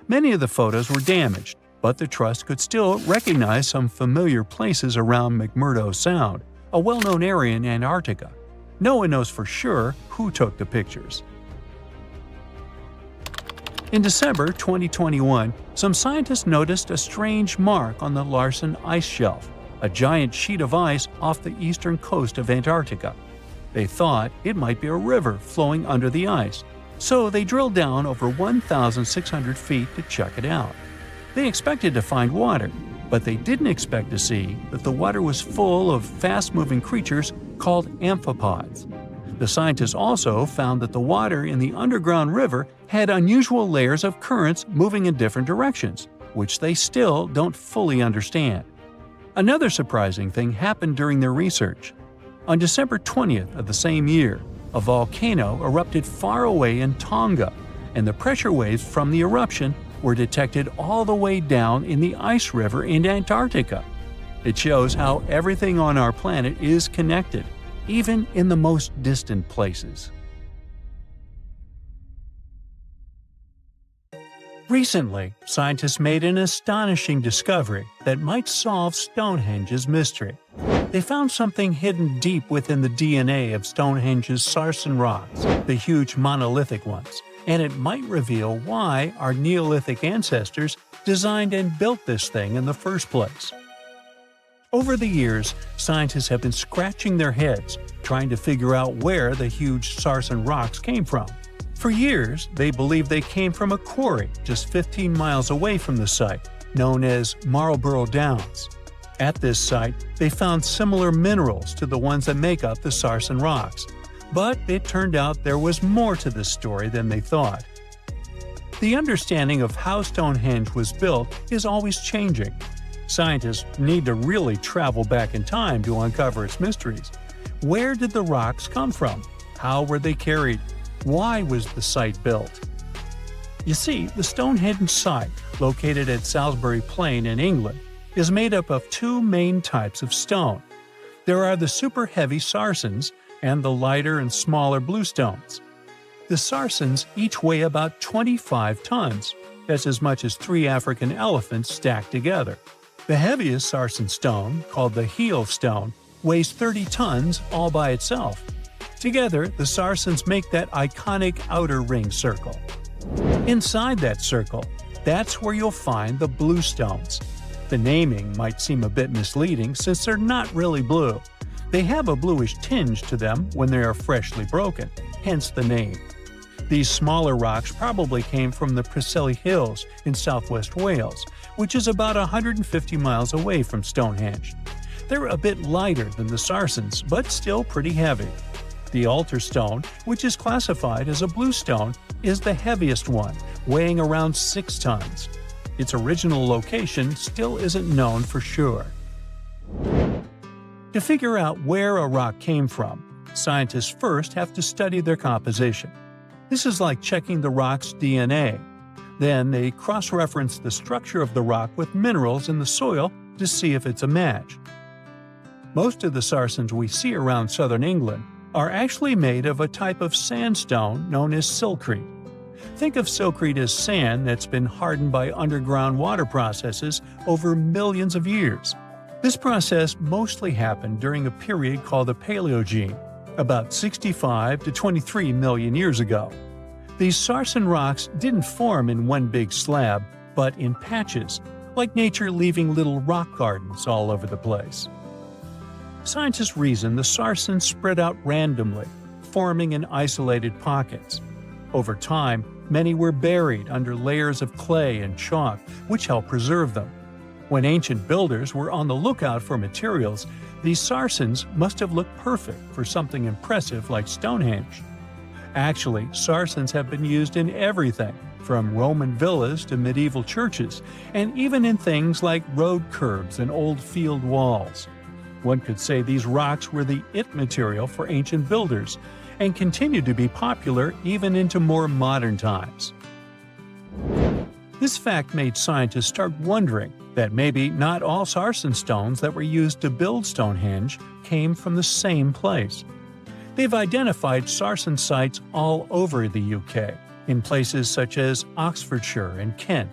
Many of the photos were damaged, but the Trust could still recognize some familiar places around McMurdo Sound, a well-known area in Antarctica. No one knows for sure who took the pictures. In December 2021, some scientists noticed a strange mark on the Larsen Ice Shelf, a giant sheet of ice off the eastern coast of Antarctica. They thought it might be a river flowing under the ice, so they drilled down over 1,600 feet to check it out. They expected to find water, but they didn't expect to see that the water was full of fast-moving creatures called amphipods. The scientists also found that the water in the underground river had unusual layers of currents moving in different directions, which they still don't fully understand. Another surprising thing happened during their research. On December 20th of the same year, a volcano erupted far away in Tonga, and the pressure waves from the eruption were detected all the way down in the ice river in Antarctica. It shows how everything on our planet is connected, even in the most distant places. Recently, scientists made an astonishing discovery that might solve Stonehenge's mystery. They found something hidden deep within the DNA of Stonehenge's sarsen rocks, the huge monolithic ones, and it might reveal why our Neolithic ancestors designed and built this thing in the first place. Over the years, scientists have been scratching their heads trying to figure out where the huge sarsen rocks came from. For years, they believed they came from a quarry just 15 miles away from the site, known as Marlborough Downs. At this site, they found similar minerals to the ones that make up the sarsen rocks. But it turned out there was more to this story than they thought. The understanding of how Stonehenge was built is always changing. Scientists need to really travel back in time to uncover its mysteries. Where did the rocks come from? How were they carried? Why was the site built? You see, the Stonehenge site, located at Salisbury Plain in England, is made up of two main types of stone. There are the super heavy sarsens and the lighter and smaller bluestones. The Sarsens each weigh about 25 tons. That's as much as 3 African elephants stacked together. The heaviest Sarsen stone, called the heel stone, weighs 30 tons all by itself. Together, the Sarsens make that iconic outer ring circle. Inside that circle, that's where you'll find the blue stones. The naming might seem a bit misleading since they're not really blue. They have a bluish tinge to them when they are freshly broken, hence the name. These smaller rocks probably came from the Preseli Hills in southwest Wales, which is about 150 miles away from Stonehenge. They're a bit lighter than the Sarsens, but still pretty heavy. The altar stone, which is classified as a blue stone, is the heaviest one, weighing around 6 tons. Its original location still isn't known for sure. To figure out where a rock came from, scientists first have to study their composition. This is like checking the rock's DNA. Then they cross-reference the structure of the rock with minerals in the soil to see if it's a match. Most of the Sarsens we see around southern England are actually made of a type of sandstone known as silcrete. Think of silcrete as sand that's been hardened by underground water processes over millions of years. This process mostly happened during a period called the Paleogene, about 65 to 23 million years ago. These Sarsen rocks didn't form in one big slab, but in patches, like nature leaving little rock gardens all over the place. Scientists reason the Sarsens spread out randomly, forming in isolated pockets. Over time, many were buried under layers of clay and chalk, which helped preserve them. When ancient builders were on the lookout for materials, these Sarsens must have looked perfect for something impressive like Stonehenge. Actually, Sarsens have been used in everything, from Roman villas to medieval churches, and even in things like road curbs and old field walls. One could say these rocks were the it material for ancient builders, and continue to be popular even into more modern times. This fact made scientists start wondering that maybe not all Sarsen stones that were used to build Stonehenge came from the same place. They've identified Sarsen sites all over the UK, in places such as Oxfordshire and Kent.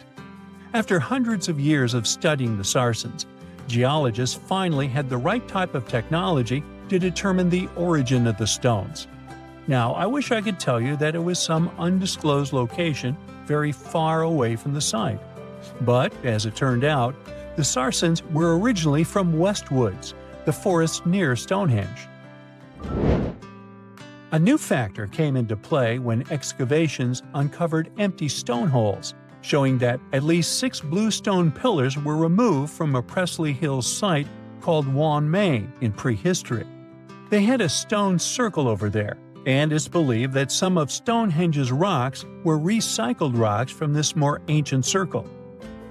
After hundreds of years of studying the Sarsens, geologists finally had the right type of technology to determine the origin of the stones. Now, I wish I could tell you that it was some undisclosed location very far away from the site. But, as it turned out, the Sarsens were originally from Westwoods, the forest near Stonehenge. A new factor came into play when excavations uncovered empty stone holes, showing that at least 6 blue stone pillars were removed from a Preseli Hills site called Wan Main in prehistory. They had a stone circle over there, and it's believed that some of Stonehenge's rocks were recycled rocks from this more ancient circle.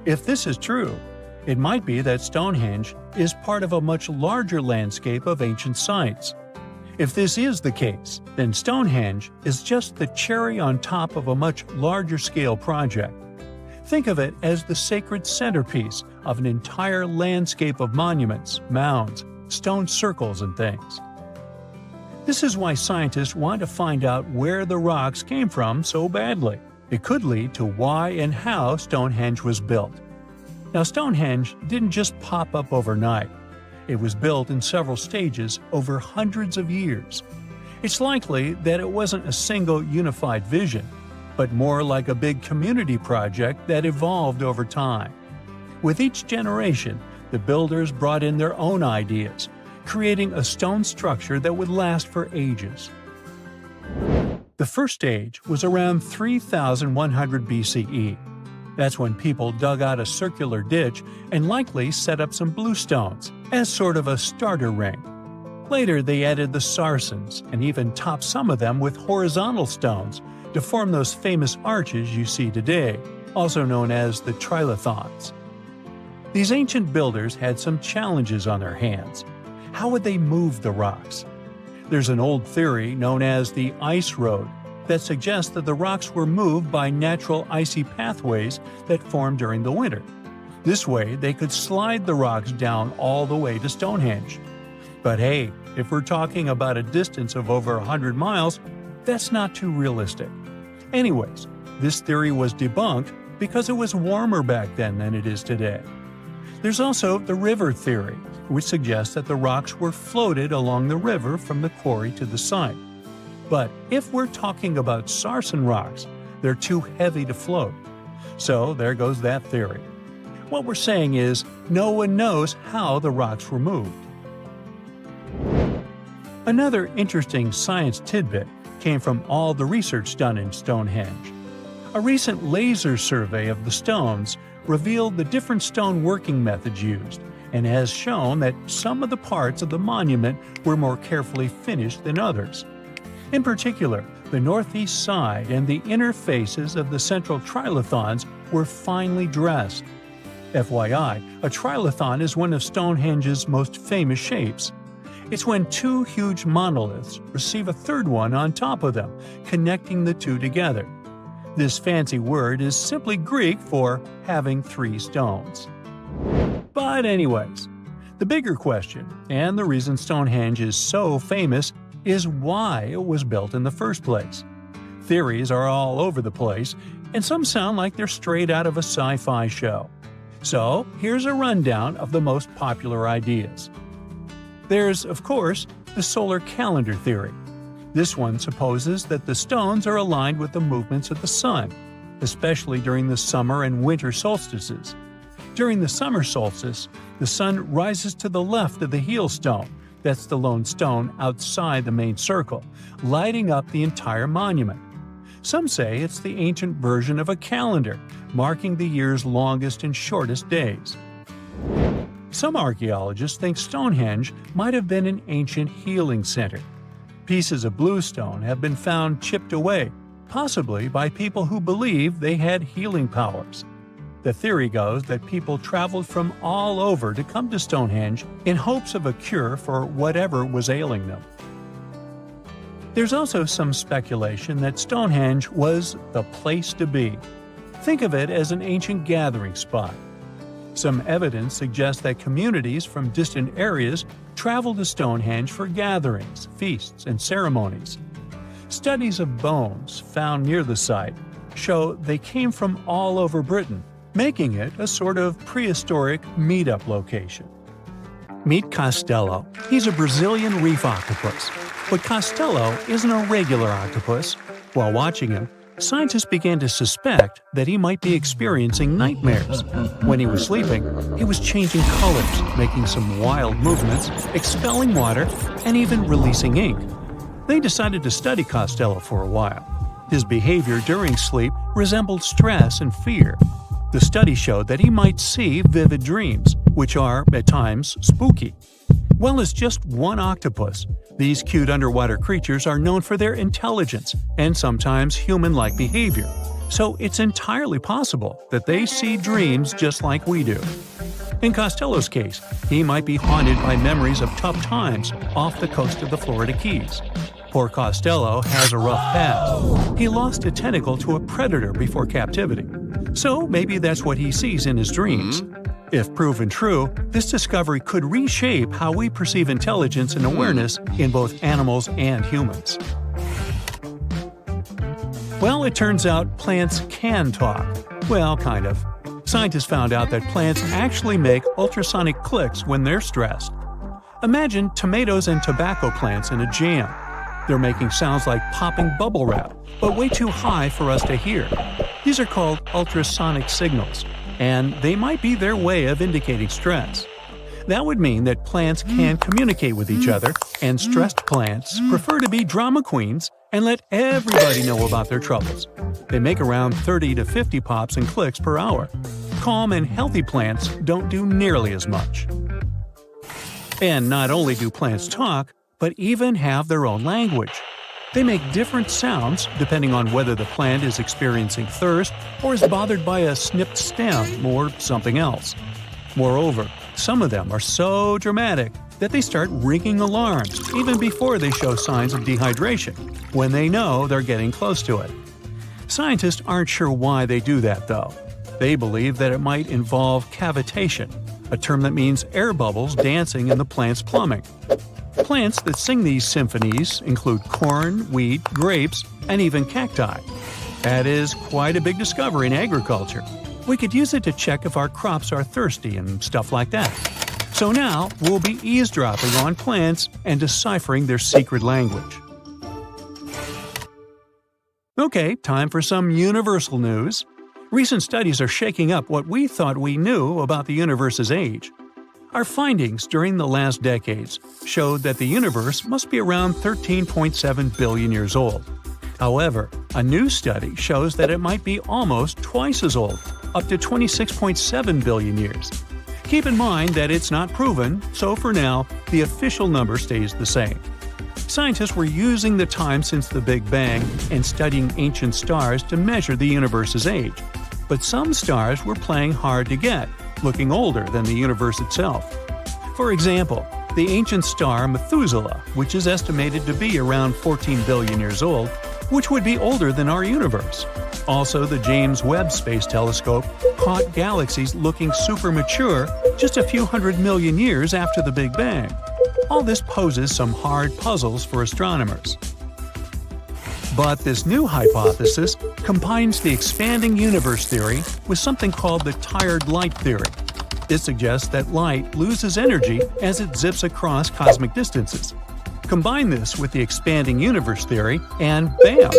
If this is true, it might be that Stonehenge is part of a much larger landscape of ancient sites. If this is the case, then Stonehenge is just the cherry on top of a much larger scale project. Think of it as the sacred centerpiece of an entire landscape of monuments, mounds, stone circles, and things. This is why scientists want to find out where the rocks came from so badly. It could lead to why and how Stonehenge was built. Now, Stonehenge didn't just pop up overnight. It was built in several stages over hundreds of years. It's likely that it wasn't a single unified vision, but more like a big community project that evolved over time. With each generation, the builders brought in their own ideas, creating a stone structure that would last for ages. The first stage was around 3100 BCE. That's when people dug out a circular ditch and likely set up some bluestones as sort of a starter ring. Later, they added the Sarsens and even topped some of them with horizontal stones to form those famous arches you see today, also known as the trilithons. These ancient builders had some challenges on their hands. How would they move the rocks? There's an old theory known as the ice road that suggests that the rocks were moved by natural icy pathways that formed during the winter. This way, they could slide the rocks down all the way to Stonehenge. But hey, if we're talking about a distance of over 100 miles, that's not too realistic. Anyways, this theory was debunked because it was warmer back then than it is today. There's also the river theory, which suggests that the rocks were floated along the river from the quarry to the site. But if we're talking about sarsen rocks, they're too heavy to float. So there goes that theory. What we're saying is, no one knows how the rocks were moved. Another interesting science tidbit came from all the research done in Stonehenge. A recent laser survey of the stones revealed the different stone working methods used, and has shown that some of the parts of the monument were more carefully finished than others. In particular, the northeast side and the inner faces of the central trilithons were finely dressed. FYI, a trilithon is one of Stonehenge's most famous shapes. It's when two huge monoliths receive a third one on top of them, connecting the two together. This fancy word is simply Greek for having three stones. But anyways, the bigger question, and the reason Stonehenge is so famous, is why it was built in the first place. Theories are all over the place, and some sound like they're straight out of a sci-fi show. So here's a rundown of the most popular ideas. There's, of course, the solar calendar theory. This one supposes that the stones are aligned with the movements of the sun, especially during the summer and winter solstices. During the summer solstice, the sun rises to the left of the heel stone, that's the lone stone outside the main circle, lighting up the entire monument. Some say it's the ancient version of a calendar, marking the year's longest and shortest days. Some archaeologists think Stonehenge might have been an ancient healing center. Pieces of bluestone have been found chipped away, possibly by people who believed they had healing powers. The theory goes that people traveled from all over to come to Stonehenge in hopes of a cure for whatever was ailing them. There's also some speculation that Stonehenge was the place to be. Think of it as an ancient gathering spot. Some evidence suggests that communities from distant areas traveled to Stonehenge for gatherings, feasts, and ceremonies. Studies of bones found near the site show they came from all over Britain, making it a sort of prehistoric meetup location. Meet Costello. He's a Brazilian reef octopus. But Costello isn't a regular octopus. While watching him, scientists began to suspect that he might be experiencing nightmares. When he was sleeping, he was changing colors, making some wild movements, expelling water, and even releasing ink. They decided to study Costello for a while. His behavior during sleep resembled stress and fear. The study showed that he might see vivid dreams, which are, at times, spooky. Well, as just one octopus, these cute underwater creatures are known for their intelligence and sometimes human-like behavior, so it's entirely possible that they see dreams just like we do. In Costello's case, he might be haunted by memories of tough times off the coast of the Florida Keys. Poor Costello has a rough past. He lost a tentacle to a predator before captivity, so maybe that's what he sees in his dreams. If proven true, this discovery could reshape how we perceive intelligence and awareness in both animals and humans. Well, it turns out plants can talk. Well, kind of. Scientists found out that plants actually make ultrasonic clicks when they're stressed. Imagine tomatoes and tobacco plants in a jam. They're making sounds like popping bubble wrap, but way too high for us to hear. These are called ultrasonic signals, and they might be their way of indicating stress. That would mean that plants can communicate with each other, and stressed plants prefer to be drama queens and let everybody know about their troubles. They make around 30 to 50 pops and clicks per hour. Calm and healthy plants don't do nearly as much. And not only do plants talk, but even have their own language. They make different sounds depending on whether the plant is experiencing thirst or is bothered by a snipped stem or something else. Moreover, some of them are so dramatic that they start ringing alarms even before they show signs of dehydration, when they know they're getting close to it. Scientists aren't sure why they do that, though. They believe that it might involve cavitation, a term that means air bubbles dancing in the plant's plumbing. Plants that sing these symphonies include corn, wheat, grapes, and even cacti. That is quite a big discovery in agriculture. We could use it to check if our crops are thirsty and stuff like that. So now we'll be eavesdropping on plants and deciphering their secret language. Okay, time for some universal news. Recent studies are shaking up what we thought we knew about the universe's age. Our findings during the last decades showed that the universe must be around 13.7 billion years old. However, a new study shows that it might be almost twice as old, up to 26.7 billion years. Keep in mind that it's not proven, so for now, the official number stays the same. Scientists were using the time since the Big Bang and studying ancient stars to measure the universe's age. But some stars were playing hard to get, looking older than the universe itself. For example, the ancient star Methuselah, which is estimated to be around 14 billion years old, which would be older than our universe. Also, the James Webb Space Telescope caught galaxies looking super mature just a few hundred million years after the Big Bang. All this poses some hard puzzles for astronomers. But this new hypothesis combines the expanding universe theory with something called the tired light theory. It suggests that light loses energy as it zips across cosmic distances. Combine this with the expanding universe theory, and bam!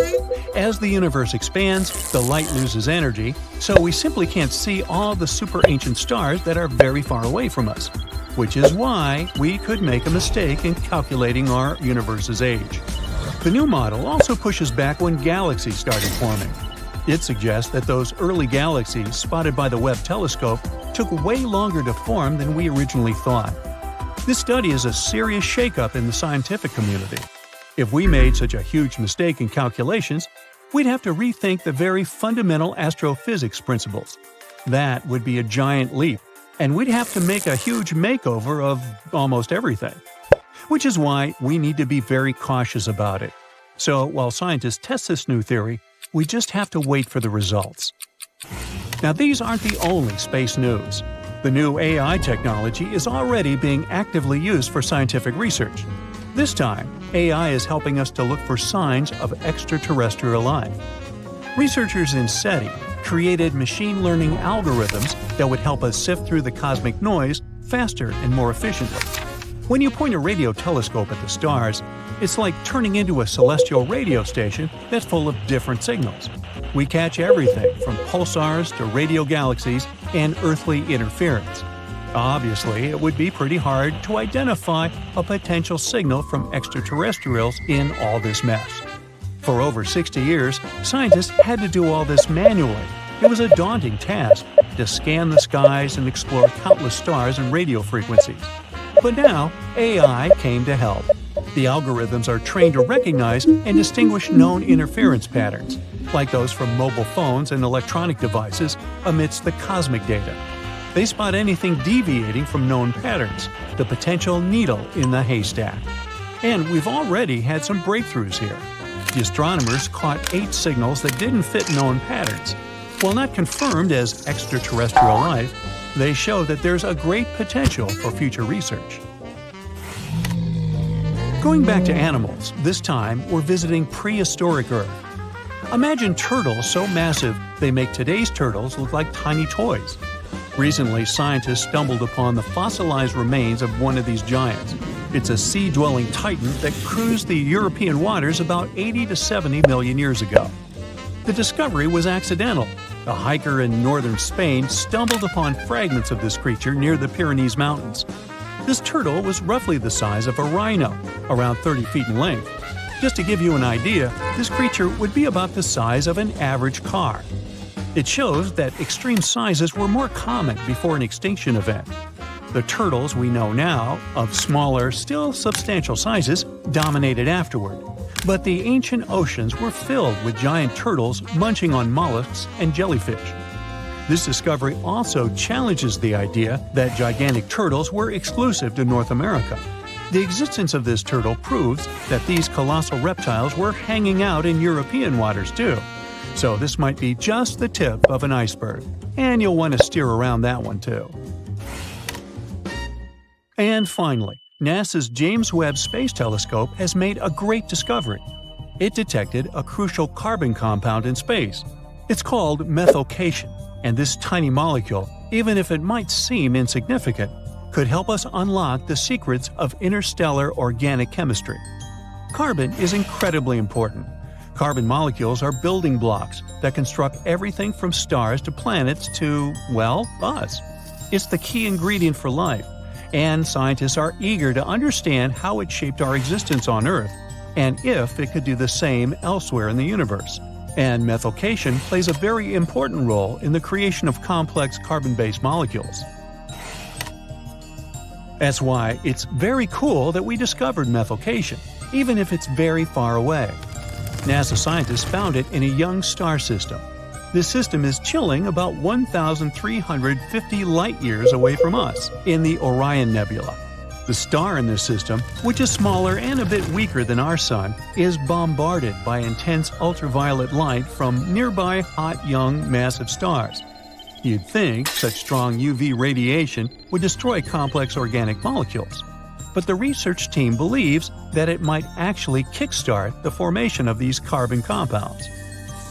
As the universe expands, the light loses energy, so we simply can't see all the super ancient stars that are very far away from us, which is why we could make a mistake in calculating our universe's age. The new model also pushes back when galaxies started forming. It suggests that those early galaxies spotted by the Webb telescope took way longer to form than we originally thought. This study is a serious shakeup in the scientific community. If we made such a huge mistake in calculations, we'd have to rethink the very fundamental astrophysics principles. That would be a giant leap, and we'd have to make a huge makeover of almost everything. Which is why we need to be very cautious about it. So while scientists test this new theory, we just have to wait for the results. Now, these aren't the only space news. The new AI technology is already being actively used for scientific research. This time, AI is helping us to look for signs of extraterrestrial life. Researchers in SETI created machine learning algorithms that would help us sift through the cosmic noise faster and more efficiently. When you point a radio telescope at the stars, it's like turning into a celestial radio station that's full of different signals. We catch everything from pulsars to radio galaxies and earthly interference. Obviously, it would be pretty hard to identify a potential signal from extraterrestrials in all this mess. For over 60 years, scientists had to do all this manually. It was a daunting task to scan the skies and explore countless stars and radio frequencies. But now, AI came to help. The algorithms are trained to recognize and distinguish known interference patterns, like those from mobile phones and electronic devices, amidst the cosmic data. They spot anything deviating from known patterns, the potential needle in the haystack. And we've already had some breakthroughs here. The astronomers caught 8 signals that didn't fit known patterns. While not confirmed as extraterrestrial life, they show that there's a great potential for future research. Going back to animals, this time we're visiting prehistoric Earth. Imagine turtles so massive they make today's turtles look like tiny toys. Recently, scientists stumbled upon the fossilized remains of one of these giants. It's a sea-dwelling titan that cruised the European waters about 80 to 70 million years ago. The discovery was accidental. A hiker in northern Spain stumbled upon fragments of this creature near the Pyrenees Mountains. This turtle was roughly the size of a rhino, around 30 feet in length. Just to give you an idea, this creature would be about the size of an average car. It shows that extreme sizes were more common before an extinction event. The turtles we know now, of smaller, still substantial sizes, dominated afterward. But the ancient oceans were filled with giant turtles munching on mollusks and jellyfish. This discovery also challenges the idea that gigantic turtles were exclusive to North America. The existence of this turtle proves that these colossal reptiles were hanging out in European waters too. So this might be just the tip of an iceberg, and you'll want to steer around that one too. And finally, NASA's James Webb Space Telescope has made a great discovery. It detected a crucial carbon compound in space. It's called methylcation, and this tiny molecule, even if it might seem insignificant, could help us unlock the secrets of interstellar organic chemistry. Carbon is incredibly important. Carbon molecules are building blocks that construct everything from stars to planets to, well, us. It's the key ingredient for life, and scientists are eager to understand how it shaped our existence on Earth, and if it could do the same elsewhere in the universe. And methylcation plays a very important role in the creation of complex carbon-based molecules. That's why it's very cool that we discovered methylcation, even if it's very far away. NASA scientists found it in a young star system. This system is chilling about 1,350 light-years away from us, in the Orion Nebula. The star in this system, which is smaller and a bit weaker than our Sun, is bombarded by intense ultraviolet light from nearby hot, young, massive stars. You'd think such strong UV radiation would destroy complex organic molecules. But the research team believes that it might actually kickstart the formation of these carbon compounds.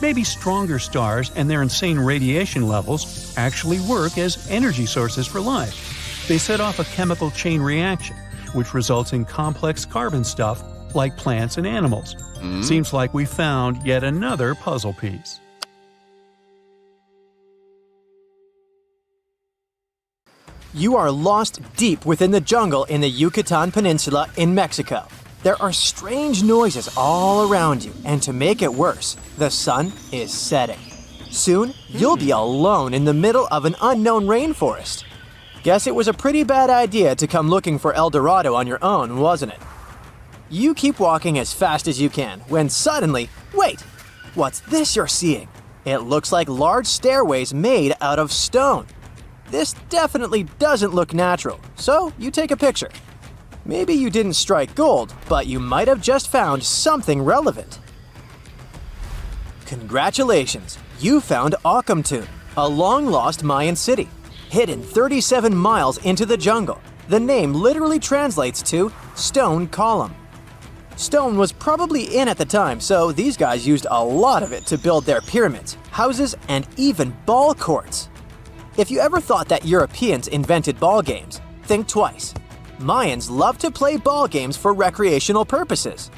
Maybe stronger stars and their insane radiation levels actually work as energy sources for life. They set off a chemical chain reaction, which results in complex carbon stuff like plants and animals. Seems like we found yet another puzzle piece. You are lost deep within the jungle in the Yucatan Peninsula in Mexico. There are strange noises all around you, and to make it worse, the sun is setting. Soon, you'll be alone in the middle of an unknown rainforest. Guess it was a pretty bad idea to come looking for El Dorado on your own, wasn't it? You keep walking as fast as you can, when suddenly, wait! What's this you're seeing? It looks like large stairways made out of stone. This definitely doesn't look natural, so you take a picture. Maybe you didn't strike gold, but you might have just found something relevant. Congratulations! You found Akamtun, a long-lost Mayan city, hidden 37 miles into the jungle. The name literally translates to stone column. Stone was probably in at the time, so these guys used a lot of it to build their pyramids, houses, and even ball courts. If you ever thought that Europeans invented ball games, think twice. Mayans loved to play ball games for recreational purposes.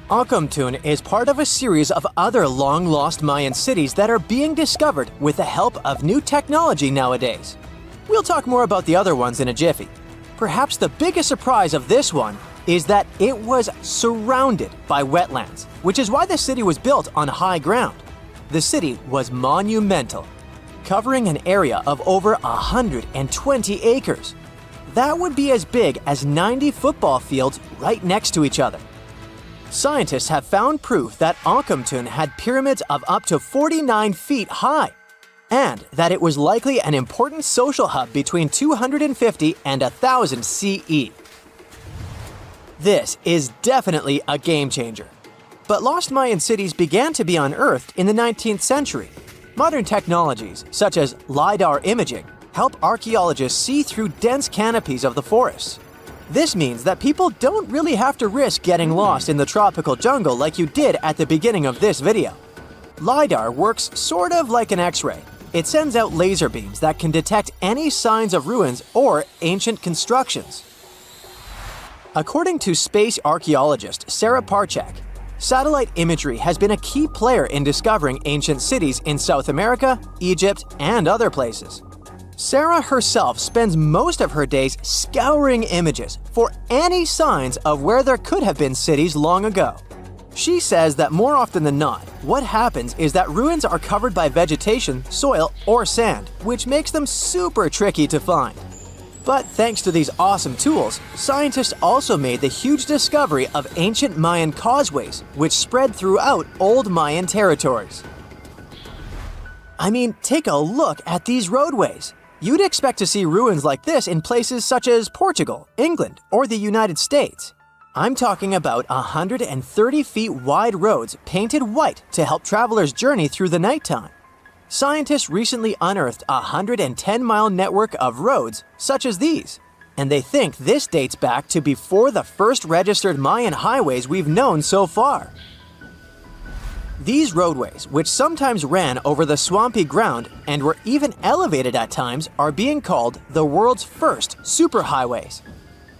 Akamtun is part of a series of other long-lost Mayan cities that are being discovered with the help of new technology nowadays. We'll talk more about the other ones in a jiffy. Perhaps the biggest surprise of this one is that it was surrounded by wetlands, which is why the city was built on high ground. The city was monumental, covering an area of over 120 acres. That would be as big as 90 football fields right next to each other. Scientists have found proof that Akamtun had pyramids of up to 49 feet high, and that it was likely an important social hub between 250 and 1000 CE. This is definitely a game changer. But lost Mayan cities began to be unearthed in the 19th century. Modern technologies, such as LiDAR imaging, help archaeologists see through dense canopies of the forests. This means that people don't really have to risk getting lost in the tropical jungle like you did at the beginning of this video. LiDAR works sort of like an X-ray. It sends out laser beams that can detect any signs of ruins or ancient constructions. According to space archaeologist Sarah Parchak, satellite imagery has been a key player in discovering ancient cities in South America, Egypt, and other places. Sarah herself spends most of her days scouring images for any signs of where there could have been cities long ago. She says that more often than not, what happens is that ruins are covered by vegetation, soil, or sand, which makes them super tricky to find. But thanks to these awesome tools, scientists also made the huge discovery of ancient Mayan causeways, which spread throughout old Mayan territories. I mean, take a look at these roadways. You'd expect to see ruins like this in places such as Portugal, England, or the United States. I'm talking about 130 feet wide roads painted white to help travelers journey through the nighttime. Scientists recently unearthed a 110-mile network of roads such as these, and they think this dates back to before the first registered Mayan highways we've known so far. These roadways, which sometimes ran over the swampy ground and were even elevated at times, are being called the world's first superhighways.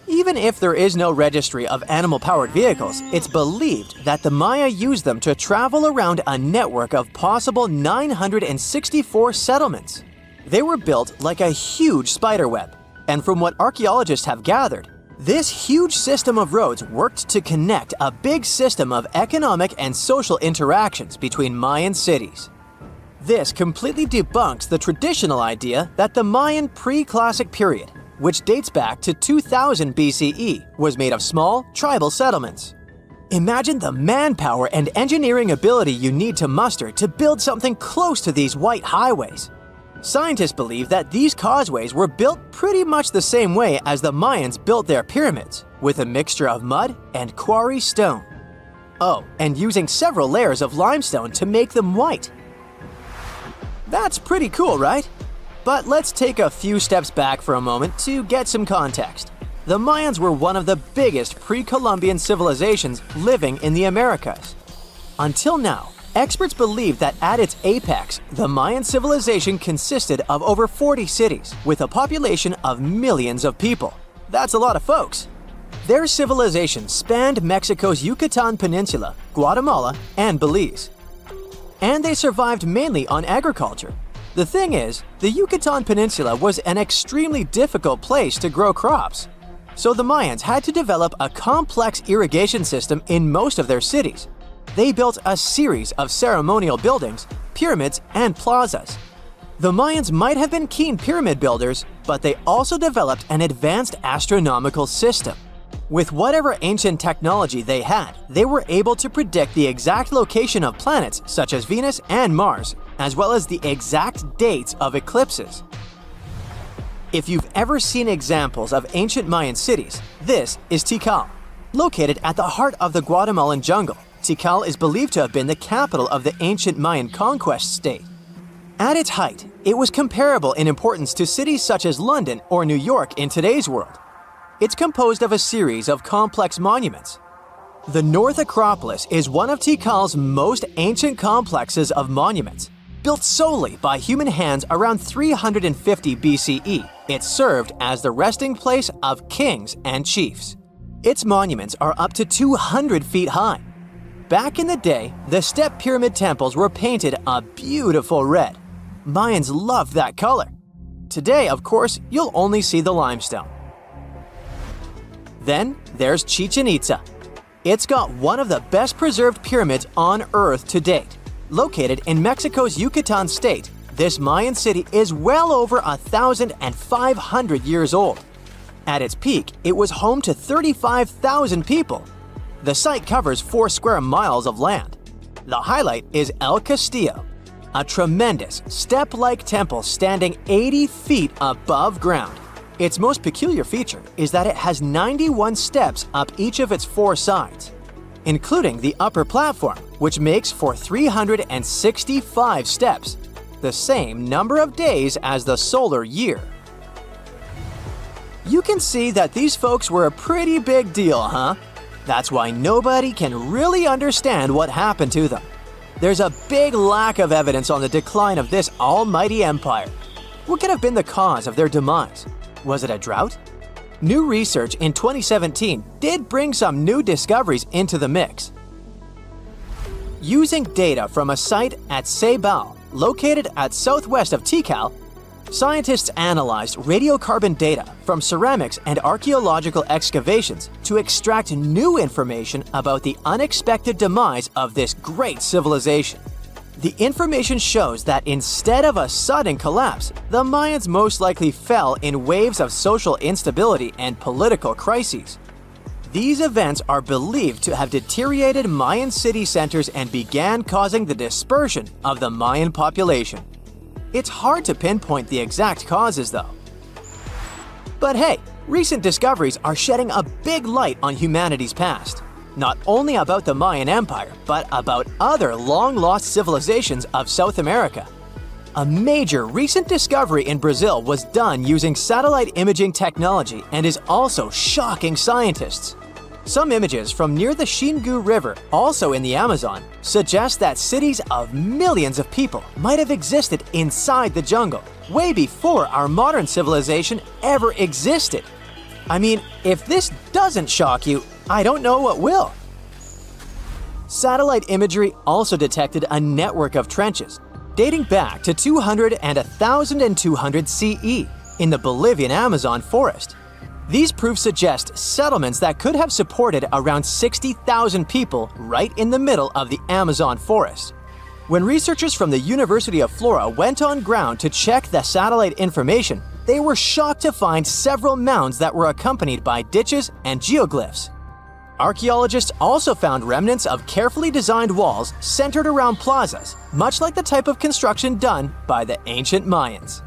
Even if there is no registry of animal-powered vehicles, it's believed that the Maya used them to travel around a network of possible 964 settlements. They were built like a huge spiderweb, and from what archaeologists have gathered, this huge system of roads worked to connect a big system of economic and social interactions between Mayan cities. This completely debunks the traditional idea that the Mayan pre-classic period, which dates back to 2000 BCE, was made of small, tribal settlements. Imagine the manpower and engineering ability you need to muster to build something close to these white highways. Scientists believe that these causeways were built pretty much the same way as the Mayans built their pyramids, with a mixture of mud and quarry stone. Oh, and using several layers of limestone to make them white. That's pretty cool, right? But let's take a few steps back for a moment to get some context. The Mayans were one of the biggest pre-Columbian civilizations living in the Americas. Until now, experts believe that at its apex, the Mayan civilization consisted of over 40 cities with a population of millions of people. That's a lot of folks. Their civilization spanned Mexico's Yucatan Peninsula, Guatemala, and Belize. And they survived mainly on agriculture. The thing is, the Yucatan Peninsula was an extremely difficult place to grow crops. So the Mayans had to develop a complex irrigation system in most of their cities. They built a series of ceremonial buildings, pyramids, and plazas. The Mayans might have been keen pyramid builders, but they also developed an advanced astronomical system. With whatever ancient technology they had, they were able to predict the exact location of planets such as Venus and Mars, as well as the exact dates of eclipses. If you've ever seen examples of ancient Mayan cities, this is Tikal. Located at the heart of the Guatemalan jungle, Tikal is believed to have been the capital of the ancient Mayan conquest state. At its height, it was comparable in importance to cities such as London or New York in today's world. It's composed of a series of complex monuments. The North Acropolis is one of Tikal's most ancient complexes of monuments. Built solely by human hands around 350 BCE, it served as the resting place of kings and chiefs. Its monuments are up to 200 feet high. Back in the day, the step pyramid temples were painted a beautiful red. Mayans loved that color. Today, of course, you'll only see the limestone. Then there's Chichen Itza. It's got one of the best preserved pyramids on Earth to date. Located in Mexico's Yucatan state, this Mayan city is well over 1,500 years old. At its peak, it was home to 35,000 people. The site covers 4 square miles of land. The highlight is El Castillo, a tremendous step-like temple standing 80 feet above ground. Its most peculiar feature is that it has 91 steps up each of its 4 sides, including the upper platform, which makes for 365 steps, the same number of days as the solar year. You can see that these folks were a pretty big deal, huh? That's why nobody can really understand what happened to them. There's a big lack of evidence on the decline of this almighty empire. What could have been the cause of their demise? Was it a drought? New research in 2017 did bring some new discoveries into the mix. Using data from a site at Ceibal, located at southwest of Tikal, scientists analyzed radiocarbon data from ceramics and archaeological excavations to extract new information about the unexpected demise of this great civilization. The information shows that instead of a sudden collapse, the Mayans most likely fell in waves of social instability and political crises. These events are believed to have deteriorated Mayan city centers and began causing the dispersion of the Mayan population. It's hard to pinpoint the exact causes, though. But hey, recent discoveries are shedding a big light on humanity's past. Not only about the Mayan Empire, but about other long-lost civilizations of South America. A major recent discovery in Brazil was done using satellite imaging technology and is also shocking scientists. Some images from near the Xingu River, also in the Amazon, suggest that cities of millions of people might have existed inside the jungle, way before our modern civilization ever existed. I mean, if this doesn't shock you, I don't know what will. Satellite imagery also detected a network of trenches dating back to 200 and 1200 CE in the Bolivian Amazon forest. These proofs suggest settlements that could have supported around 60,000 people right in the middle of the Amazon forest. When researchers from the University of Florida went on ground to check the satellite information, they were shocked to find several mounds that were accompanied by ditches and geoglyphs. Archaeologists also found remnants of carefully designed walls centered around plazas, much like the type of construction done by the ancient Mayans.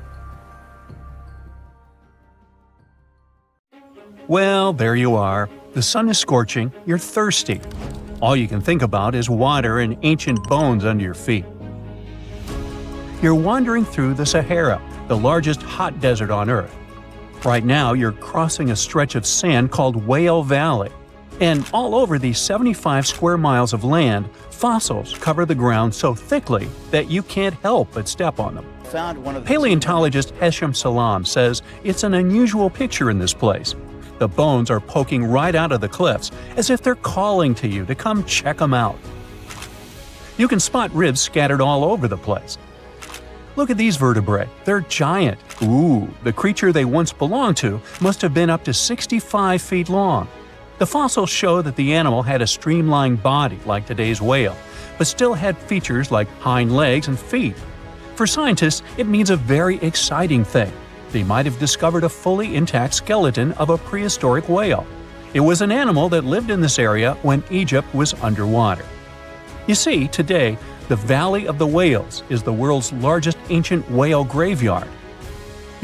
Well, there you are. The sun is scorching, you're thirsty. All you can think about is water and ancient bones under your feet. You're wandering through the Sahara, the largest hot desert on Earth. Right now, you're crossing a stretch of sand called Whale Valley. And all over these 75 square miles of land, fossils cover the ground so thickly that you can't help but step on them. Paleontologist Hesham Salam says it's an unusual picture in this place. The bones are poking right out of the cliffs, as if they're calling to you to come check them out. You can spot ribs scattered all over the place. Look at these vertebrae. They're giant. Ooh, the creature they once belonged to must have been up to 65 feet long. The fossils show that the animal had a streamlined body like today's whale, but still had features like hind legs and feet. For scientists, it means a very exciting thing. They might have discovered a fully intact skeleton of a prehistoric whale. It was an animal that lived in this area when Egypt was underwater. You see, today, the Valley of the Whales is the world's largest ancient whale graveyard.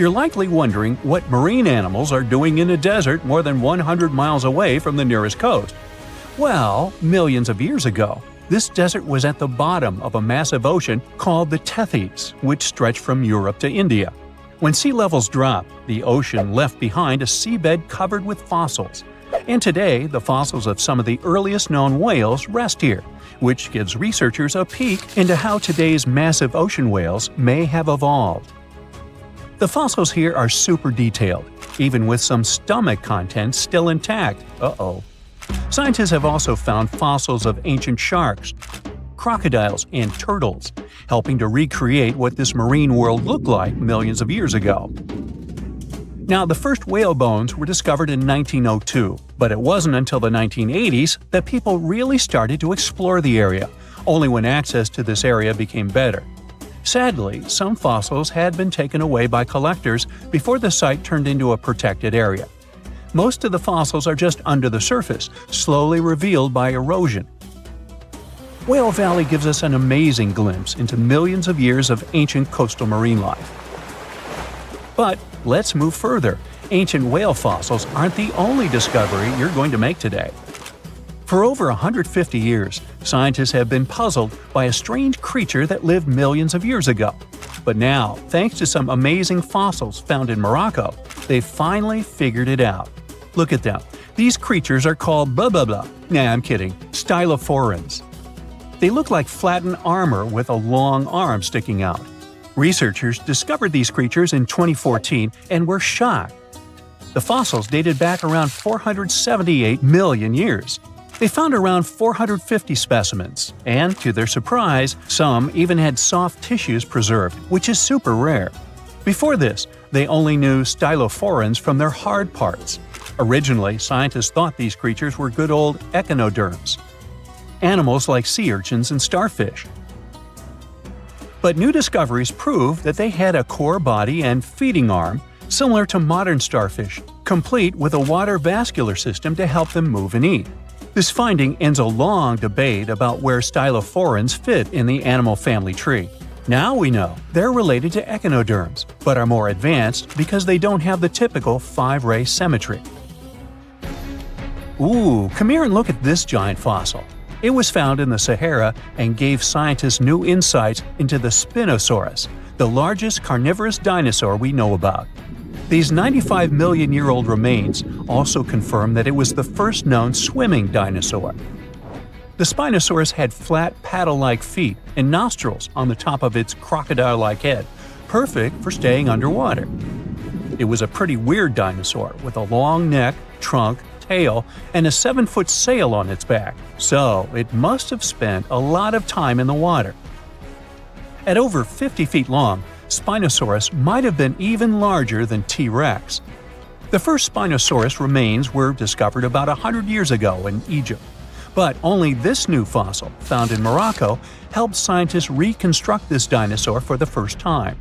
You're likely wondering what marine animals are doing in a desert more than 100 miles away from the nearest coast. Well, millions of years ago, this desert was at the bottom of a massive ocean called the Tethys, which stretched from Europe to India. When sea levels dropped, the ocean left behind a seabed covered with fossils. And today, the fossils of some of the earliest known whales rest here, which gives researchers a peek into how today's massive ocean whales may have evolved. The fossils here are super detailed, even with some stomach contents still intact. Uh-oh. Scientists have also found fossils of ancient sharks, crocodiles, and turtles, helping to recreate what this marine world looked like millions of years ago. Now, the first whale bones were discovered in 1902, but it wasn't until the 1980s that people really started to explore the area, only when access to this area became better. Sadly, some fossils had been taken away by collectors before the site turned into a protected area. Most of the fossils are just under the surface, slowly revealed by erosion. Whale Valley gives us an amazing glimpse into millions of years of ancient coastal marine life. But let's move further. Ancient whale fossils aren't the only discovery you're going to make today. For over 150 years, scientists have been puzzled by a strange creature that lived millions of years ago. But now, thanks to some amazing fossils found in Morocco, they've finally figured it out. Look at them. These creatures are called blah blah blah. Nah, I'm kidding. Stylophorans. They look like flattened armor with a long arm sticking out. Researchers discovered these creatures in 2014 and were shocked. The fossils dated back around 478 million years. They found around 450 specimens, and to their surprise, some even had soft tissues preserved, which is super rare. Before this, they only knew stylophorans from their hard parts. Originally, scientists thought these creatures were good old echinoderms, animals like sea urchins and starfish. But new discoveries prove that they had a core body and feeding arm similar to modern starfish, complete with a water vascular system to help them move and eat. This finding ends a long debate about where stylophorans fit in the animal family tree. Now we know they're related to echinoderms, but are more advanced because they don't have the typical 5-ray symmetry. Ooh, come here and look at this giant fossil. It was found in the Sahara and gave scientists new insights into the Spinosaurus, the largest carnivorous dinosaur we know about. These 95-million-year-old remains also confirm that it was the first known swimming dinosaur. The Spinosaurus had flat, paddle-like feet and nostrils on the top of its crocodile-like head, perfect for staying underwater. It was a pretty weird dinosaur with a long neck, trunk, tail, and a 7-foot sail on its back, so it must have spent a lot of time in the water. At over 50 feet long, Spinosaurus might have been even larger than T-Rex. The first Spinosaurus remains were discovered about 100 years ago in Egypt, but only this new fossil, found in Morocco, helped scientists reconstruct this dinosaur for the first time.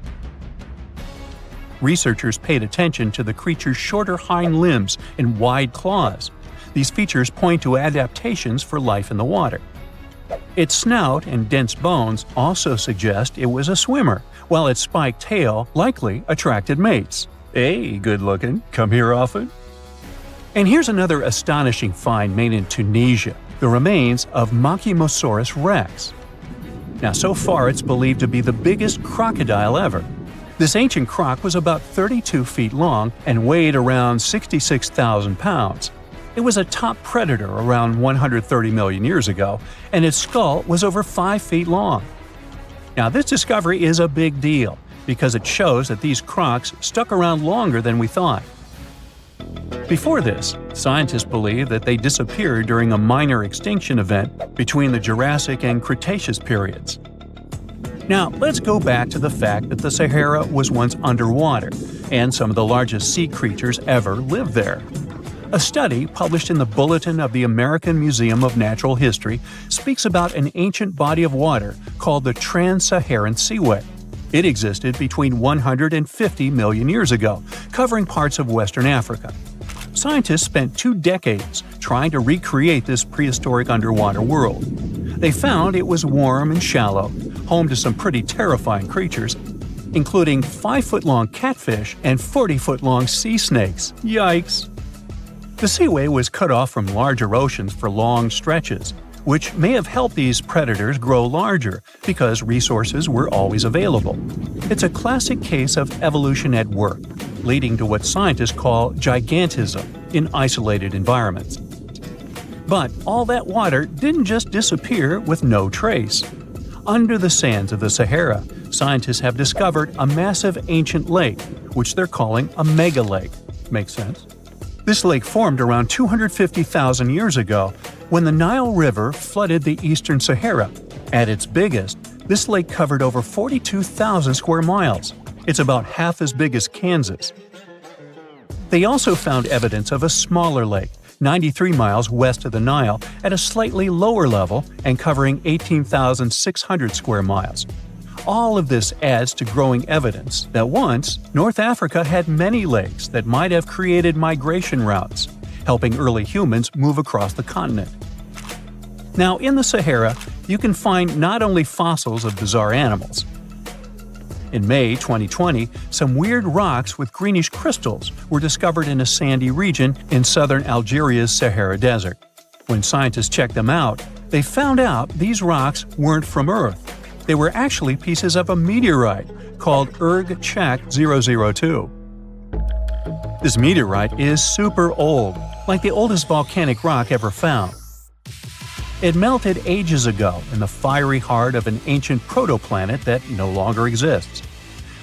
Researchers paid attention to the creature's shorter hind limbs and wide claws. These features point to adaptations for life in the water. Its snout and dense bones also suggest it was a swimmer, while its spiked tail likely attracted mates. Hey, good looking, come here often? And here's another astonishing find made in Tunisia, the remains of Machimosaurus rex. Now, so far it's believed to be the biggest crocodile ever. This ancient croc was about 32 feet long and weighed around 66,000 pounds. It was a top predator around 130 million years ago, and its skull was over 5 feet long. Now, this discovery is a big deal because it shows that these crocs stuck around longer than we thought. Before this, scientists believed that they disappeared during a minor extinction event between the Jurassic and Cretaceous periods. Now, let's go back to the fact that the Sahara was once underwater, and some of the largest sea creatures ever lived there. A study published in the Bulletin of the American Museum of Natural History speaks about an ancient body of water called the Trans-Saharan Seaway. It existed between 150 million years ago, covering parts of Western Africa. Scientists spent 2 decades trying to recreate this prehistoric underwater world. They found it was warm and shallow, home to some pretty terrifying creatures, including 5-foot-long catfish and 40-foot-long sea snakes. Yikes! The seaway was cut off from larger oceans for long stretches, which may have helped these predators grow larger because resources were always available. It's a classic case of evolution at work, leading to what scientists call gigantism in isolated environments. But all that water didn't just disappear with no trace. Under the sands of the Sahara, scientists have discovered a massive ancient lake, which they're calling a megalake. Makes sense? This lake formed around 250,000 years ago when the Nile River flooded the eastern Sahara. At its biggest, this lake covered over 42,000 square miles. It's about half as big as Kansas. They also found evidence of a smaller lake, 93 miles west of the Nile, at a slightly lower level and covering 18,600 square miles. All of this adds to growing evidence that once, North Africa had many lakes that might have created migration routes, helping early humans move across the continent. Now, in the Sahara, you can find not only fossils of bizarre animals. In May 2020, some weird rocks with greenish crystals were discovered in a sandy region in southern Algeria's Sahara Desert. When scientists checked them out, they found out these rocks weren't from Earth. They were actually pieces of a meteorite called Erg-Chek 002. This meteorite is super old, like the oldest volcanic rock ever found. It melted ages ago in the fiery heart of an ancient protoplanet that no longer exists.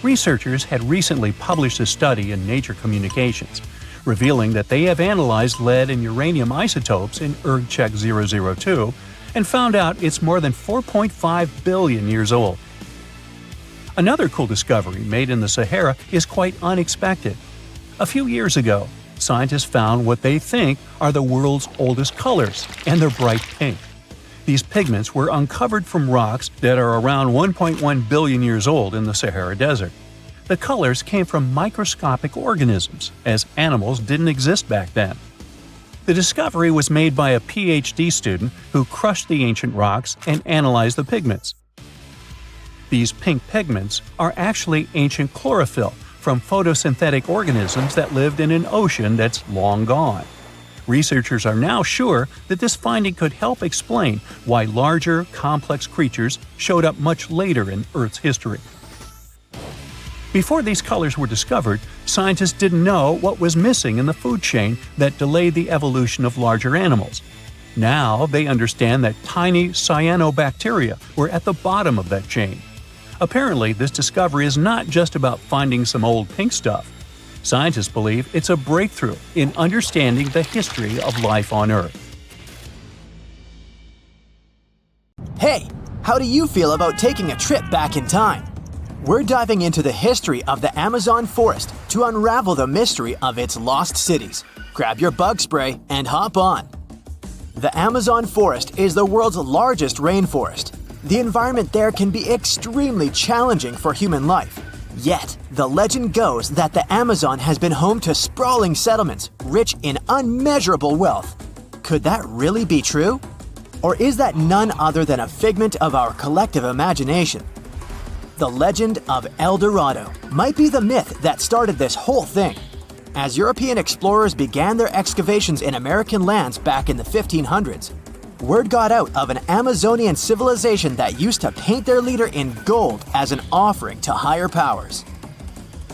Researchers had recently published a study in Nature Communications, revealing that they have analyzed lead and uranium isotopes in Erg-Chek 002 and found out it's more than 4.5 billion years old. Another cool discovery made in the Sahara is quite unexpected. A few years ago, scientists found what they think are the world's oldest colors, and they're bright pink. These pigments were uncovered from rocks that are around 1.1 billion years old in the Sahara Desert. The colors came from microscopic organisms, as animals didn't exist back then. The discovery was made by a PhD student who crushed the ancient rocks and analyzed the pigments. These pink pigments are actually ancient chlorophyll from photosynthetic organisms that lived in an ocean that's long gone. Researchers are now sure that this finding could help explain why larger, complex creatures showed up much later in Earth's history. Before these colors were discovered, scientists didn't know what was missing in the food chain that delayed the evolution of larger animals. Now they understand that tiny cyanobacteria were at the bottom of that chain. Apparently, this discovery is not just about finding some old pink stuff. Scientists believe it's a breakthrough in understanding the history of life on Earth. Hey, how do you feel about taking a trip back in time? We're diving into the history of the Amazon forest to unravel the mystery of its lost cities. Grab your bug spray and hop on. The Amazon forest is the world's largest rainforest. The environment there can be extremely challenging for human life. Yet, the legend goes that the Amazon has been home to sprawling settlements rich in unmeasurable wealth. Could that really be true? Or is that none other than a figment of our collective imagination? The legend of El Dorado might be the myth that started this whole thing. As European explorers began their excavations in American lands back in the 1500s, word got out of an Amazonian civilization that used to paint their leader in gold as an offering to higher powers.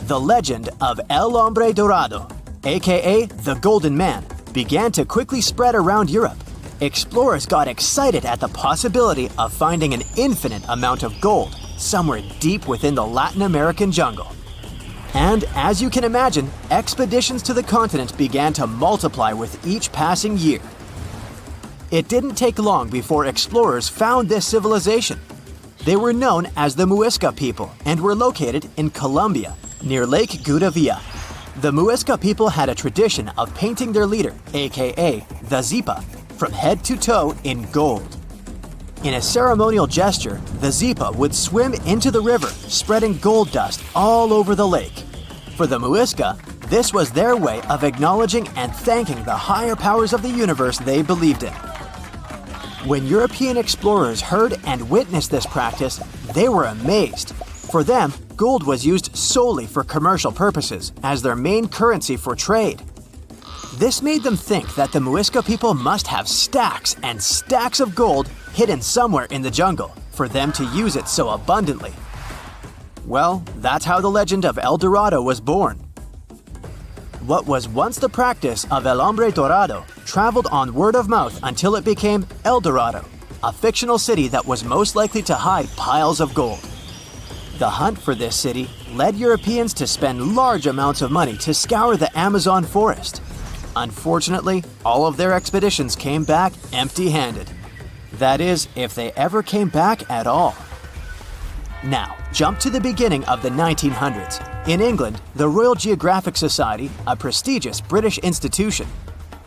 The legend of El Hombre Dorado, aka the Golden Man, began to quickly spread around Europe. Explorers got excited at the possibility of finding an infinite amount of gold somewhere deep within the Latin American jungle. And as you can imagine, expeditions to the continent began to multiply with each passing year. It didn't take long before explorers found this civilization. They were known as the Muisca people and were located in Colombia, near Lake Gudavia. The Muisca people had a tradition of painting their leader, aka the Zipa, from head to toe in gold. In a ceremonial gesture, the Zipa would swim into the river, spreading gold dust all over the lake. For the Muisca, this was their way of acknowledging and thanking the higher powers of the universe they believed in. When European explorers heard and witnessed this practice, they were amazed. For them, gold was used solely for commercial purposes as their main currency for trade. This made them think that the Muisca people must have stacks and stacks of gold hidden somewhere in the jungle for them to use it so abundantly. Well, that's how the legend of El Dorado was born. What was once the practice of El Hombre Dorado traveled on word of mouth until it became El Dorado, a fictional city that was most likely to hide piles of gold. The hunt for this city led Europeans to spend large amounts of money to scour the Amazon forest. Unfortunately, all of their expeditions came back empty-handed. That is, if they ever came back at all. Now, jump to the beginning of the 1900s. In England, the Royal Geographic Society, a prestigious British institution,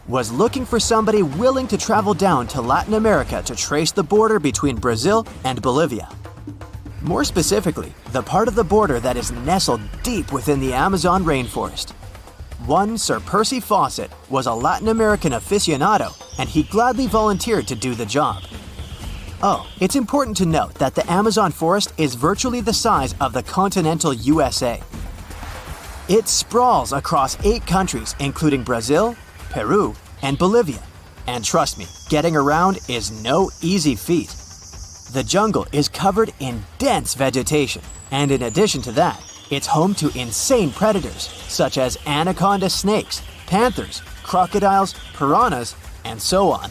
was looking for somebody willing to travel down to Latin America to trace the border between Brazil and Bolivia. More specifically, the part of the border that is nestled deep within the Amazon rainforest. One Sir Percy Fawcett was a Latin American aficionado, and he gladly volunteered to do the job. Oh, it's important to note that the Amazon forest is virtually the size of the continental USA. It sprawls across 8 countries, including Brazil, Peru, and Bolivia. And trust me, getting around is no easy feat. The jungle is covered in dense vegetation, and in addition to that, it's home to insane predators such as anaconda snakes, panthers, crocodiles, piranhas, and so on.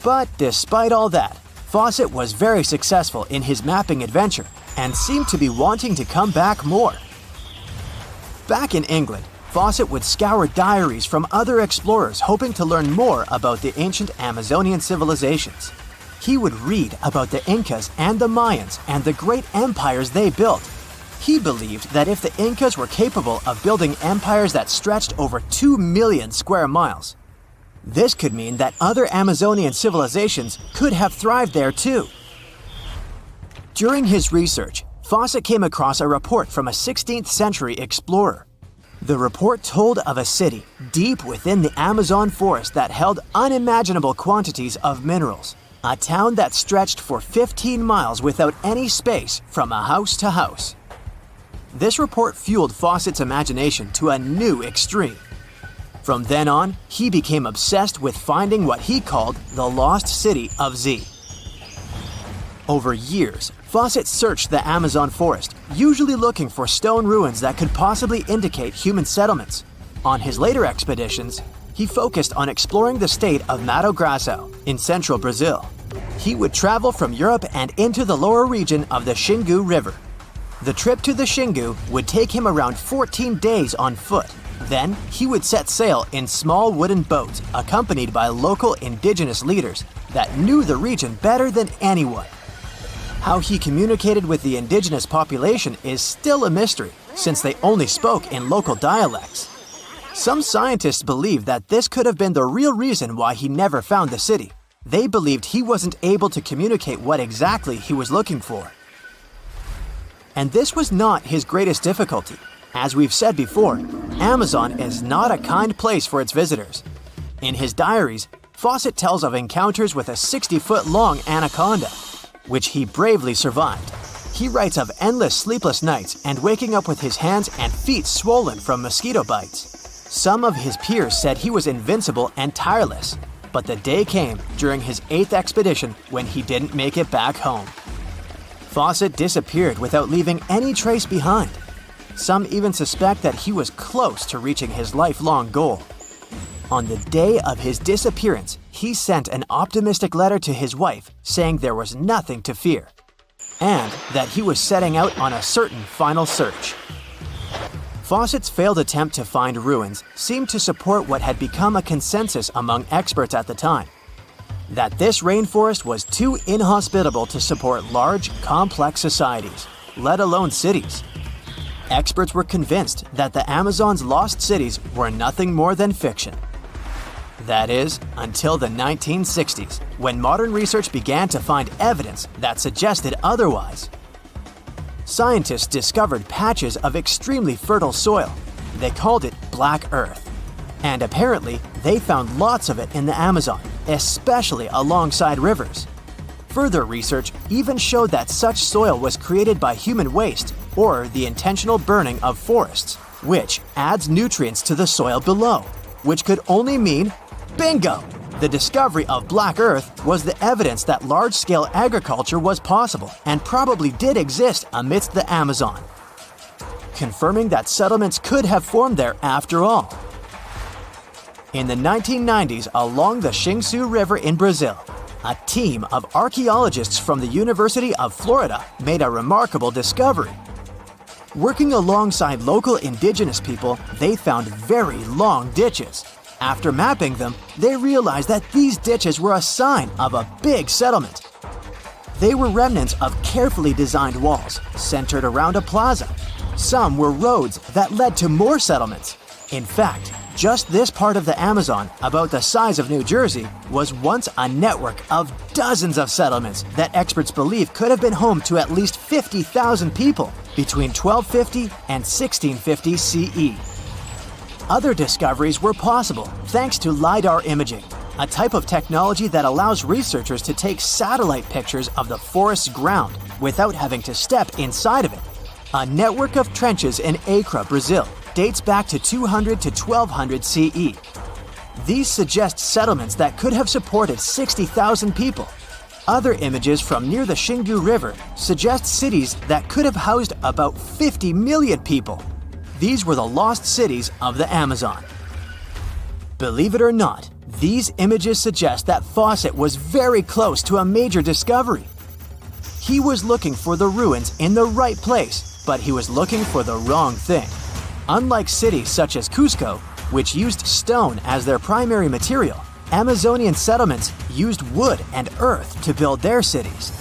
But despite all that, Fawcett was very successful in his mapping adventure and seemed to be wanting to come back more. Back in England, Fawcett would scour diaries from other explorers hoping to learn more about the ancient Amazonian civilizations. He would read about the Incas and the Mayans and the great empires they built. He believed that if the Incas were capable of building empires that stretched over 2 million square miles, this could mean that other Amazonian civilizations could have thrived there too. During his research, Fawcett came across a report from a 16th century explorer. The report told of a city deep within the Amazon forest that held unimaginable quantities of minerals, a town that stretched for 15 miles without any space from a house to house. This report fueled Fawcett's imagination to a new extreme. From then on, he became obsessed with finding what he called the lost city of Z. Over years, Fawcett searched the Amazon forest, usually looking for stone ruins that could possibly indicate human settlements. On his later expeditions, he focused on exploring the state of Mato Grosso in central Brazil. He would travel from Europe and into the lower region of the Xingu River. The trip to the Xingu would take him around 14 days on foot. Then, he would set sail in small wooden boats accompanied by local indigenous leaders that knew the region better than anyone. How he communicated with the indigenous population is still a mystery, since they only spoke in local dialects. Some scientists believe that this could have been the real reason why he never found the city. They believed he wasn't able to communicate what exactly he was looking for. And this was not his greatest difficulty. As we've said before, Amazon is not a kind place for its visitors. In his diaries, Fawcett tells of encounters with a 60-foot-long anaconda, which he bravely survived. He writes of endless sleepless nights and waking up with his hands and feet swollen from mosquito bites. Some of his peers said he was invincible and tireless, but the day came during his 8th expedition when he didn't make it back home. Fawcett disappeared without leaving any trace behind. Some even suspect that he was close to reaching his lifelong goal. On the day of his disappearance, he sent an optimistic letter to his wife saying there was nothing to fear, and that he was setting out on a certain final search. Fawcett's failed attempt to find ruins seemed to support what had become a consensus among experts at the time, that this rainforest was too inhospitable to support large, complex societies, let alone cities. Experts were convinced that the Amazon's lost cities were nothing more than fiction. That is, until the 1960s, when modern research began to find evidence that suggested otherwise. Scientists discovered patches of extremely fertile soil. They called it Black Earth. And apparently, they found lots of it in the Amazon, especially alongside rivers. Further research even showed that such soil was created by human waste or the intentional burning of forests, which adds nutrients to the soil below, which could only mean bingo! The discovery of Black Earth was the evidence that large-scale agriculture was possible and probably did exist amidst the Amazon, confirming that settlements could have formed there after all. In the 1990s, along the Xingu River in Brazil, a team of archaeologists from the University of Florida made a remarkable discovery. Working alongside local indigenous people, they found very long ditches. After mapping them, they realized that these ditches were a sign of a big settlement. They were remnants of carefully designed walls centered around a plaza. Some were roads that led to more settlements. In fact, just this part of the Amazon, about the size of New Jersey, was once a network of dozens of settlements that experts believe could have been home to at least 50,000 people between 1250 and 1650 CE. Other discoveries were possible thanks to LiDAR imaging, a type of technology that allows researchers to take satellite pictures of the forest's ground without having to step inside of it. A network of trenches in Acre, Brazil, dates back to 200 to 1200 CE. These suggest settlements that could have supported 60,000 people. Other images from near the Xingu River suggest cities that could have housed about 50 million people. These were the lost cities of the Amazon. Believe it or not, these images suggest that Fawcett was very close to a major discovery. He was looking for the ruins in the right place, but he was looking for the wrong thing. Unlike cities such as Cusco, which used stone as their primary material, Amazonian settlements used wood and earth to build their cities.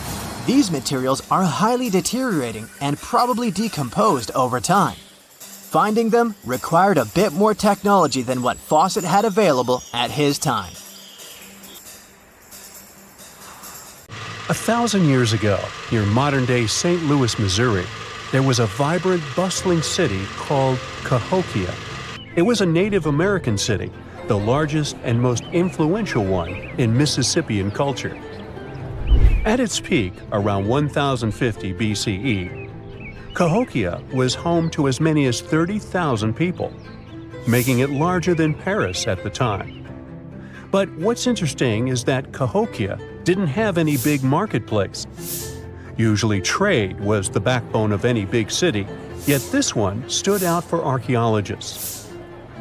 These materials are highly deteriorating and probably decomposed over time. Finding them required a bit more technology than what Fawcett had available at his time. 1,000 years ago, near modern-day St. Louis, Missouri, there was a vibrant, bustling city called Cahokia. It was a Native American city, the largest and most influential one in Mississippian culture. At its peak, around 1050 BCE, Cahokia was home to as many as 30,000 people, making it larger than Paris at the time. But what's interesting is that Cahokia didn't have any big marketplace. Usually trade was the backbone of any big city, yet this one stood out for archaeologists.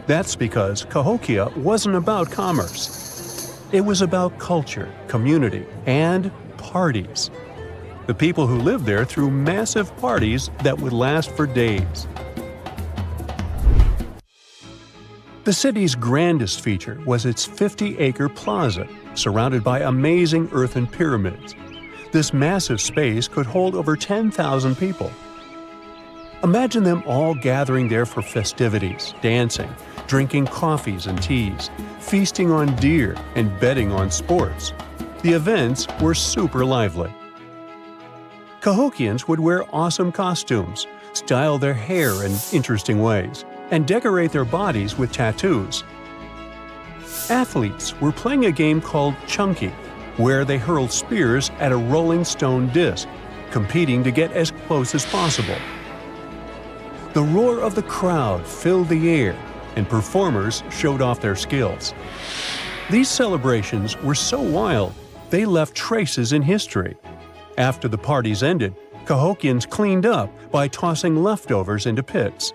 That's because Cahokia wasn't about commerce. It was about culture, community, and parties. The people who lived there threw massive parties that would last for days. The city's grandest feature was its 50-acre plaza, surrounded by amazing earthen pyramids. This massive space could hold over 10,000 people. Imagine them all gathering there for festivities, dancing, drinking coffees and teas, feasting on deer, and betting on sports. The events were super lively. Cahokians would wear awesome costumes, style their hair in interesting ways, and decorate their bodies with tattoos. Athletes were playing a game called Chunky, where they hurled spears at a rolling stone disc, competing to get as close as possible. The roar of the crowd filled the air, and performers showed off their skills. These celebrations were so wild, they left traces in history. After the parties ended, Cahokians cleaned up by tossing leftovers into pits.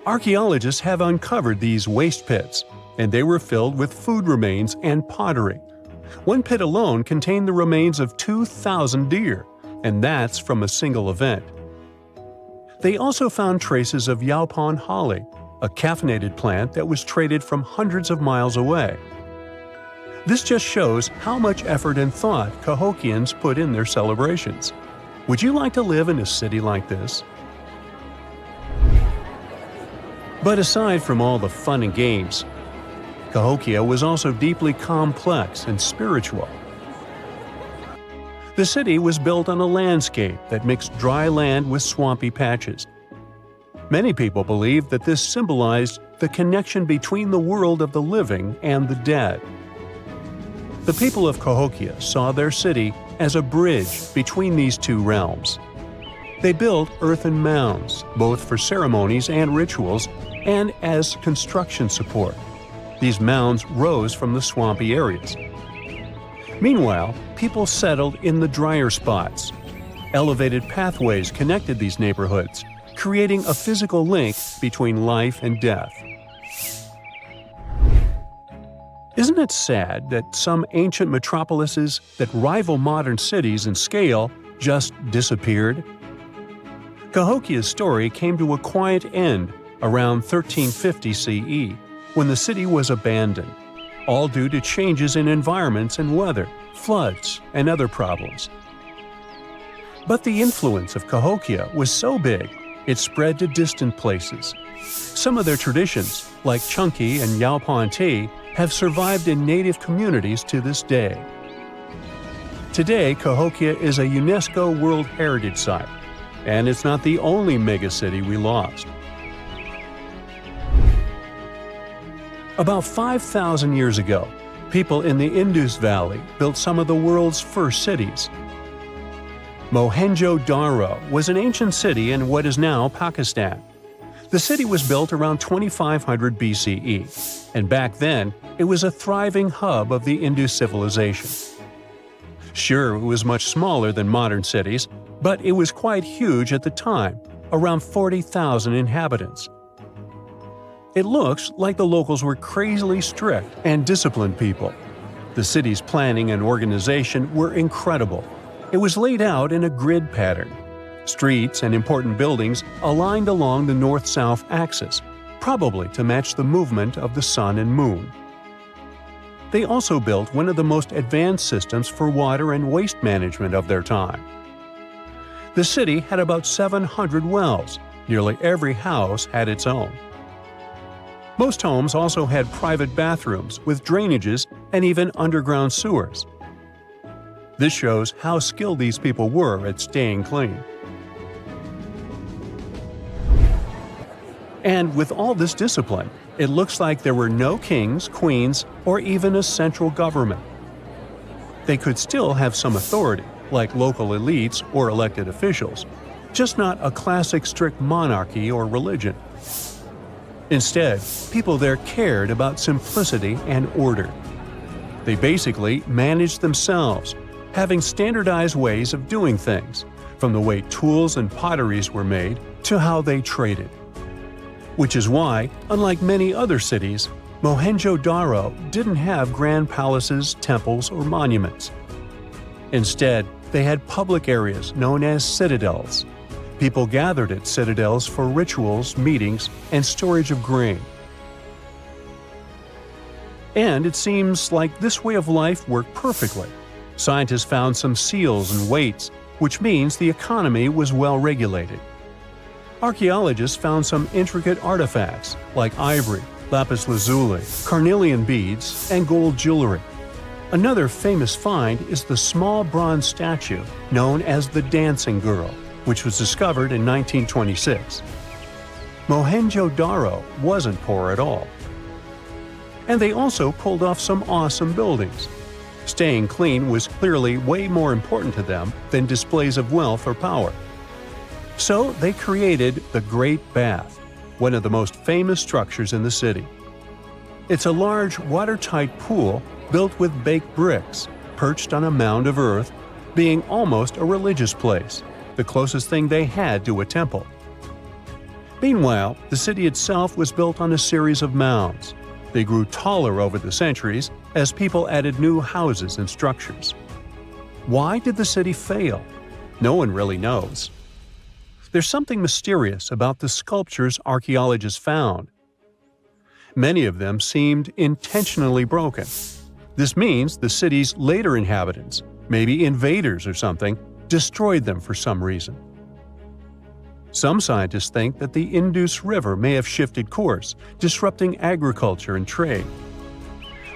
Archaeologists have uncovered these waste pits, and they were filled with food remains and pottery. One pit alone contained the remains of 2,000 deer, and that's from a single event. They also found traces of yaupon holly, a caffeinated plant that was traded from hundreds of miles away. This just shows how much effort and thought Cahokians put in their celebrations. Would you like to live in a city like this? But aside from all the fun and games, Cahokia was also deeply complex and spiritual. The city was built on a landscape that mixed dry land with swampy patches. Many people believe that this symbolized the connection between the world of the living and the dead. The people of Cahokia saw their city as a bridge between these two realms. They built earthen mounds, both for ceremonies and rituals, and as construction support. These mounds rose from the swampy areas. Meanwhile, people settled in the drier spots. Elevated pathways connected these neighborhoods, creating a physical link between life and death. Isn't it sad that some ancient metropolises that rival modern cities in scale just disappeared? Cahokia's story came to a quiet end around 1350 CE, when the city was abandoned, all due to changes in environments and weather, floods, and other problems. But the influence of Cahokia was so big, it spread to distant places. Some of their traditions, like Chunky and Yaupon tea, have survived in native communities to this day. Today, Cahokia is a UNESCO World Heritage Site, and it's not the only megacity we lost. About 5,000 years ago, people in the Indus Valley built some of the world's first cities. Mohenjo-Daro was an ancient city in what is now Pakistan. The city was built around 2500 BCE, and back then, it was a thriving hub of the Indus civilization. Sure, it was much smaller than modern cities, but it was quite huge at the time, around 40,000 inhabitants. It looks like the locals were crazily strict and disciplined people. The city's planning and organization were incredible. It was laid out in a grid pattern. Streets and important buildings aligned along the north-south axis, probably to match the movement of the sun and moon. They also built one of the most advanced systems for water and waste management of their time. The city had about 700 wells. Nearly every house had its own. Most homes also had private bathrooms with drainages and even underground sewers. This shows how skilled these people were at staying clean. And with all this discipline, it looks like there were no kings, queens, or even a central government. They could still have some authority, like local elites or elected officials, just not a classic strict monarchy or religion. Instead, people there cared about simplicity and order. They basically managed themselves, having standardized ways of doing things, from the way tools and potteries were made to how they traded. Which is why, unlike many other cities, Mohenjo-Daro didn't have grand palaces, temples, or monuments. Instead, they had public areas known as citadels. People gathered at citadels for rituals, meetings, and storage of grain. And it seems like this way of life worked perfectly. Scientists found some seals and weights, which means the economy was well regulated. Archaeologists found some intricate artifacts like ivory, lapis lazuli, carnelian beads, and gold jewelry. Another famous find is the small bronze statue known as the Dancing Girl, which was discovered in 1926. Mohenjo-Daro wasn't poor at all. And they also pulled off some awesome buildings. Staying clean was clearly way more important to them than displays of wealth or power. So they created the Great Bath, one of the most famous structures in the city. It's a large, watertight pool built with baked bricks, perched on a mound of earth, being almost a religious place, the closest thing they had to a temple. Meanwhile, the city itself was built on a series of mounds. They grew taller over the centuries as people added new houses and structures. Why did the city fail? No one really knows. There's something mysterious about the sculptures archaeologists found. Many of them seemed intentionally broken. This means the city's later inhabitants, maybe invaders or something, destroyed them for some reason. Some scientists think that the Indus River may have shifted course, disrupting agriculture and trade.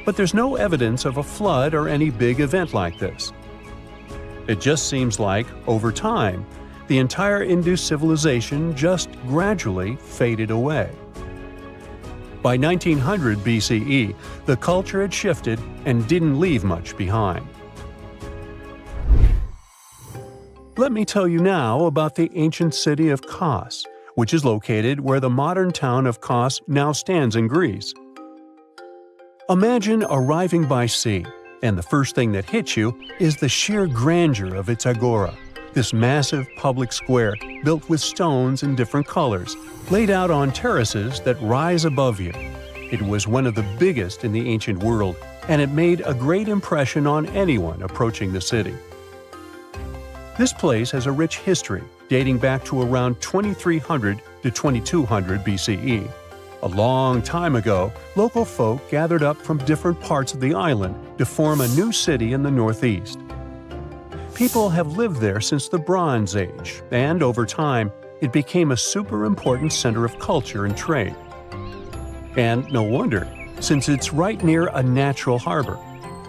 But there's no evidence of a flood or any big event like this. It just seems like, over time, the entire Indus civilization just gradually faded away. By 1900 BCE, the culture had shifted and didn't leave much behind. Let me tell you now about the ancient city of Kos, which is located where the modern town of Kos now stands in Greece. Imagine arriving by sea, and the first thing that hits you is the sheer grandeur of its agora, this massive public square built with stones in different colors, laid out on terraces that rise above you. It was one of the biggest in the ancient world, and it made a great impression on anyone approaching the city. This place has a rich history, dating back to around 2300 to 2200 BCE. A long time ago, local folk gathered up from different parts of the island to form a new city in the northeast. People have lived there since the Bronze Age, and over time, it became a super important center of culture and trade. And no wonder, since it's right near a natural harbor.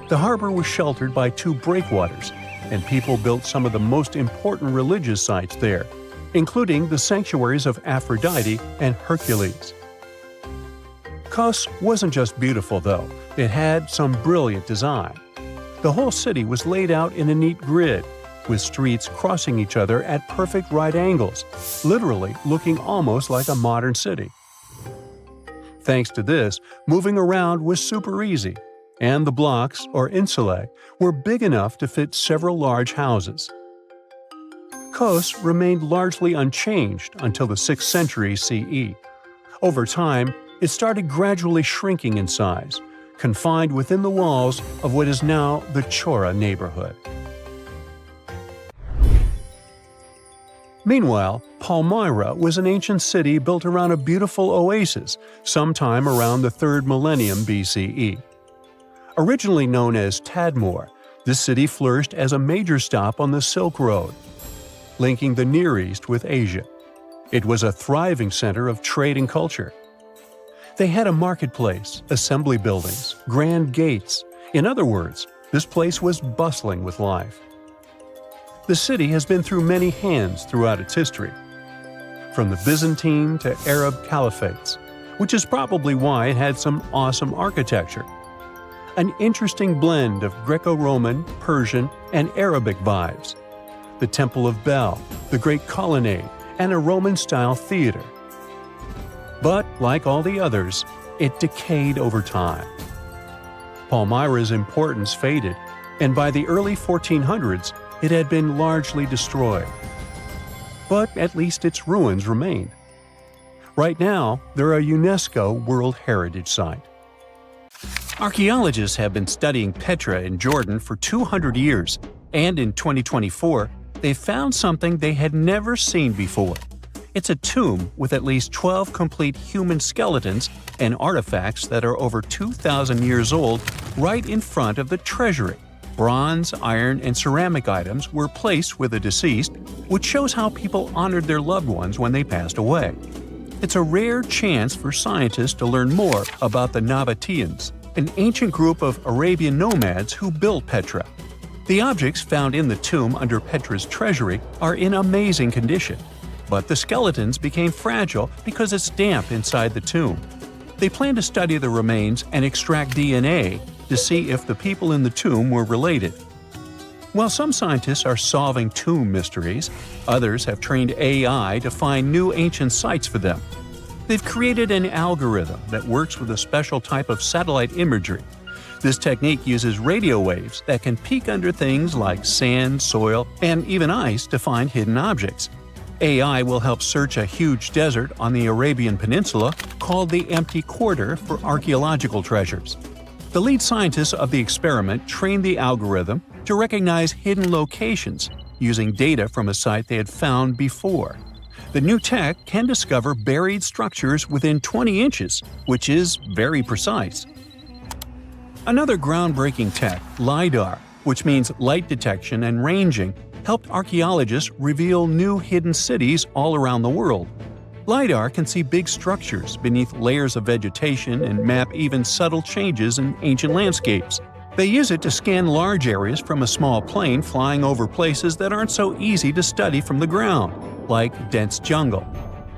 The harbor was sheltered by two breakwaters, and people built some of the most important religious sites there, including the sanctuaries of Aphrodite and Hercules. Kos wasn't just beautiful, though. It had some brilliant design. The whole city was laid out in a neat grid, with streets crossing each other at perfect right angles, literally looking almost like a modern city. Thanks to this, moving around was super easy, and the blocks, or insulae, were big enough to fit several large houses. Kos remained largely unchanged until the 6th century CE. Over time, it started gradually shrinking in size, confined within the walls of what is now the Chora neighborhood. Meanwhile, Palmyra was an ancient city built around a beautiful oasis sometime around the 3rd millennium BCE. Originally known as Tadmor, this city flourished as a major stop on the Silk Road, linking the Near East with Asia. It was a thriving center of trade and culture. They had a marketplace, assembly buildings, grand gates. In other words, this place was bustling with life. The city has been through many hands throughout its history, from the Byzantine to Arab caliphates, which is probably why it had some awesome architecture. An interesting blend of Greco-Roman, Persian, and Arabic vibes. The Temple of Bel, the Great Colonnade, and a Roman-style theater. But, like all the others, it decayed over time. Palmyra's importance faded, and by the early 1400s, it had been largely destroyed. But at least its ruins remained. Right now, they're a UNESCO World Heritage Site. Archaeologists have been studying Petra in Jordan for 200 years, and in 2024, they found something they had never seen before. It's a tomb with at least 12 complete human skeletons and artifacts that are over 2,000 years old right in front of the treasury. Bronze, iron, and ceramic items were placed with the deceased, which shows how people honored their loved ones when they passed away. It's a rare chance for scientists to learn more about the Nabateans, an ancient group of Arabian nomads who built Petra. The objects found in the tomb under Petra's treasury are in amazing condition, but the skeletons became fragile because it's damp inside the tomb. They plan to study the remains and extract DNA to see if the people in the tomb were related. While some scientists are solving tomb mysteries, others have trained AI to find new ancient sites for them. They've created an algorithm that works with a special type of satellite imagery. This technique uses radio waves that can peek under things like sand, soil, and even ice to find hidden objects. AI will help search a huge desert on the Arabian Peninsula called the Empty Quarter for archaeological treasures. The lead scientists of the experiment trained the algorithm to recognize hidden locations using data from a site they had found before. The new tech can discover buried structures within 20 inches, which is very precise. Another groundbreaking tech, LiDAR, which means light detection and ranging, helped archaeologists reveal new hidden cities all around the world. LiDAR can see big structures beneath layers of vegetation and map even subtle changes in ancient landscapes. They use it to scan large areas from a small plane flying over places that aren't so easy to study from the ground, like dense jungle.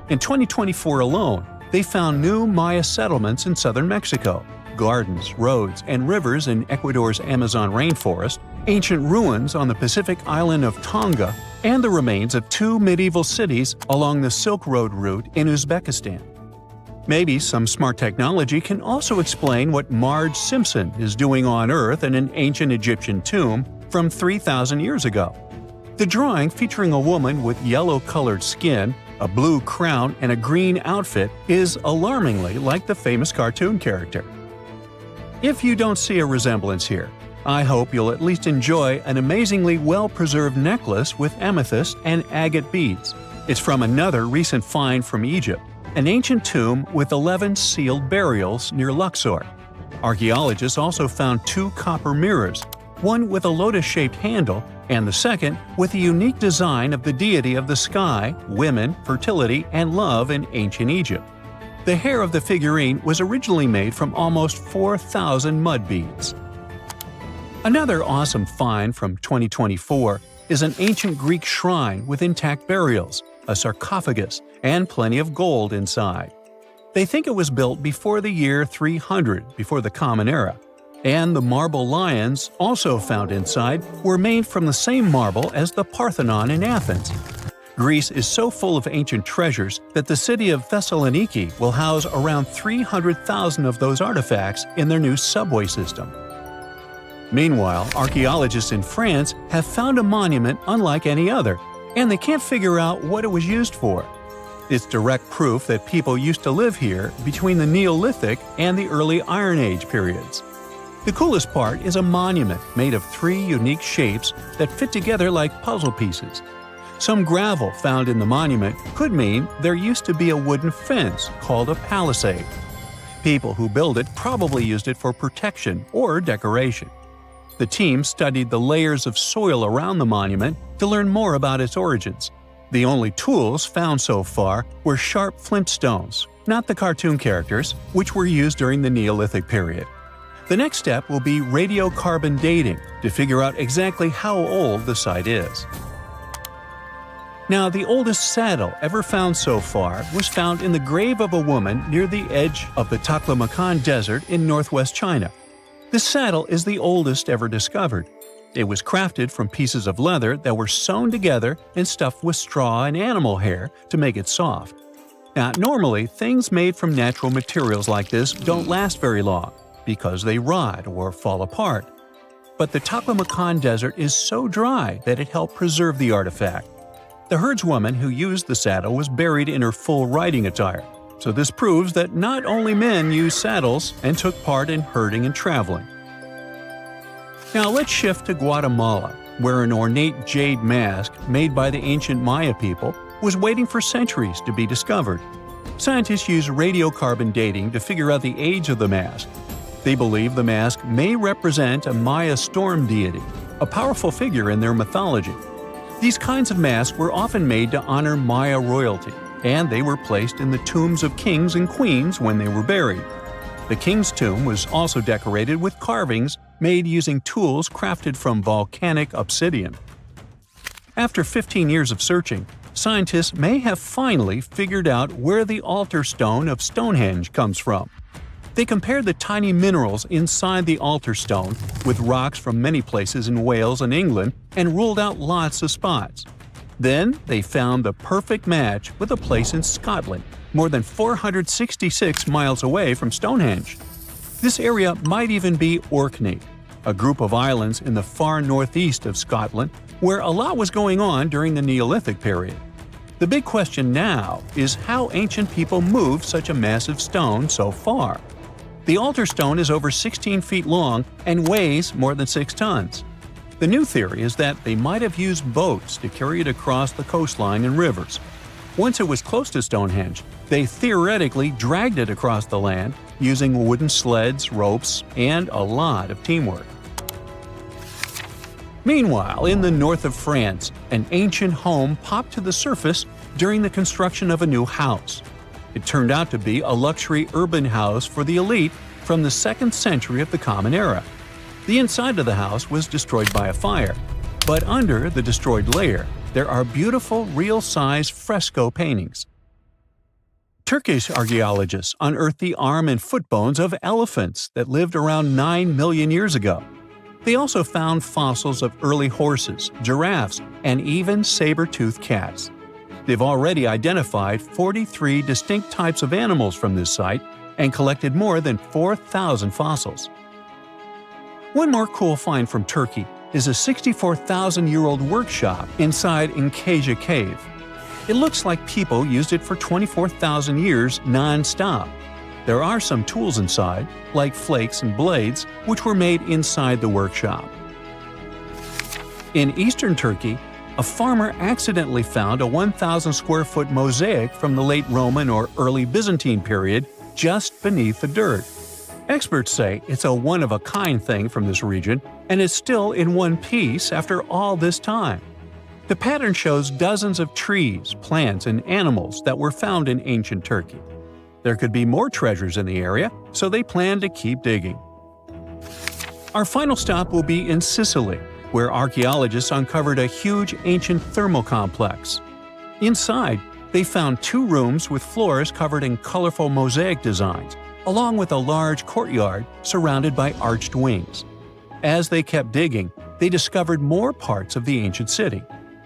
In 2024 alone, they found new Maya settlements in southern Mexico, gardens, roads, and rivers in Ecuador's Amazon rainforest, ancient ruins on the Pacific island of Tonga, and the remains of 2 medieval cities along the Silk Road route in Uzbekistan. Maybe some smart technology can also explain what Marge Simpson is doing on Earth in an ancient Egyptian tomb from 3,000 years ago. The drawing, featuring a woman with yellow-colored skin, a blue crown, and a green outfit, is alarmingly like the famous cartoon character. If you don't see a resemblance here, I hope you'll at least enjoy an amazingly well-preserved necklace with amethyst and agate beads. It's from another recent find from Egypt, an ancient tomb with 11 sealed burials near Luxor. Archaeologists also found 2 copper mirrors, one with a lotus-shaped handle and the second with a unique design of the deity of the sky, women, fertility, and love in ancient Egypt. The hair of the figurine was originally made from almost 4,000 mud beads. Another awesome find from 2024 is an ancient Greek shrine with intact burials, a sarcophagus, and plenty of gold inside. They think it was built before the year 300 before the Common Era, and the marble lions, also found inside, were made from the same marble as the Parthenon in Athens. Greece is so full of ancient treasures that the city of Thessaloniki will house around 300,000 of those artifacts in their new subway system. Meanwhile, archaeologists in France have found a monument unlike any other, and they can't figure out what it was used for. It's direct proof that people used to live here between the Neolithic and the early Iron Age periods. The coolest part is a monument made of 3 unique shapes that fit together like puzzle pieces. Some gravel found in the monument could mean there used to be a wooden fence called a palisade. People who built it probably used it for protection or decoration. The team studied the layers of soil around the monument to learn more about its origins. The only tools found so far were sharp flint stones, not the cartoon characters, which were used during the Neolithic period. The next step will be radiocarbon dating to figure out exactly how old the site is. Now, the oldest saddle ever found so far was found in the grave of a woman near the edge of the Taklamakan Desert in northwest China. This saddle is the oldest ever discovered. It was crafted from pieces of leather that were sewn together and stuffed with straw and animal hair to make it soft. Now, normally, things made from natural materials like this don't last very long because they rot or fall apart. But the Taklamakan Desert is so dry that it helped preserve the artifact. The herdswoman who used the saddle was buried in her full riding attire, so this proves that not only men used saddles and took part in herding and traveling. Now let's shift to Guatemala, where an ornate jade mask made by the ancient Maya people was waiting for centuries to be discovered. Scientists use radiocarbon dating to figure out the age of the mask. They believe the mask may represent a Maya storm deity, a powerful figure in their mythology. These kinds of masks were often made to honor Maya royalty, and they were placed in the tombs of kings and queens when they were buried. The king's tomb was also decorated with carvings made using tools crafted from volcanic obsidian. After 15 years of searching, scientists may have finally figured out where the altar stone of Stonehenge comes from. They compared the tiny minerals inside the altar stone with rocks from many places in Wales and England and ruled out lots of spots. Then they found the perfect match with a place in Scotland, more than 466 miles away from Stonehenge. This area might even be Orkney, a group of islands in the far northeast of Scotland where a lot was going on during the Neolithic period. The big question now is how ancient people moved such a massive stone so far. The altar stone is over 16 feet long and weighs more than 6 tons. The new theory is that they might have used boats to carry it across the coastline and rivers. Once it was close to Stonehenge, they theoretically dragged it across the land using wooden sleds, ropes, and a lot of teamwork. Meanwhile, in the north of France, an ancient home popped to the surface during the construction of a new house. It turned out to be a luxury urban house for the elite from the 2nd century of the Common Era. The inside of the house was destroyed by a fire, but under the destroyed layer, there are beautiful, real-size fresco paintings. Turkish archaeologists unearthed the arm and foot bones of elephants that lived around 9 million years ago. They also found fossils of early horses, giraffes, and even saber-toothed cats. They've already identified 43 distinct types of animals from this site and collected more than 4,000 fossils. One more cool find from Turkey is a 64,000-year-old workshop inside Incasia Cave. It looks like people used it for 24,000 years non-stop. There are some tools inside, like flakes and blades, which were made inside the workshop. In eastern Turkey, a farmer accidentally found a 1,000-square-foot mosaic from the late Roman or early Byzantine period just beneath the dirt. Experts say it's a one-of-a-kind thing from this region and is still in one piece after all this time. The pattern shows dozens of trees, plants, and animals that were found in ancient Turkey. There could be more treasures in the area, so they plan to keep digging. Our final stop will be in Sicily, where archaeologists uncovered a huge ancient thermal complex. Inside, they found 2 rooms with floors covered in colorful mosaic designs, along with a large courtyard surrounded by arched wings. As they kept digging, they discovered more parts of the ancient city.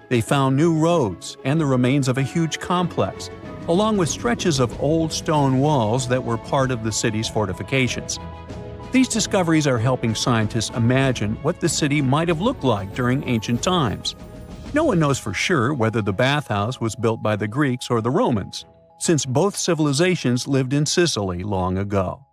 They found new roads and the remains of a huge complex, along with stretches of old stone walls that were part of the city's fortifications. These discoveries are helping scientists imagine what the city might have looked like during ancient times. No one knows for sure whether the bathhouse was built by the Greeks or the Romans, since both civilizations lived in Sicily long ago.